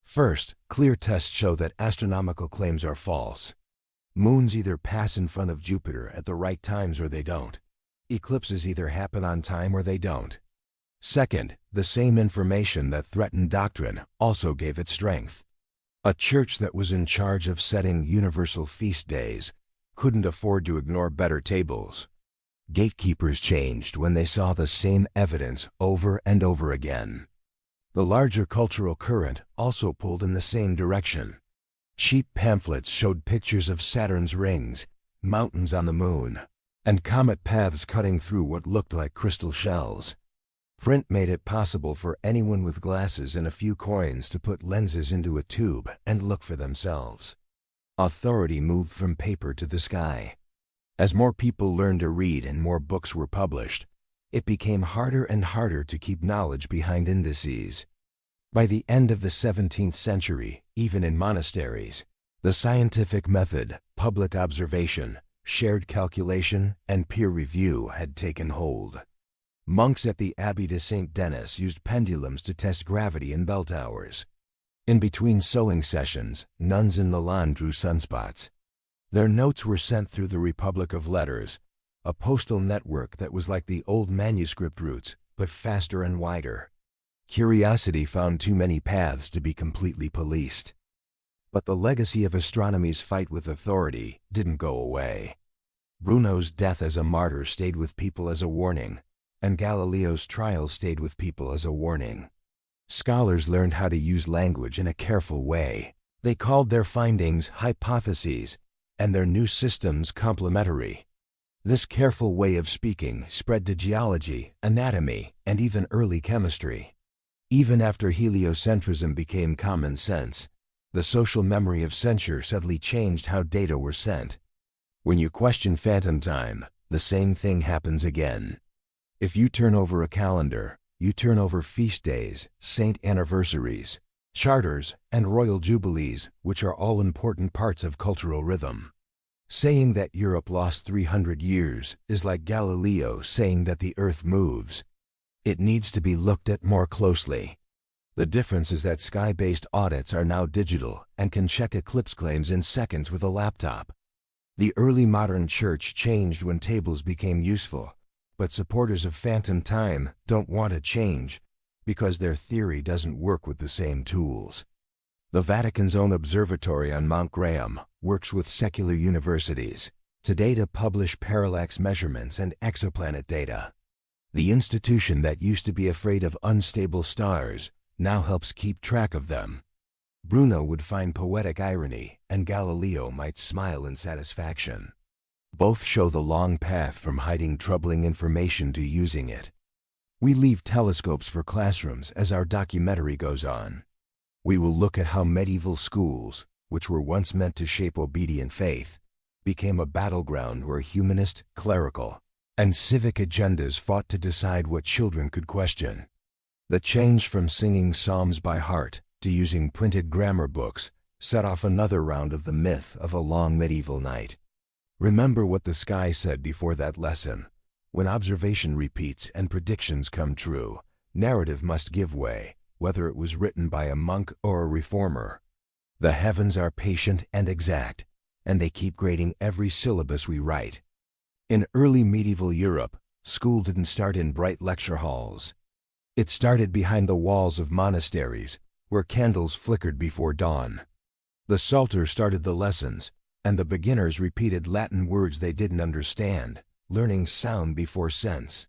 First, clear tests show that astronomical claims are false. Moons either pass in front of Jupiter at the right times or they don't. Eclipses either happen on time or they don't. Second, the same information that threatened doctrine also gave it strength. A church that was in charge of setting universal feast days couldn't afford to ignore better tables. Gatekeepers changed when they saw the same evidence over and over again. The larger cultural current also pulled in the same direction. Cheap pamphlets showed pictures of Saturn's rings, mountains on the moon, and comet paths cutting through what looked like crystal shells. Print made it possible for anyone with glasses and a few coins to put lenses into a tube and look for themselves. Authority moved from paper to the sky. As more people learned to read and more books were published, it became harder and harder to keep knowledge behind indices. By the end of the 17th century, even in monasteries, the scientific method, public observation, shared calculation, and peer review had taken hold. Monks at the Abbey de Saint Denis used pendulums to test gravity in bell towers. In between sewing sessions, nuns in Milan drew sunspots. Their notes were sent through the Republic of Letters, a postal network that was like the old manuscript routes, but faster and wider. Curiosity found too many paths to be completely policed. But the legacy of astronomy's fight with authority didn't go away. Bruno's death as a martyr stayed with people as a warning, and Galileo's trial stayed with people as a warning. Scholars learned how to use language in a careful way. They called their findings hypotheses, and their new systems complementary. This careful way of speaking spread to geology, anatomy, and even early chemistry. Even after heliocentrism became common sense, the social memory of censure subtly changed how data were sent. When you question phantom time, the same thing happens again. If you turn over a calendar, you turn over feast days, saint anniversaries, charters, and royal jubilees, which are all important parts of cultural rhythm. Saying that Europe lost 300 years is like Galileo saying that the Earth moves. It needs to be looked at more closely. The difference is that sky-based audits are now digital and can check eclipse claims in seconds with a laptop. The early modern church changed when tables became useful, but supporters of phantom time don't want to change because their theory doesn't work with the same tools. The Vatican's own observatory on Mount Graham works with secular universities today to publish parallax measurements and exoplanet data. The institution that used to be afraid of unstable stars now helps keep track of them. Bruno would find poetic irony, and Galileo might smile in satisfaction. Both show the long path from hiding troubling information to using it. We leave telescopes for classrooms as our documentary goes on. We will look at how medieval schools, which were once meant to shape obedient faith, became a battleground where humanist, clerical, and civic agendas fought to decide what children could question. The change from singing psalms by heart to using printed grammar books set off another round of the myth of a long medieval night. Remember what the sky said before that lesson. When observation repeats and predictions come true, narrative must give way, whether it was written by a monk or a reformer. The heavens are patient and exact, and they keep grading every syllabus we write. In early medieval Europe, school didn't start in bright lecture halls. It started behind the walls of monasteries, where candles flickered before dawn. The Psalter started the lessons, and the beginners repeated Latin words they didn't understand, learning sound before sense.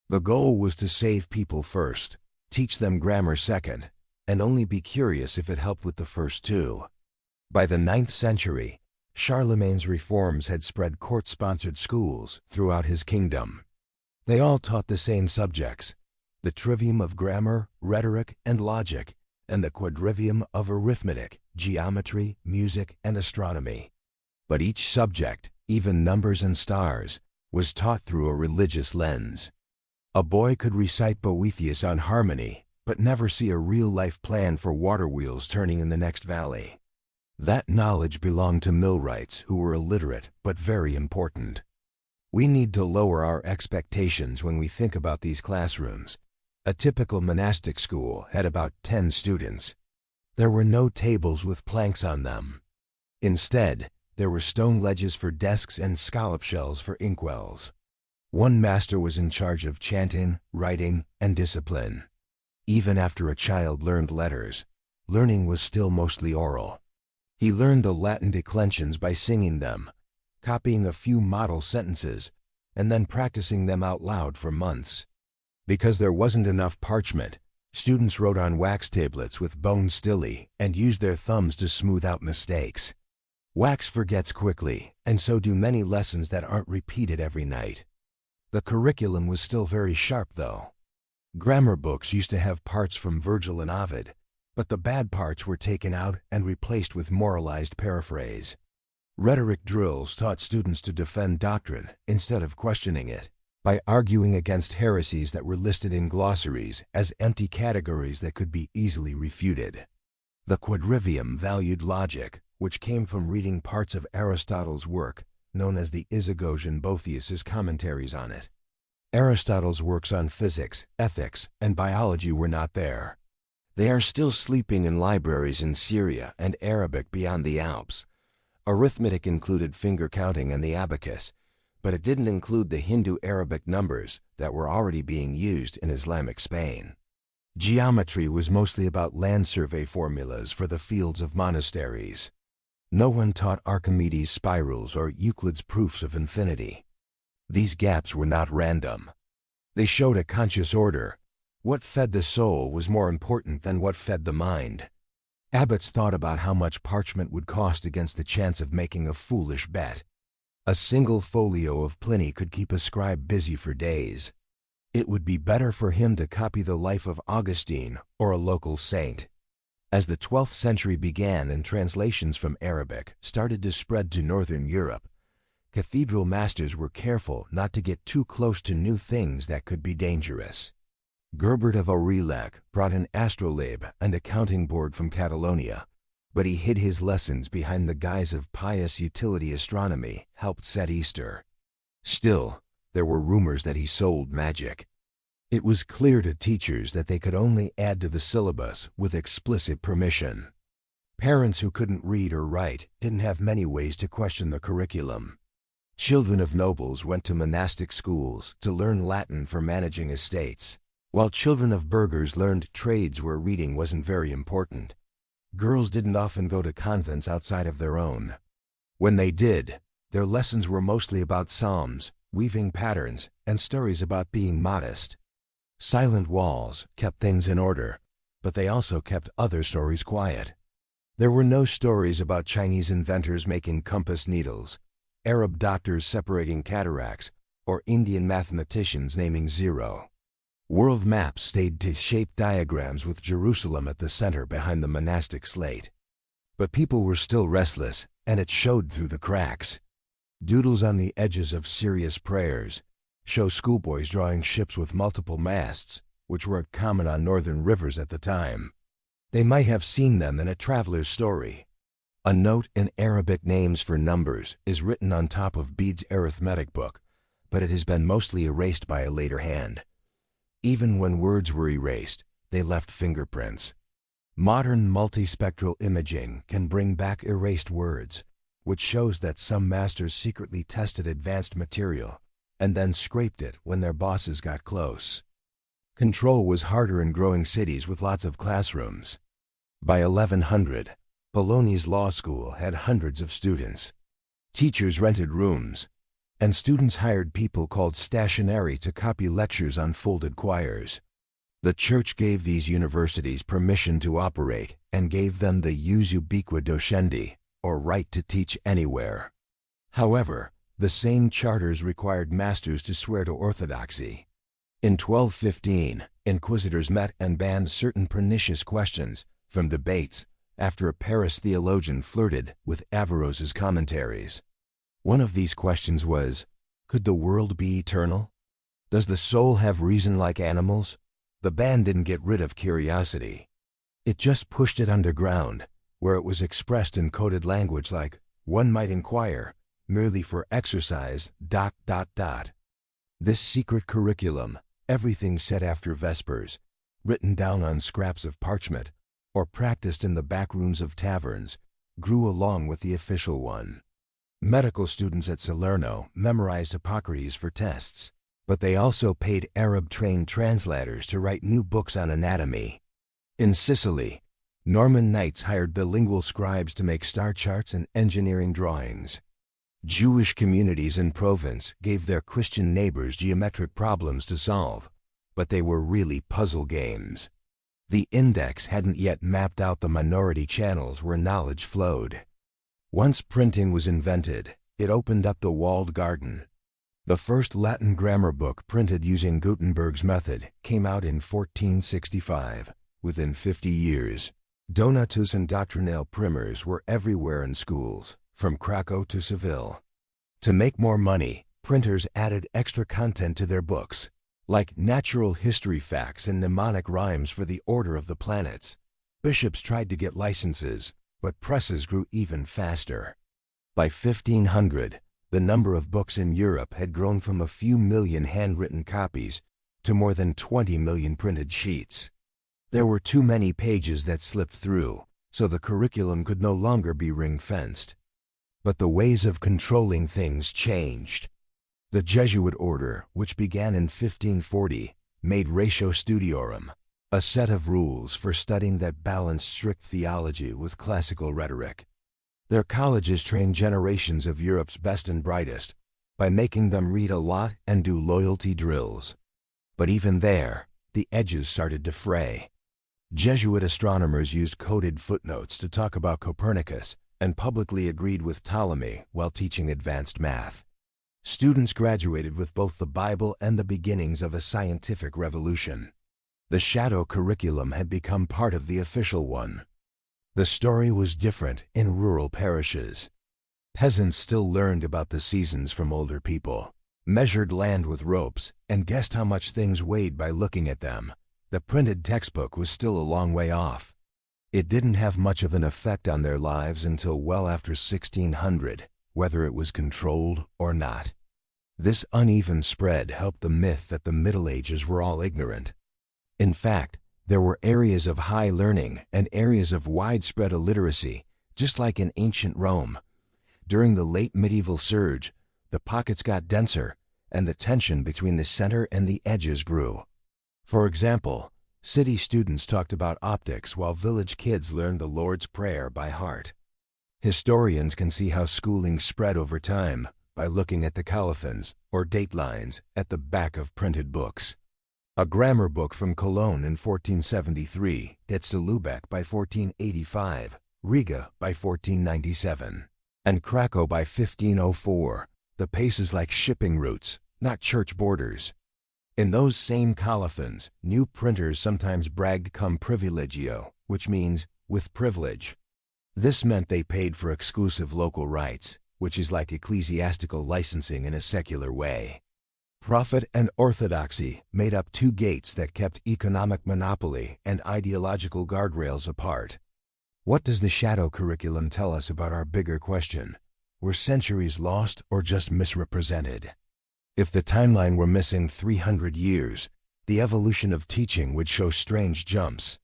The goal was to save people first, teach them grammar second, and only be curious if it helped with the first two. By the 9th century, Charlemagne's reforms had spread court-sponsored schools throughout his kingdom. They all taught the same subjects: the trivium of grammar, rhetoric, and logic, and the quadrivium of arithmetic, geometry, music, and astronomy. But each subject, even numbers and stars, was taught through a religious lens. A boy could recite Boethius on harmony, but never see a real-life plan for water wheels turning in the next valley. That knowledge belonged to millwrights who were illiterate but very important. We need to lower our expectations when we think about these classrooms. A typical monastic school had about 10 students. There were no tables with planks on them. Instead, there were stone ledges for desks and scallop shells for inkwells. One master was in charge of chanting, writing, and discipline. Even after a child learned letters, learning was still mostly oral. He learned the Latin declensions by singing them, copying a few model sentences, and then practicing them out loud for months. Because there wasn't enough parchment, students wrote on wax tablets with bone stili and used their thumbs to smooth out mistakes. Wax forgets quickly, and so do many lessons that aren't repeated every night. The curriculum was still very sharp, though. Grammar books used to have parts from Virgil and Ovid, but the bad parts were taken out and replaced with moralized paraphrase. Rhetoric drills taught students to defend doctrine instead of questioning it, by arguing against heresies that were listed in glossaries as empty categories that could be easily refuted. The quadrivium valued logic, which came from reading parts of Aristotle's work, known as the Isagoge and Boethius's commentaries on it. Aristotle's works on physics, ethics, and biology were not there. They are still sleeping in libraries in Syria and Arabic beyond the Alps. Arithmetic included finger counting and the abacus, but it didn't include the Hindu Arabic numbers that were already being used in Islamic Spain. Geometry was mostly about land survey formulas for the fields of monasteries. No one taught Archimedes' spirals or Euclid's proofs of infinity. These gaps were not random. They showed a conscious order. What fed the soul was more important than what fed the mind. Abbots thought about how much parchment would cost against the chance of making a foolish bet. A single folio of Pliny could keep a scribe busy for days. It would be better for him to copy the life of Augustine or a local saint. As the 12th century began and translations from Arabic started to spread to northern Europe, cathedral masters were careful not to get too close to new things that could be dangerous. Gerbert of Aurillac brought an astrolabe and a counting board from Catalonia, but he hid his lessons behind the guise of pious utility astronomy helped set Easter. Still, there were rumors that he sold magic. It was clear to teachers that they could only add to the syllabus with explicit permission. Parents who couldn't read or write didn't have many ways to question the curriculum. Children of nobles went to monastic schools to learn Latin for managing estates, while children of burghers learned trades where reading wasn't very important. Girls didn't often go to convents outside of their own. When they did, their lessons were mostly about psalms, weaving patterns, and stories about being modest. Silent walls kept things in order, but they also kept other stories quiet. There were no stories about Chinese inventors making compass needles, Arab doctors separating cataracts, or Indian mathematicians naming zero. World maps stayed to shape diagrams with Jerusalem at the center behind the monastic slate. But people were still restless, and it showed through the cracks. Doodles on the edges of serious prayers show schoolboys drawing ships with multiple masts, which were common on northern rivers at the time. They might have seen them in a traveler's story. A note in Arabic names for numbers is written on top of Bede's arithmetic book, but it has been mostly erased by a later hand. Even when words were erased, they left fingerprints. Modern multispectral imaging can bring back erased words, which shows that some masters secretly tested advanced material and then scraped it when their bosses got close. Control was harder in growing cities with lots of classrooms. By 1100, Bologna's law school had hundreds of students. Teachers rented rooms, and students hired people called stationari to copy lectures on folded quires. The church gave these universities permission to operate and gave them the jus ubiqui docendi, or right to teach anywhere. However, the same charters required masters to swear to orthodoxy. In 1215, inquisitors met and banned certain pernicious questions from debates after a Paris theologian flirted with Averroes's commentaries. One of these questions was, could the world be eternal? Does the soul have reason like animals? The ban didn't get rid of curiosity. It just pushed it underground, where it was expressed in coded language like, one might inquire, merely for exercise, ... This secret curriculum, everything said after Vespers, written down on scraps of parchment, or practiced in the back rooms of taverns, grew along with the official one. Medical students at Salerno memorized Hippocrates for tests. But they also paid Arab-trained translators to write new books on anatomy. In Sicily, Norman knights hired bilingual scribes to make star charts and engineering drawings. Jewish communities in Provence gave their Christian neighbors geometric problems to solve, but they were really puzzle games. The index hadn't yet mapped out the minority channels where knowledge flowed. Once printing was invented, it opened up the walled garden. The first Latin grammar book printed using Gutenberg's method came out in 1465. Within 50 years, Donatus and doctrinal primers were everywhere in schools, from Krakow to Seville. To make more money, printers added extra content to their books, like natural history facts and mnemonic rhymes for the order of the planets. Bishops tried to get licenses, but presses grew even faster. By 1500, the number of books in Europe had grown from a few million handwritten copies to more than 20 million printed sheets. There were too many pages that slipped through, so the curriculum could no longer be ring-fenced. But the ways of controlling things changed. The Jesuit order, which began in 1540, made Ratio Studiorum, a set of rules for studying that balanced strict theology with classical rhetoric. Their colleges trained generations of Europe's best and brightest by making them read a lot and do loyalty drills. But even there, the edges started to fray. Jesuit astronomers used coded footnotes to talk about Copernicus and publicly agreed with Ptolemy while teaching advanced math. Students graduated with both the Bible and the beginnings of a scientific revolution. The shadow curriculum had become part of the official one. The story was different in rural parishes. Peasants still learned about the seasons from older people, measured land with ropes, and guessed how much things weighed by looking at them. The printed textbook was still a long way off. It didn't have much of an effect on their lives until well after 1600, whether it was controlled or not. This uneven spread helped the myth that the Middle Ages were all ignorant. In fact, there were areas of high learning and areas of widespread illiteracy, just like in ancient Rome. During the late medieval surge, the pockets got denser, and the tension between the center and the edges grew. For example, city students talked about optics while village kids learned the Lord's Prayer by heart. Historians can see how schooling spread over time by looking at the colophons, or datelines, at the back of printed books. A grammar book from Cologne in 1473 gets to Lubeck by 1485, Riga by 1497, and Krakow by 1504. The pace is like shipping routes, not church borders. In those same colophons, new printers sometimes bragged cum privilegio, which means with privilege. This meant they paid for exclusive local rights, which is like ecclesiastical licensing in a secular way. Profit and orthodoxy made up two gates that kept economic monopoly and ideological guardrails apart. What does the shadow curriculum tell us about our bigger question? Were centuries lost or just misrepresented? If the timeline were missing 300 years, the evolution of teaching would show strange jumps.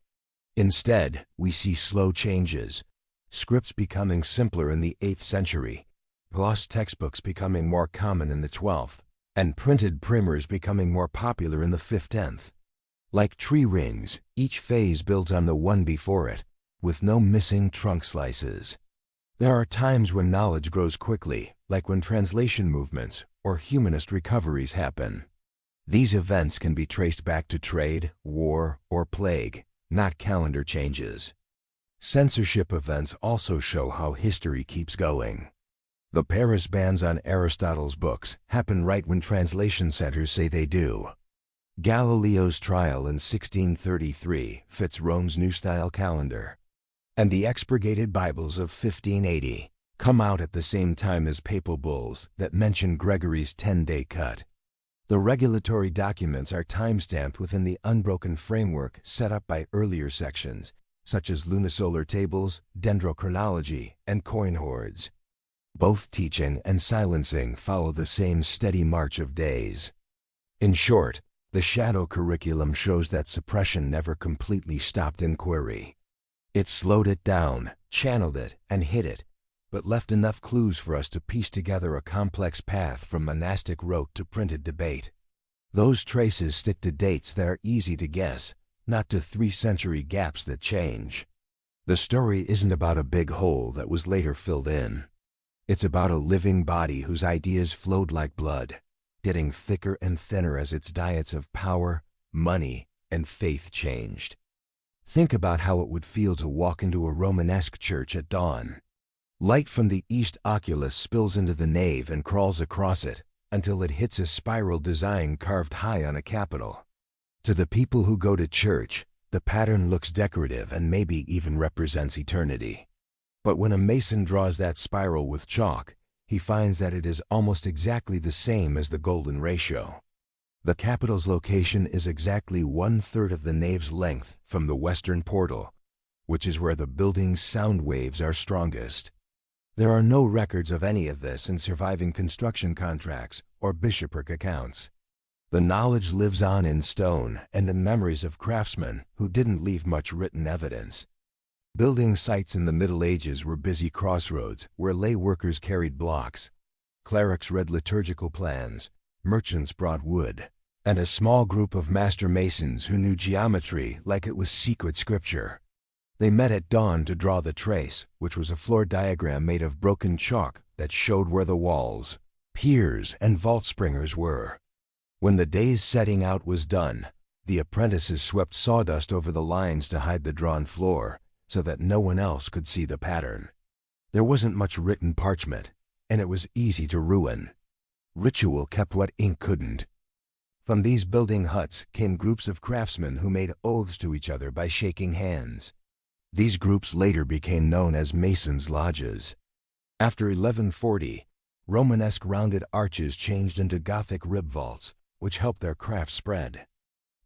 Instead, we see slow changes, scripts becoming simpler in the 8th century, gloss textbooks becoming more common in the 12th, and printed primers becoming more popular in the 15th. Like tree rings, each phase builds on the one before it, with no missing trunk slices. There are times when knowledge grows quickly, like when translation movements or humanist recoveries happen. These events can be traced back to trade, war, or plague, not calendar changes. Censorship events also show how history keeps going. The Paris bans on Aristotle's books happen right when translation centers say they do. Galileo's trial in 1633 fits Rome's New Style calendar. And the expurgated Bibles of 1580 come out at the same time as papal bulls that mention Gregory's 10-day cut. The regulatory documents are time-stamped within the unbroken framework set up by earlier sections, such as lunisolar tables, dendrochronology, and coin hoards. Both teaching and silencing follow the same steady march of days. In short, the shadow curriculum shows that suppression never completely stopped inquiry. It slowed it down, channeled it, and hid it, but left enough clues for us to piece together a complex path from monastic rote to printed debate. Those traces stick to dates that are easy to guess, not to 3-century gaps that change. The story isn't about a big hole that was later filled in. It's about a living body whose ideas flowed like blood, getting thicker and thinner as its diets of power, money, and faith changed. Think about how it would feel to walk into a Romanesque church at dawn. Light from the east oculus spills into the nave and crawls across it until it hits a spiral design carved high on a capital. To the people who go to church, the pattern looks decorative and maybe even represents eternity. But when a mason draws that spiral with chalk, he finds that it is almost exactly the same as the golden ratio. The capital's location is exactly 1/3 of the nave's length from the western portal, which is where the building's sound waves are strongest. There are no records of any of this in surviving construction contracts or bishopric accounts. The knowledge lives on in stone and the memories of craftsmen who didn't leave much written evidence. Building sites in the Middle Ages were busy crossroads where lay workers carried blocks, clerics read liturgical plans, merchants brought wood, and a small group of master masons who knew geometry like it was secret scripture. They met at dawn to draw the trace, which was a floor diagram made of broken chalk that showed where the walls, piers, and vault springers were. When the day's setting out was done, the apprentices swept sawdust over the lines to hide the drawn floor so that no one else could see the pattern. There wasn't much written parchment, and it was easy to ruin. Ritual kept what ink couldn't. From these building huts came groups of craftsmen who made oaths to each other by shaking hands. These groups later became known as Masons' lodges. After 1140, Romanesque rounded arches changed into Gothic rib vaults, which helped their craft spread.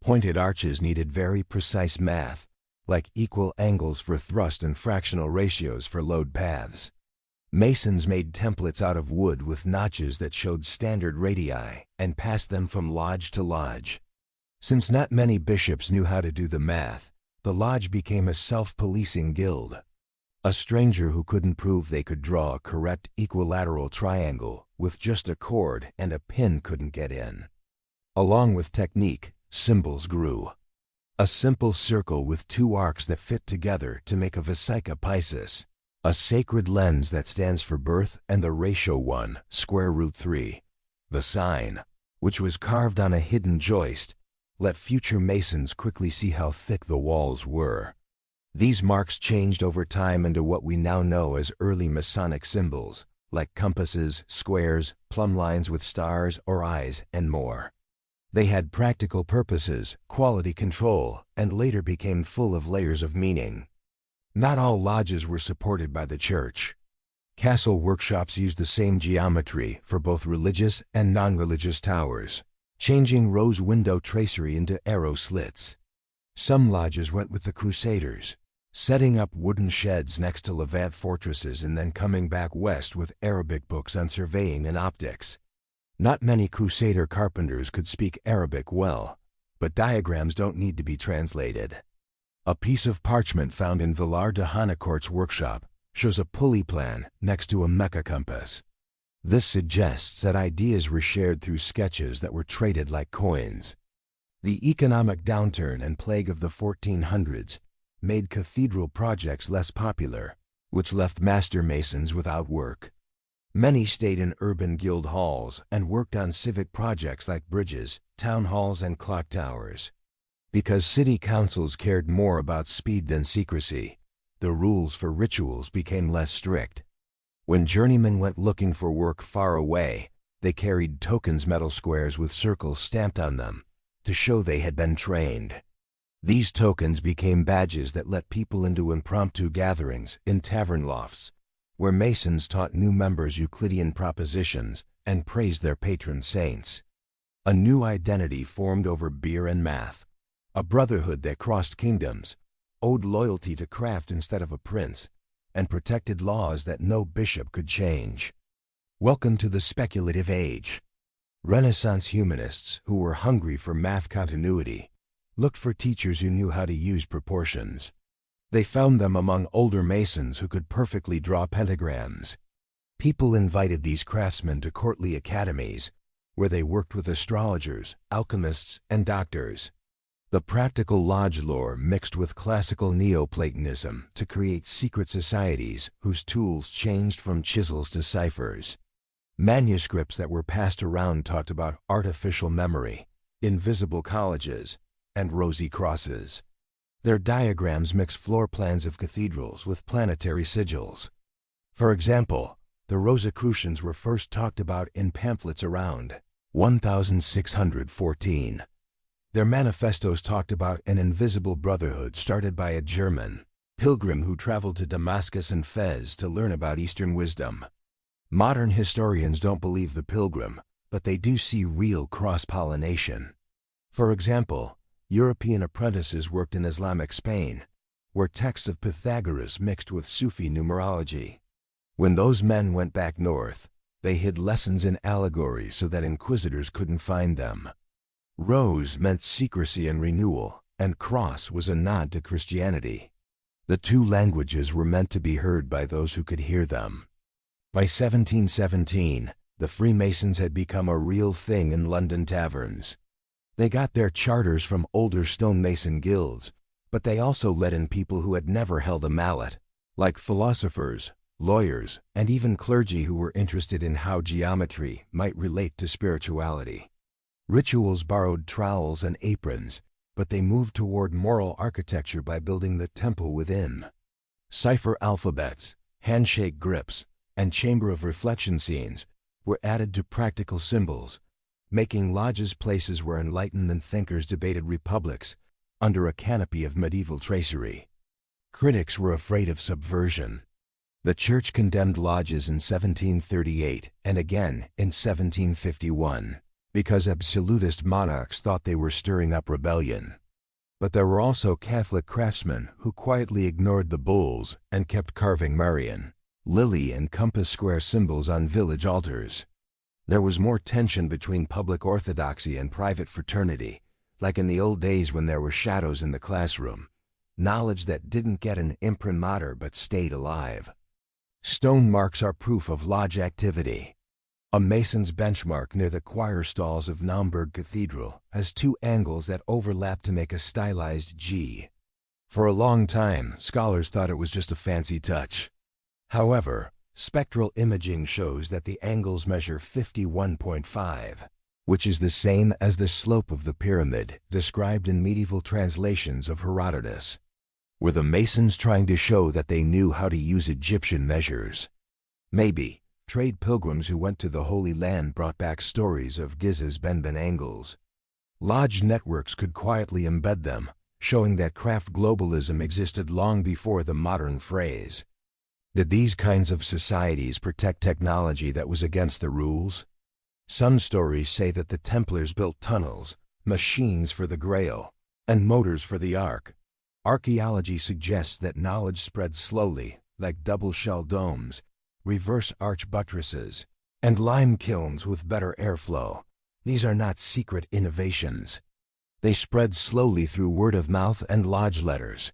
Pointed arches needed very precise math, like equal angles for thrust and fractional ratios for load paths. Masons made templates out of wood with notches that showed standard radii and passed them from lodge to lodge. Since not many bishops knew how to do the math, the lodge became a self-policing guild. A stranger who couldn't prove they could draw a correct equilateral triangle with just a cord and a pin couldn't get in. Along with technique, symbols grew. A simple circle with 2 arcs that fit together to make a vesica piscis, a sacred lens that stands for birth, and the ratio 1, square root 3. The sign, which was carved on a hidden joist, let future masons quickly see how thick the walls were. These marks changed over time into what we now know as early Masonic symbols, like compasses, squares, plumb lines with stars or eyes, and more. They had practical purposes, quality control, and later became full of layers of meaning. Not all lodges were supported by the church. Castle workshops used the same geometry for both religious and non-religious towers, changing rose window tracery into arrow slits. Some lodges went with the Crusaders, setting up wooden sheds next to Levant fortresses and then coming back west with Arabic books on surveying and optics. Not many Crusader carpenters could speak Arabic well, but diagrams don't need to be translated. A piece of parchment found in Villar de Hanacourt's workshop shows a pulley plan next to a Mecca compass. This suggests that ideas were shared through sketches that were traded like coins. The economic downturn and plague of the 1400s made cathedral projects less popular, which left master masons without work. Many stayed in urban guild halls and worked on civic projects like bridges, town halls, and clock towers. Because city councils cared more about speed than secrecy, the rules for rituals became less strict. When journeymen went looking for work far away, they carried tokens, metal squares with circles stamped on them, to show they had been trained. These tokens became badges that let people into impromptu gatherings in tavern lofts, where masons taught new members Euclidean propositions and praised their patron saints. A new identity formed over beer and math, a brotherhood that crossed kingdoms, owed loyalty to craft instead of a prince, and protected laws that no bishop could change. Welcome to the speculative age. Renaissance humanists who were hungry for math continuity looked for teachers who knew how to use proportions. They found them among older masons who could perfectly draw pentagrams. People invited these craftsmen to courtly academies, where they worked with astrologers, alchemists, and doctors. The practical lodge lore mixed with classical Neoplatonism to create secret societies whose tools changed from chisels to ciphers. Manuscripts that were passed around talked about artificial memory, invisible colleges, and rosy crosses. Their diagrams mix floor plans of cathedrals with planetary sigils. For example, the Rosicrucians were first talked about in pamphlets around 1614. Their manifestos talked about an invisible brotherhood started by a German pilgrim who traveled to Damascus and Fez to learn about Eastern wisdom. Modern historians don't believe the pilgrim, but they do see real cross-pollination. For example, European apprentices worked in Islamic Spain, where texts of Pythagoras mixed with Sufi numerology. When those men went back north, they hid lessons in allegory so that inquisitors couldn't find them. Rose meant secrecy and renewal, and cross was a nod to Christianity. The two languages were meant to be heard by those who could hear them. By 1717, the Freemasons had become a real thing in London taverns. They got their charters from older stonemason guilds, but they also let in people who had never held a mallet, like philosophers, lawyers, and even clergy who were interested in how geometry might relate to spirituality. Rituals borrowed trowels and aprons, but they moved toward moral architecture by building the temple within. Cipher alphabets, handshake grips, and chamber of reflection scenes were added to practical symbols, making lodges places where enlightenment thinkers debated republics under a canopy of medieval tracery. Critics were afraid of subversion. The Church condemned lodges in 1738 and again in 1751. Because absolutist monarchs thought they were stirring up rebellion. But there were also Catholic craftsmen who quietly ignored the bulls and kept carving Marian, lily, and compass square symbols on village altars. There was more tension between public orthodoxy and private fraternity, like in the old days when there were shadows in the classroom, knowledge that didn't get an imprimatur but stayed alive. Stone marks are proof of lodge activity. A mason's benchmark near the choir stalls of Naumburg Cathedral has two angles that overlap to make a stylized G. For a long time, scholars thought it was just a fancy touch. However, spectral imaging shows that the angles measure 51.5, which is the same as the slope of the pyramid described in medieval translations of Herodotus. Were the masons trying to show that they knew how to use Egyptian measures? Maybe. Trade pilgrims who went to the Holy Land brought back stories of Gizeh's Benben angles. Lodge networks could quietly embed them, showing that craft globalism existed long before the modern phrase. Did these kinds of societies protect technology that was against the rules? Some stories say that the Templars built tunnels, machines for the Grail, and motors for the Ark. Archaeology suggests that knowledge spread slowly, like double-shell domes, reverse arch buttresses, and lime kilns with better airflow. These are not secret innovations. They spread slowly through word of mouth and lodge letters.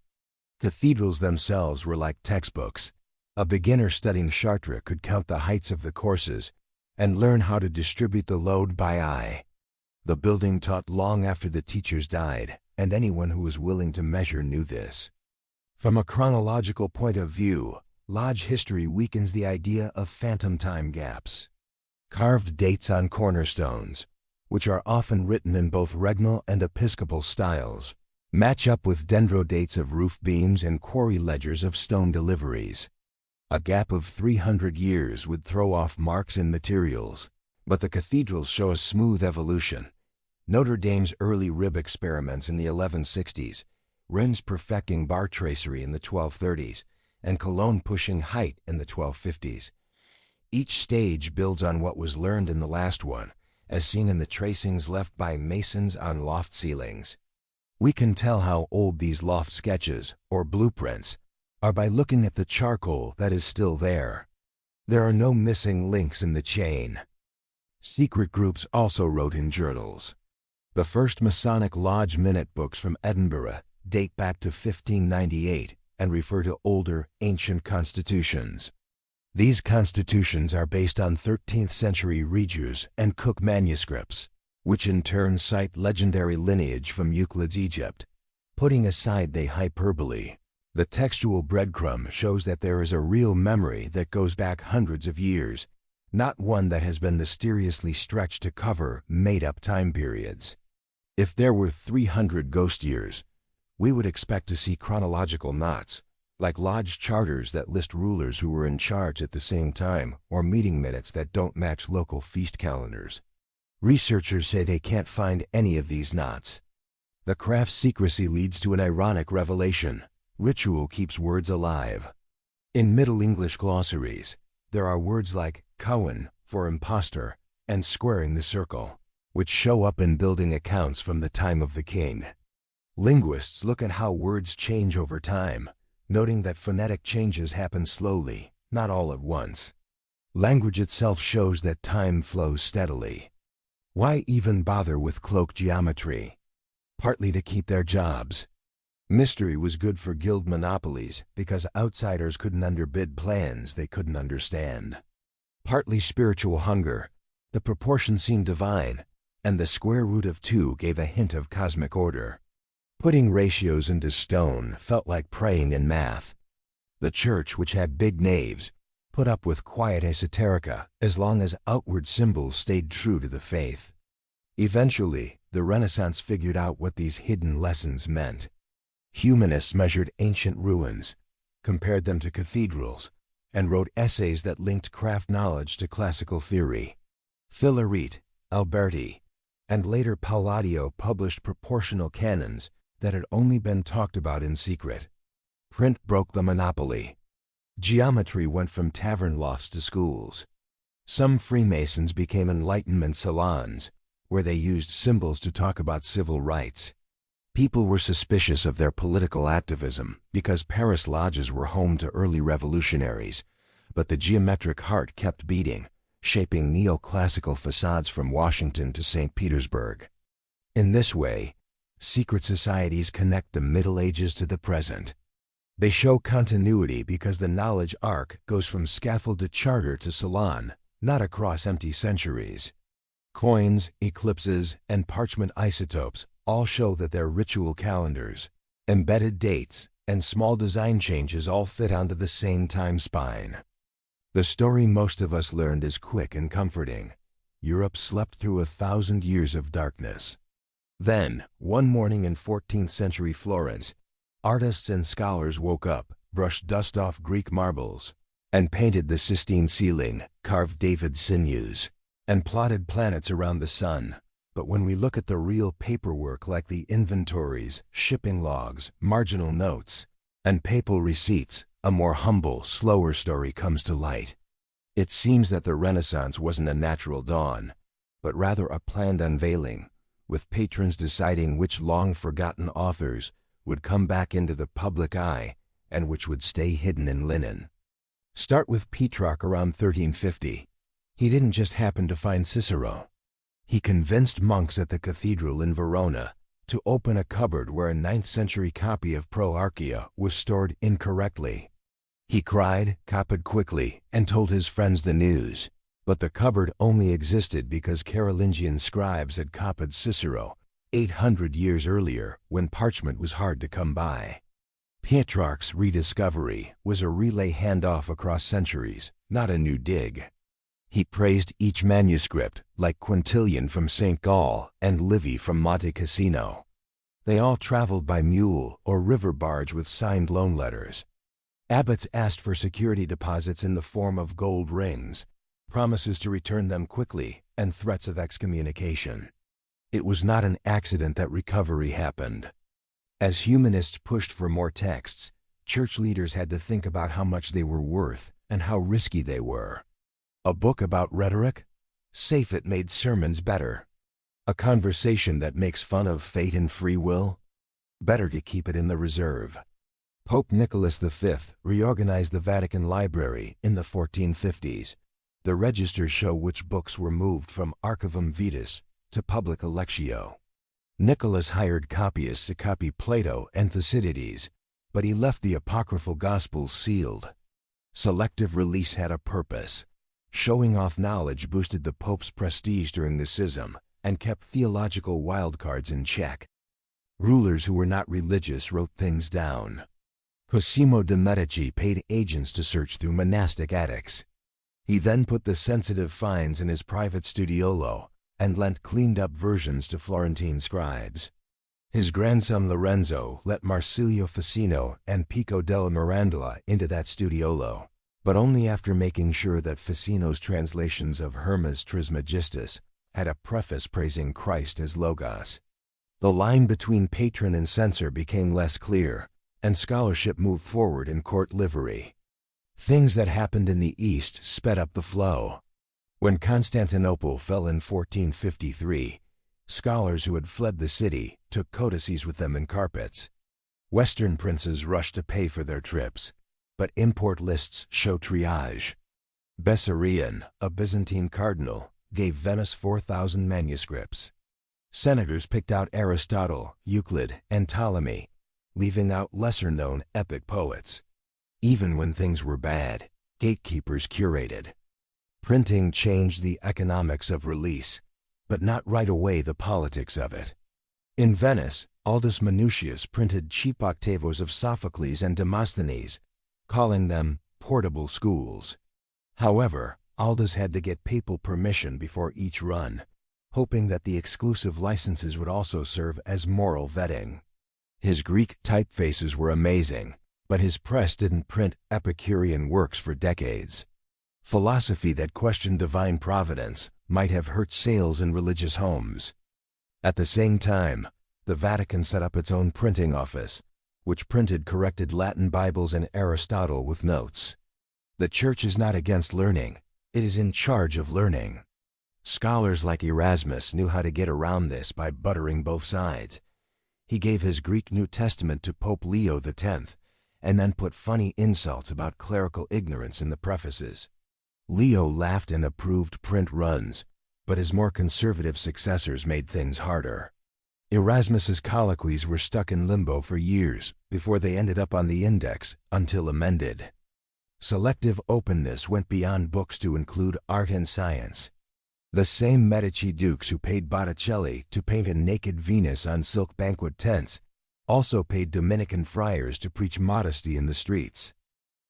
Cathedrals themselves were like textbooks. A beginner studying Chartres could count the heights of the courses and learn how to distribute the load by eye. The building taught long after the teachers died, and anyone who was willing to measure knew this. From a chronological point of view, lodge history weakens the idea of phantom time gaps. Carved dates on cornerstones, which are often written in both regnal and episcopal styles, match up with dendrodates of roof beams and quarry ledgers of stone deliveries. A gap of 300 years would throw off marks in materials, but the cathedrals show a smooth evolution. Notre Dame's early rib experiments in the 1160s, Rennes perfecting bar tracery in the 1230s, and Cologne pushing height in the 1250s. Each stage builds on what was learned in the last one, as seen in the tracings left by masons on loft ceilings. We can tell how old these loft sketches, or blueprints, are by looking at the charcoal that is still there. There are no missing links in the chain. Secret groups also wrote in journals. The first Masonic Lodge minute books from Edinburgh date back to 1598 and refer to older, ancient constitutions. These constitutions are based on 13th century Regius and Cook manuscripts, which in turn cite legendary lineage from Euclid's Egypt. Putting aside the hyperbole, the textual breadcrumb shows that there is a real memory that goes back hundreds of years, not one that has been mysteriously stretched to cover made-up time periods. If there were 300 ghost years, we would expect to see chronological knots, like lodge charters that list rulers who were in charge at the same time, or meeting minutes that don't match local feast calendars. Researchers say they can't find any of these knots. The craft's secrecy leads to an ironic revelation. Ritual keeps words alive. In Middle English glossaries, there are words like cowan for impostor and squaring the circle, which show up in building accounts from the time of the king. Linguists look at how words change over time, noting that phonetic changes happen slowly, not all at once. Language itself shows that time flows steadily. Why even bother with cloaked geometry? Partly to keep their jobs. Mystery was good for guild monopolies because outsiders couldn't underbid plans they couldn't understand. Partly spiritual hunger, the proportion seemed divine, and the square root of 2 gave a hint of cosmic order. Putting ratios into stone felt like praying in math. The church, which had big naves, put up with quiet esoterica as long as outward symbols stayed true to the faith. Eventually, the Renaissance figured out what these hidden lessons meant. Humanists measured ancient ruins, compared them to cathedrals, and wrote essays that linked craft knowledge to classical theory. Filaret, Alberti, and later Palladio published proportional canons that had only been talked about in secret. Print broke the monopoly. Geometry went from tavern lofts to schools. Some Freemasons became Enlightenment salons, where they used symbols to talk about civil rights. People were suspicious of their political activism because Paris lodges were home to early revolutionaries, but the geometric heart kept beating, shaping neoclassical facades from Washington to St. Petersburg. In this way, secret societies connect the Middle Ages to the present. They show continuity because the knowledge arc goes from scaffold to charter to salon, not across empty centuries. Coins, eclipses, and parchment isotopes all show that their ritual calendars, embedded dates, and small design changes all fit onto the same time spine. The story most of us learned is quick and comforting. Europe slept through 1,000 years of darkness. Then, one morning in 14th century Florence, artists and scholars woke up, brushed dust off Greek marbles, and painted the Sistine ceiling, carved David's sinews, and plotted planets around the sun. But when we look at the real paperwork like the inventories, shipping logs, marginal notes, and papal receipts, a more humble, slower story comes to light. It seems that the Renaissance wasn't a natural dawn, but rather a planned unveiling, with patrons deciding which long-forgotten authors would come back into the public eye and which would stay hidden in linen. Start with Petrarch around 1350. He didn't just happen to find Cicero. He convinced monks at the cathedral in Verona to open a cupboard where a 9th century copy of Pro Archaea was stored incorrectly. He cried, copied quickly, and told his friends the news. But the cupboard only existed because Carolingian scribes had copied Cicero 800 years earlier when parchment was hard to come by. Petrarch's rediscovery was a relay handoff across centuries, not a new dig. He praised each manuscript, like Quintilian from St. Gall and Livy from Monte Cassino. They all traveled by mule or river barge with signed loan letters. Abbots asked for security deposits in the form of gold rings, promises to return them quickly, and threats of excommunication. It was not an accident that recovery happened. As humanists pushed for more texts, church leaders had to think about how much they were worth and how risky they were. A book about rhetoric? Safe it made sermons better. A conversation that makes fun of fate and free will? Better to keep it in the reserve. Pope Nicholas V reorganized the Vatican Library in the 1450s. The registers show which books were moved from Archivum Vetus to Publica Lectio. Nicholas hired copyists to copy Plato and Thucydides, but he left the apocryphal Gospels sealed. Selective release had a purpose. Showing off knowledge boosted the Pope's prestige during the schism and kept theological wildcards in check. Rulers who were not religious wrote things down. Cosimo de' Medici paid agents to search through monastic attics. He then put the sensitive finds in his private studiolo and lent cleaned-up versions to Florentine scribes. His grandson Lorenzo let Marsilio Ficino and Pico della Mirandola into that studiolo, but only after making sure that Ficino's translations of Hermes Trismegistus had a preface praising Christ as Logos. The line between patron and censor became less clear, and scholarship moved forward in court livery. Things that happened in the East sped up the flow. When Constantinople fell in 1453, scholars who had fled the city took codices with them in carpets. Western princes rushed to pay for their trips, but import lists show triage. Bessarion, a Byzantine cardinal, gave Venice 4,000 manuscripts. Senators picked out Aristotle, Euclid, and Ptolemy, leaving out lesser-known epic poets. Even when things were bad, gatekeepers curated. Printing changed the economics of release, but not right away the politics of it. In Venice, Aldus Manutius printed cheap octavos of Sophocles and Demosthenes, calling them portable schools. However, Aldus had to get papal permission before each run, hoping that the exclusive licenses would also serve as moral vetting. His Greek typefaces were amazing, but his press didn't print Epicurean works for decades. Philosophy that questioned divine providence might have hurt sales in religious homes. At the same time, the Vatican set up its own printing office, which printed corrected Latin Bibles and Aristotle with notes. The Church is not against learning, it is in charge of learning. Scholars like Erasmus knew how to get around this by buttering both sides. He gave his Greek New Testament to Pope Leo X, and then put funny insults about clerical ignorance in the prefaces. Leo laughed and approved print runs, but his more conservative successors made things harder. Erasmus's colloquies were stuck in limbo for years before they ended up on the index until amended. Selective openness went beyond books to include art and science. The same Medici dukes who paid Botticelli to paint a naked Venus on silk banquet tents also paid Dominican friars to preach modesty in the streets.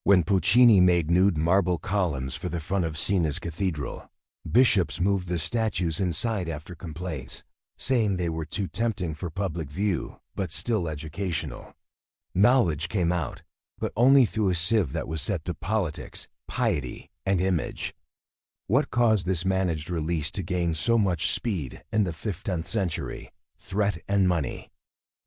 When Puccini made nude marble columns for the front of Sienna's cathedral, bishops moved the statues inside after complaints, saying they were too tempting for public view, but still educational. Knowledge came out, but only through a sieve that was set to politics, piety, and image. What caused this managed release to gain so much speed in the 15th century? Threat and money.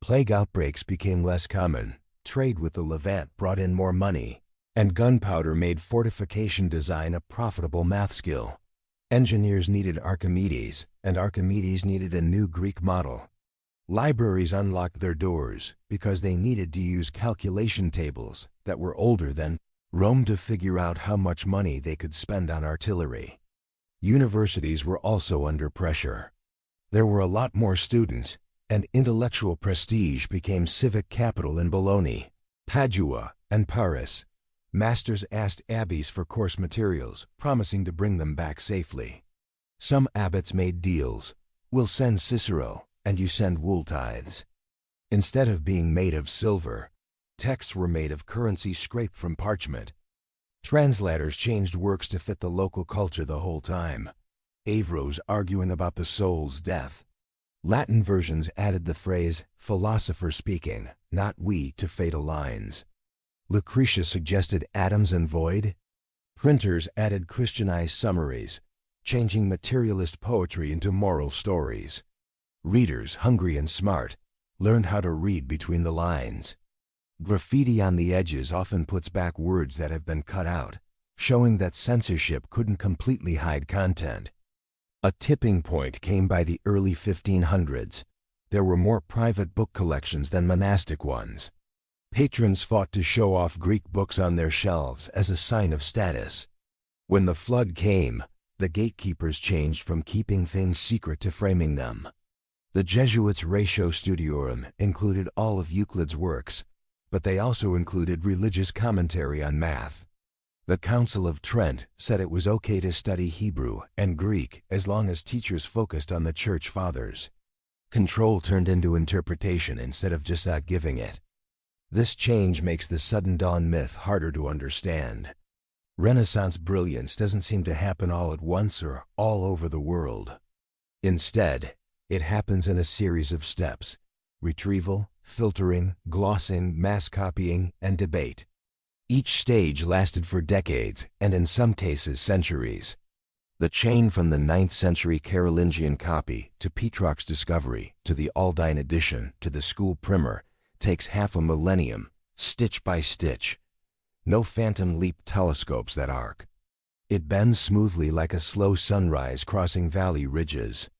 Plague outbreaks became less common, trade with the Levant brought in more money, and gunpowder made fortification design a profitable math skill. Engineers needed Archimedes, and Archimedes needed a new Greek model. Libraries unlocked their doors because they needed to use calculation tables that were older than Rome to figure out how much money they could spend on artillery. Universities were also under pressure. There were a lot more students, and intellectual prestige became civic capital in Bologna, Padua, and Paris. Masters asked abbeys for course materials, promising to bring them back safely. Some abbots made deals. We'll send Cicero, and you send wool tithes. Instead of being made of silver, texts were made of currency scraped from parchment. Translators changed works to fit the local culture the whole time. Averroes arguing about the soul's death. Latin versions added the phrase, philosopher speaking, not we, to fatal lines. Lucretia suggested atoms and void. Printers added Christianized summaries, changing materialist poetry into moral stories. Readers, hungry and smart, learned how to read between the lines. Graffiti on the edges often puts back words that have been cut out, showing that censorship couldn't completely hide content. A tipping point came by the early 1500s. There were more private book collections than monastic ones. Patrons fought to show off Greek books on their shelves as a sign of status. When the flood came, the gatekeepers changed from keeping things secret to framing them. The Jesuits' Ratio Studiorum included all of Euclid's works, but they also included religious commentary on math. The Council of Trent said it was okay to study Hebrew and Greek as long as teachers focused on the Church Fathers. Control turned into interpretation instead of just giving it. This change makes the sudden dawn myth harder to understand. Renaissance brilliance doesn't seem to happen all at once or all over the world. Instead, it happens in a series of steps: retrieval, filtering, glossing, mass copying, and debate. Each stage lasted for decades, and in some cases centuries. The chain from the 9th century Carolingian copy to Petrarch's discovery to the Aldine edition to the school primer takes half a millennium, stitch by stitch. No phantom leap telescopes that arc. It bends smoothly like a slow sunrise crossing valley ridges.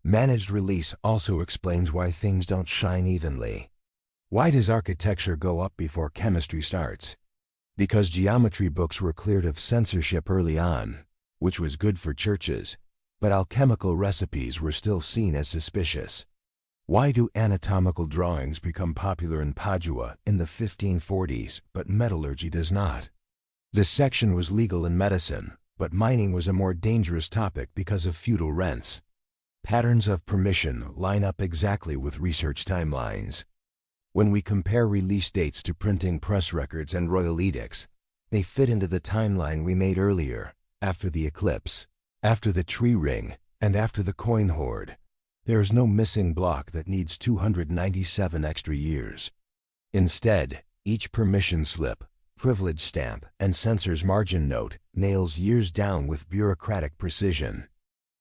Managed release also explains why things don't shine evenly. Why does architecture go up before chemistry starts? Because geometry books were cleared of censorship early on, which was good for churches, but alchemical recipes were still seen as suspicious. Why do anatomical drawings become popular in Padua in the 1540s, but metallurgy does not? Dissection was legal in medicine, but mining was a more dangerous topic because of feudal rents. Patterns of permission line up exactly with research timelines. When we compare release dates to printing press records and royal edicts, they fit into the timeline we made earlier, after the eclipse, after the tree ring, and after the coin hoard. There is no missing block that needs 297 extra years. Instead, each permission slip, privilege stamp, and censor's margin note nails years down with bureaucratic precision.